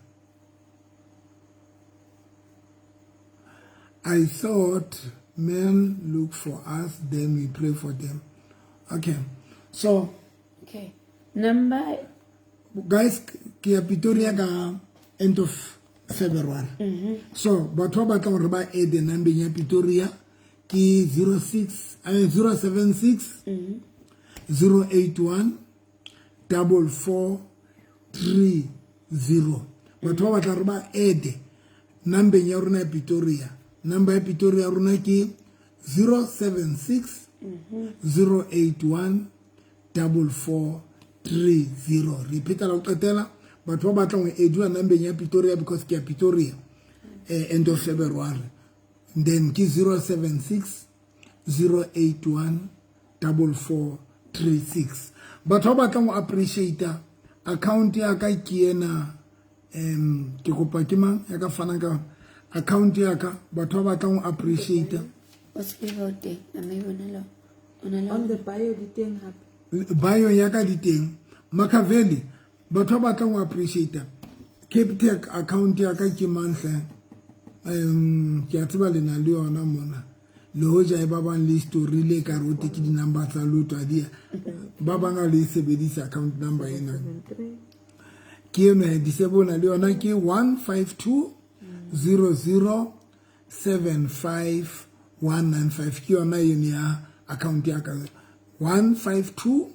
[SPEAKER 1] I thought men look for us, then we pray for them. Okay, so
[SPEAKER 2] number
[SPEAKER 1] guys, ke ya Pretoria ka end of February. So batho ba batla gore ba add the number ya Pretoria ke 076 081 4430. Batho ba batla gore ba add number ya rona ya Pretoria. Number ya Pretoria runa ki 076 081 4430. Repeat la utatela. But what about when you do a number in Pretoria because kia Pretoria end of February. Then ki 076 081 4436. But how about when appreciate account ya ka kiena ke kopa ke mang ya ka fana ka account ya ka batho ba batla go appreciate
[SPEAKER 2] what's about it am I
[SPEAKER 7] on the bio diteng hape
[SPEAKER 1] bio ya ka diteng Machiavelli batho ba batla go appreciate Capitec account ya ka ke mantle ke a tseba lena le yona mona le hoja e ba bang le story le ka rote ke di number tsa lotwa dia ba bang le sebedisa account number ena ke eno e disebona le yona ke 152 0075195 ke yona yone ya account ya ka 152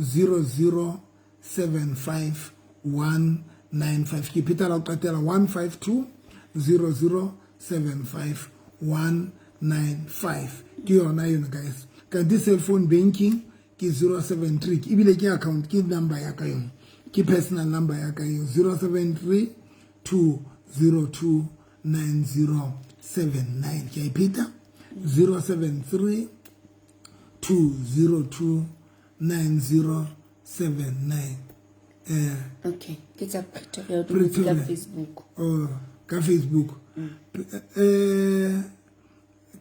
[SPEAKER 1] 0075195 ke pheta la qetela 152 0075195 ke yona yone guys ka di cell phone banking ke 073 ibile ke account ke number ya ka yone ke personal number ya ka yo 073 202 9079 ke ipita 073 202 9079
[SPEAKER 2] okay ke tsa Pretoria ka Facebook
[SPEAKER 1] ka Facebook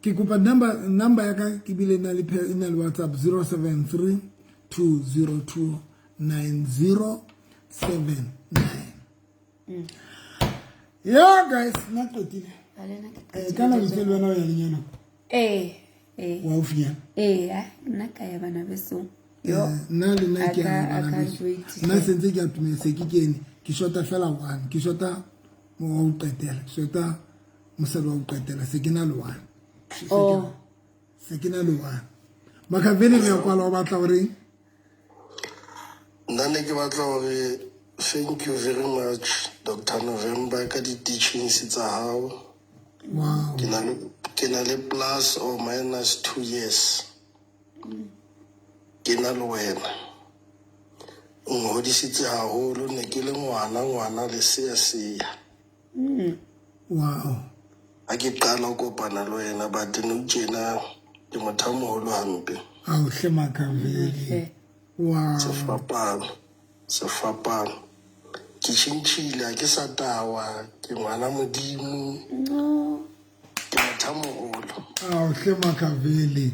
[SPEAKER 1] ke kopa number ya ka ke bile na le WhatsApp 073 202 9079 yeah guys not totally kana vitelo bana ya lenyano wa ufia
[SPEAKER 2] naka ya bana beso
[SPEAKER 1] na le na ke na sentse ke atumese ke kene ke shota fela one ke shota mo o qetela shota mosalo o qetela se ke na le one se ke na le one Machiavelli ya kwala o batla gore
[SPEAKER 8] nna ke batla gore thank you very much Dr. November ka di teachings tsa hao.
[SPEAKER 1] Wow.
[SPEAKER 8] Ke na le plus or minus 2 years. Ke na le wena. Ngodisitse haholo ne ke le ngwana le seya.
[SPEAKER 1] Wow.
[SPEAKER 8] A ke qala go kopana le wena but no tjena ke motho moholo hampe.
[SPEAKER 1] A o hle Machiavelli. Wow.
[SPEAKER 8] Sefapano. Ke tshintshile ke sa tawa ke ngwana modimo ke motho moholo
[SPEAKER 1] a o hle Machiavelli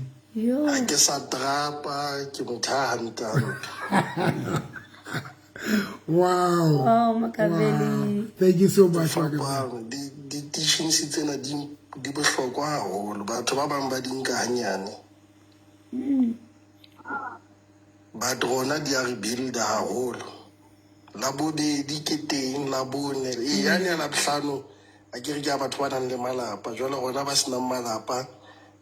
[SPEAKER 8] a ke sa trapa ke motho hantang
[SPEAKER 1] wow
[SPEAKER 2] Machiavelli
[SPEAKER 1] thank you so much
[SPEAKER 8] di teachings tsena di bohlokwa haholo batho ba bang ba di nka hanyane ba rona di a re build haholo la bobedi ke teng la bone yani ya labohlano a ke re ke batho ba nang le malapa jwale rona ba sena malapa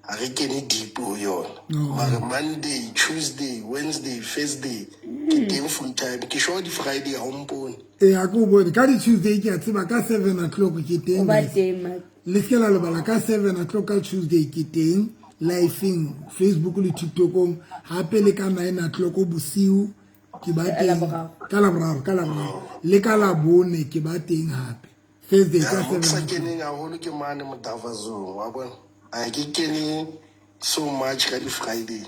[SPEAKER 8] a re kene deep ho yona mara Monday Tuesday Wednesday Thursday ke teng full time ke show di Friday ha mpone
[SPEAKER 1] a go bone ka di Tuesday ke a tseba ka 7 o'clock ke teng le skela le bala ka 7 o'clock ka Tuesday ke teng living Facebook le TikTok hape le ka 9 o'clock bosiu ke ba teng ka la boraro le ka la bone ke ba teng hape Thursday ka 7
[SPEAKER 8] sa keneng haholo ke mane Motavazong wa bona a ke kene so much ka di Friday.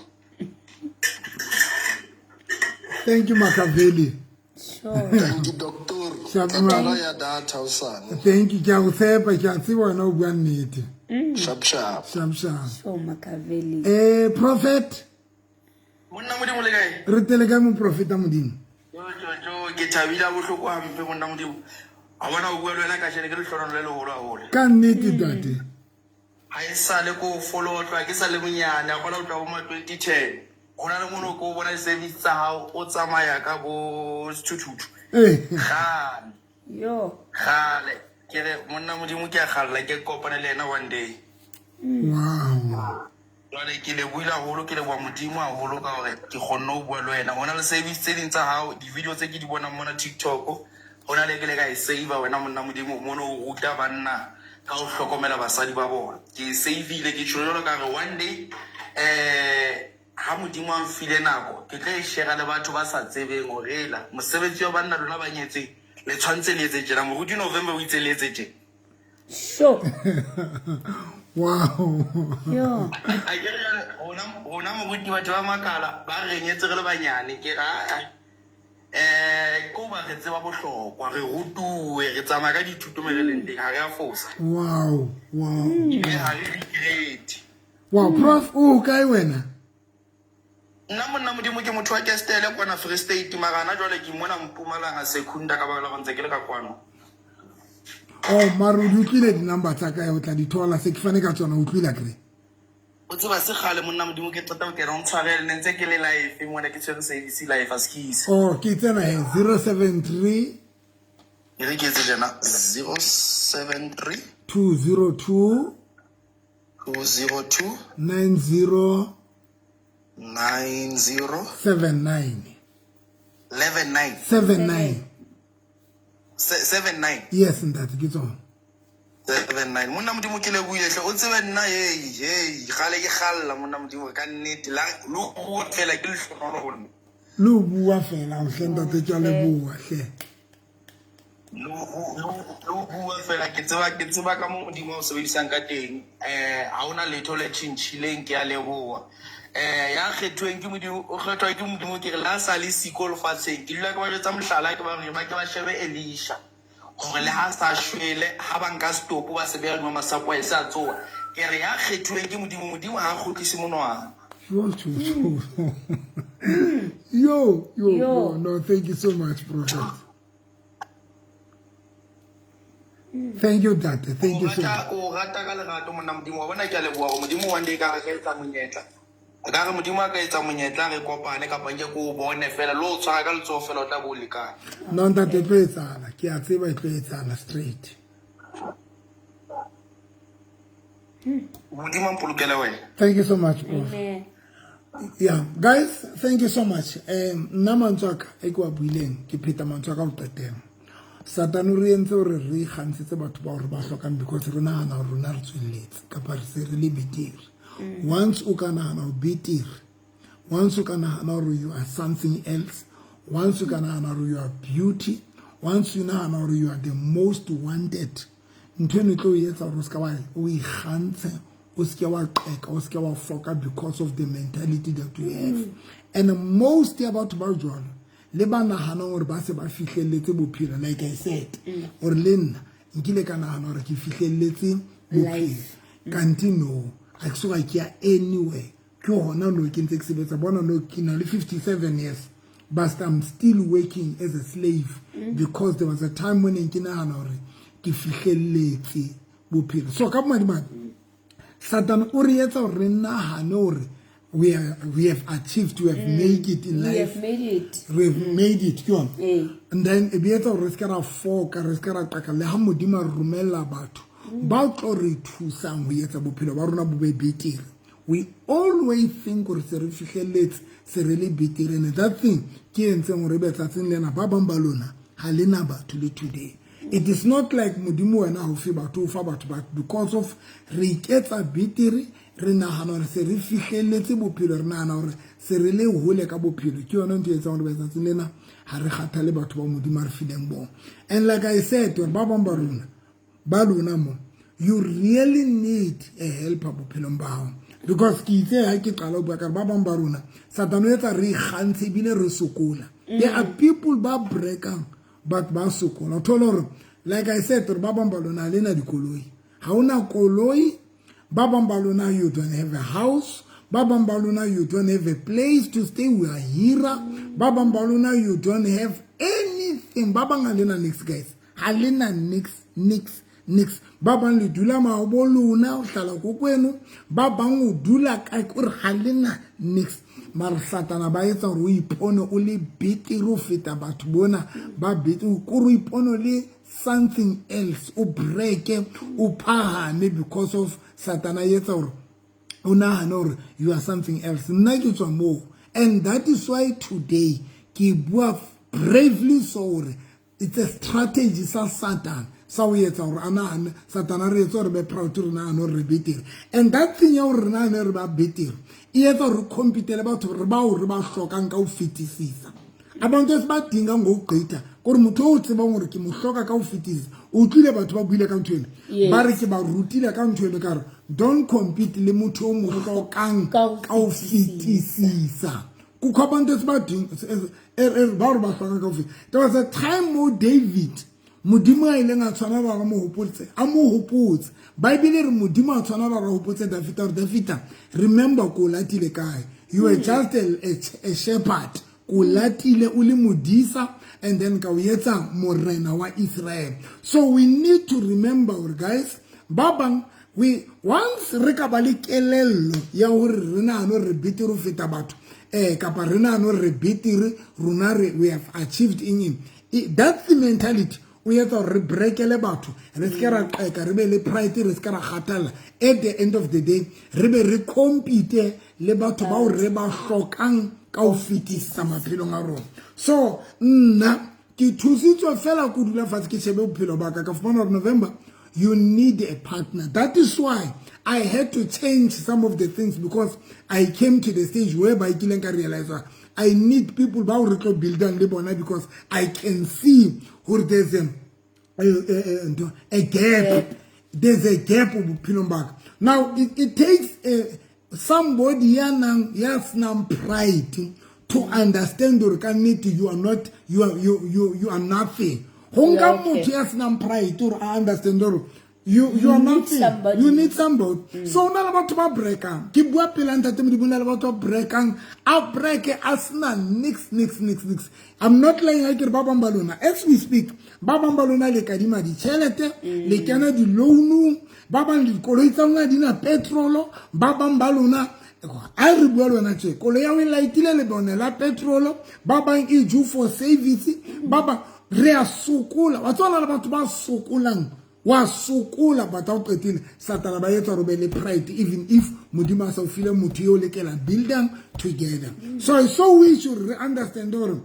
[SPEAKER 1] Thank you Machiavelli.
[SPEAKER 2] Sure.
[SPEAKER 8] Thank you doctor. Taba ya data usane.
[SPEAKER 1] Thank you. Ke a go tshepa ke a tseba wena o bua nnete.
[SPEAKER 8] Sharp sharp.
[SPEAKER 1] Sharp sharp.
[SPEAKER 2] So Makaveli.
[SPEAKER 1] Prophet.
[SPEAKER 11] Monna modimo le kae?
[SPEAKER 1] Re tele ka mo profeta modimo.
[SPEAKER 11] Jo ke thabile bohloko hampe monna modimo. A bona o bua le wena ka shene ke le hlono le leholo haholo.
[SPEAKER 1] Ka nnete tate.
[SPEAKER 11] Ha e sale ko follow tla ke sa le monyane a gola o tla bo ma 2010. Ona le mono ko bona service tsa hao o tsamaya ka bo thuthutu. Khale.
[SPEAKER 2] Yo.
[SPEAKER 11] Khale. Ke re monna modimo ke a khalla ke kopana le ena one day.
[SPEAKER 1] Wow.
[SPEAKER 11] Jwale ke le buila haholo ke le bua modimo haholo ka hore ke kgonne ho bua le wena. Hona le service tse ding tsa hao di video tse ke di bonang mona TikTok. Hona le ke le ka e save wena monna modimo mono o ruta banna ka ho hlokomela basadi ba bona. Ke save ile ke tsholo ka re one day ha modimo a mfile nako ke tla e share le batho ba sa tsebeng hore la mosebetsi wa banna lona ba nyetse le tshwantse le etse tjena mo November o itse le etse tjena.
[SPEAKER 2] Sure.
[SPEAKER 1] Wow.
[SPEAKER 2] Yo.
[SPEAKER 11] Ona mo buti batho ba makala ba re nyetse re le banyane ke ra ko ba re tseba bohlokwa re rutuwe re tsamaya ka dithuto mereleng teng ha re a fosa.
[SPEAKER 1] Wow. Wow.
[SPEAKER 11] Ha re regret.
[SPEAKER 1] Wow, prof o kae wena?
[SPEAKER 11] Nna monna modimo ke motho wa Kestele kwana Free State magana jwale ke mona Mpumalanga Secunda ka ba la ntse ke le ka kwano.
[SPEAKER 1] Oh, maru di utlwile di-number tsa ka o tla di thola se ke fane ka tsona utlwile kre.
[SPEAKER 11] O tseba se gale monna modimo ke tota ke re ntshwarele ne ntse ke le live mona ke tshwere service live a skis.
[SPEAKER 1] Oh, ke tsena 073
[SPEAKER 11] re ke tse jana 073
[SPEAKER 1] 202 90 79
[SPEAKER 11] 79.
[SPEAKER 1] Yes, ntate ke tsona.
[SPEAKER 11] 79 monna modimo ke le buile hle o tsebe nna hey gale ke galla monna modimo ka nnete la lo go fela ke le hlono hona
[SPEAKER 1] lo bua fela o hle ntate tja le bua hle
[SPEAKER 11] lo bua fela ke tseba ka mo modimo o sebedisang ka teng ha ona letho le tshintshileng ke a leboa ya kgethuweng ke modimo o kgethwa ke modimo ke re la sa le siko le fatseng ke dula ke ba jwetsa mohlala ke ba re ba ke ba shebe Elisha gore le ha sa shwele ha ba nka stop ba se beya masapo a sa tsoa ke re ya kgethuweng ke modimo ha kgotlise monwana.
[SPEAKER 1] Yo, no, thank you so much, prophet. Thank you, Dad. Thank you so much.
[SPEAKER 11] O rata ka lerato monna modimo wa bona ke a leboa go modimo one day ka re etsa monyetla ka re modimo a ka etsa monyetla re kopane ka panke ko bone fela lo tshwara ka letso fela o tla bo lekana.
[SPEAKER 1] No, ntate tlo etsana ke a tseba e tlo etsana straight.
[SPEAKER 11] Modimo mpolokele wena.
[SPEAKER 1] Thank you so much, prof. Yeah, guys, thank you so much. Nna mantswaka e kwa buileng ke pheta mantswaka o teteng. Satan o re entse hore re kgantshetse batho ba hore ba hlokang because re nahana hore rona re tswelletse kapa re se re le betere. Once o ka nahana hore betere, once o ka nahana hore you are something else, once o ka nahana hore you are beauty, once you nahana hore you are the most wanted, ntho eno tlo etsa hore o ska wa o ikgantshe o ska wa qeka o ska wa foka because of the mentality that you have. And most about jwalo le ba nahana hore ba se ba fihlelletse bophelo like I said or le nna nkile ka nahana hore ke fihlelletse bophelo kanti no a ke soka ke ya anywhere ke hona no ke ntse ke sebetsa bona no ke na le 57 years but I'm still working as a slave because there was a time when ke nahana hore ke fihlelletse bophelo. So ka madimabe Satan o re etsa hore re nahane hore we have achieved, we have made it in life. We have made it. And then e be etsa hore re ska ra foka re ska ra qaka le ha modimo a romella batho ba tlo re thusang ho etsa bophelo ba rona bo be betere. We always think gore se re fihlelletse se re le betere and that thing ke entseng hore be tsatsing lena ba bang ba lona ha lena batho le today. It is not like modimo wena ho fi batho fa batho but because of re iketsa betere re nahana hore se re fihlelletse bophelo re nahana hore se re le hole ka bophelo ke yona ntho e etsang hore ba tsatsing lena ha re kgathale batho ba modimo re fileng bona. And like I said ba bang ba rona ba lona mo you really need a helper bophelong ba hao because ke itse ha ke qala ho bua ka ba bang ba rona Satan o etsa re kgantse bile re sokola. There are people ba breakang but ba sokola thola hore like I said re ba bang ba lona lena dikoloi ha una koloi ba bang ba lona you don't have a house ba bang ba lona you don't have a place to stay we are here ba bang ba lona you don't have anything ba bang lena next guys halena nix ba bang le dula maobo lona o hlala go kweno ba bang o dula ka gore halena nix mar satana ba etsa gore o ipone o le betere o feta batho bona ba betere gore o ipone le something else o break o phahame because of satana etsa gore o nahana gore you are something else nna ke tswa mo and that is why today ke bua bravely sorry it's a strategy sa Satan sa o etsa gore anahane satana re etsa gore be proud re nahana re betere and that thing ya gore re nahane re ba betere e etsa gore compete le batho re ba o re ba hlokang ka o fetisisa abantu se ba dinga ngogqitha gore motho o tseba gore ke mohloka ka o fetisisa o tlile batho ba buile ka ntwena ba re ke ba rutile ka ntwena ka re don't compete le motho o mo hlokang ka o fetisisa ku khapante se ba dinga ba re ba hlokang ka o fetisisa there was a time mo David modimo a ile nga tshwana ba ga mo hopotse a mo hopotse bible re modimo a tshwana ba ga hopotse David remember ko latile kae you were just a shepherd ko latile o le modisa and then ka o yetsa morena wa Israel so we need to remember guys babang we once re ka ba le kelello ya hore re na no re betere feta batho kapa re na no re betere runa we have achieved in him that's the mentality we have to rebrekele batho re se ra ka re be le pride re se ra khatala at the end of the day re be re compete le batho ba o re ba hlokang ka o fitisa maphelong a rona so nna ke thusitswe fela go dula fatshe ke shebe bophelo ba ka fumana November you need a partner that is why I had to change some of the things because I came to the stage where by killing ka realize I need people ba o re tlo buildang le bona because I can see who there's a gap there's a gap of bophelo ba ka now it takes somebody yes now pride to understand or can need you are not you are nothing honga motho yes now pride to understand or you are nothing you need somebody so na batho ba breakang ke bua pela ntate modimo na batho ba breakang a break asna nix I'm not lying I ke ba bang balona as we speak ba bang balona le kadima di chelete le kana di loan ba bang di koloi tsa ngwa dina petrol ba bang balona a re bua lona tse koloi ya we laitile le bone la petrol ba bang e ju for service ba bang re a sokola wa tsona le batho ba sokolang wa sokola batho ba qetile satana ba etsa re be le pride even if modimo sa o file motho yo lekela building together so we should understand or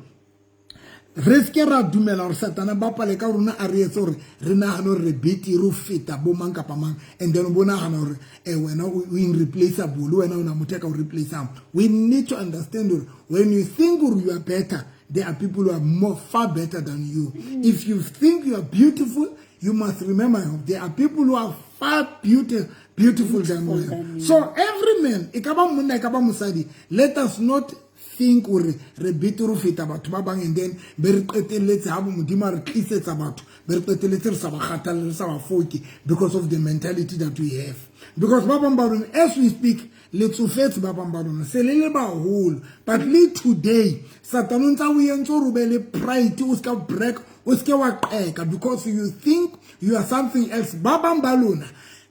[SPEAKER 1] reske ra dumela gore satana ba pale ka rona a re etsa gore re nahana re beti ro feta bo mang kapa mang and then bona hana gore wena o irreplaceable wena una motho ka o replace am we need to understand or when you think you are better there are people who are far better than you if you think you are beautiful you must remember there are people who are far beautiful than you so every man ikaba monna ikaba musadi let us not think or re betere feta batho ba bang and then be re qetelletse ha bo modimo re tlisetsa batho be re qetelletse re sa ba khatalla re sa ba foki because of the mentality that we have because ba bang ba rona as we speak le tsofetse ba bang ba rona se le ba hole but le today Satan ntsa o yentso ro be le pride o ska break o ska wa qeka because you think you are something else ba bang ba lona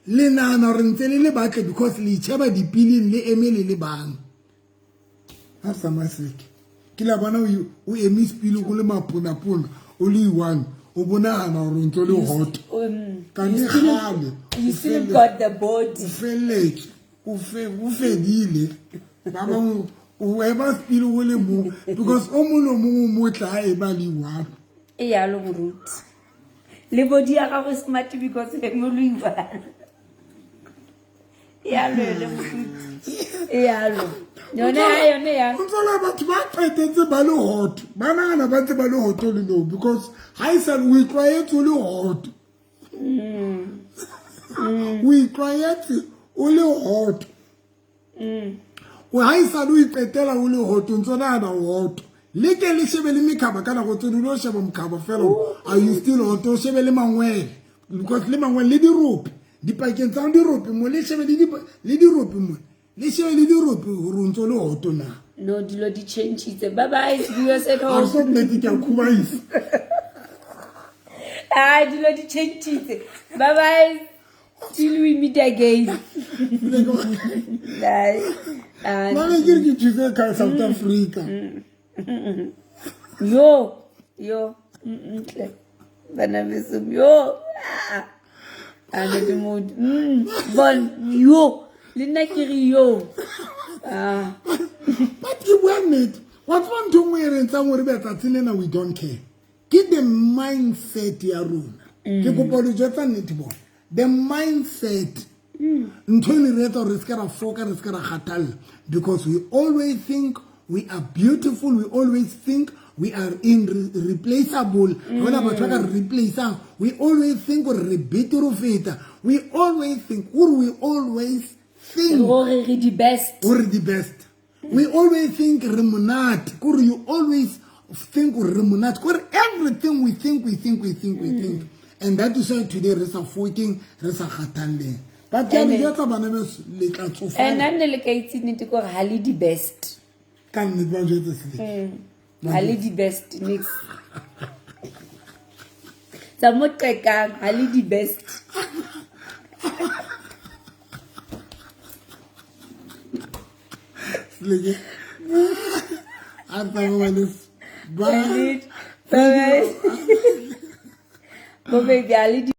[SPEAKER 1] le nana re ntse le batle because le itsheba dipileng le emele le bang asa masiki kila bana o emis pilo go le mapona o le one o bona ana o ntse le hot kan ni khale
[SPEAKER 2] you still got the body
[SPEAKER 1] o fedile ba bang o eba pilo go le mo because o mo tla e ba le one
[SPEAKER 2] e ya lo root le body ya ga go smart because le mo lo iwa ya lo yone ya
[SPEAKER 1] ntsola batho ba qetetse ba le hot ba nana ba ntse ba le hot le no because high sun we quiet le hot we quiet o le hot o high sun we qetela o le hot ntsola na hot le ke le shebe le mekhaba kana go tsone lo sheba mkhaba fela are you still hot o shebe le mangwele because le mangwele le dirope dipakeng tsa dirope mo le shebe le dirope mo le shebe le dirope go ntse le hot na
[SPEAKER 2] no dilo di change bye bye viewers at
[SPEAKER 1] a
[SPEAKER 2] home
[SPEAKER 1] so nnete ke a khubaisa
[SPEAKER 2] dilo di change bye bye till we meet again bye
[SPEAKER 1] Mama ke tshuse ka South Africa
[SPEAKER 2] yo bana besum yo ana di mood bon yo le nna ke re yo
[SPEAKER 1] but you want it what's one to we re tsa gore betsa tsenena we don't care ke the mindset ya rona ke kopa le jotsa nnete bona the mindset ntoni retsa re ska ra foka re ska ra khatalla because we always think we are beautiful we always think we are irreplaceable wena batho ka replace we always think we're better of it we always think we always think
[SPEAKER 2] we're the best
[SPEAKER 1] we always think remunat you always think remunat everything we think and that is why today we are fucking we are khatalleng but ya le tsa bana be le tla tsofa
[SPEAKER 2] and nne le ka itsini go ha le the best
[SPEAKER 1] kan ne ba jetse se
[SPEAKER 2] ha le the best next sa mo qekang ha le the best
[SPEAKER 1] lege a tsa go le
[SPEAKER 2] bye bye baby ali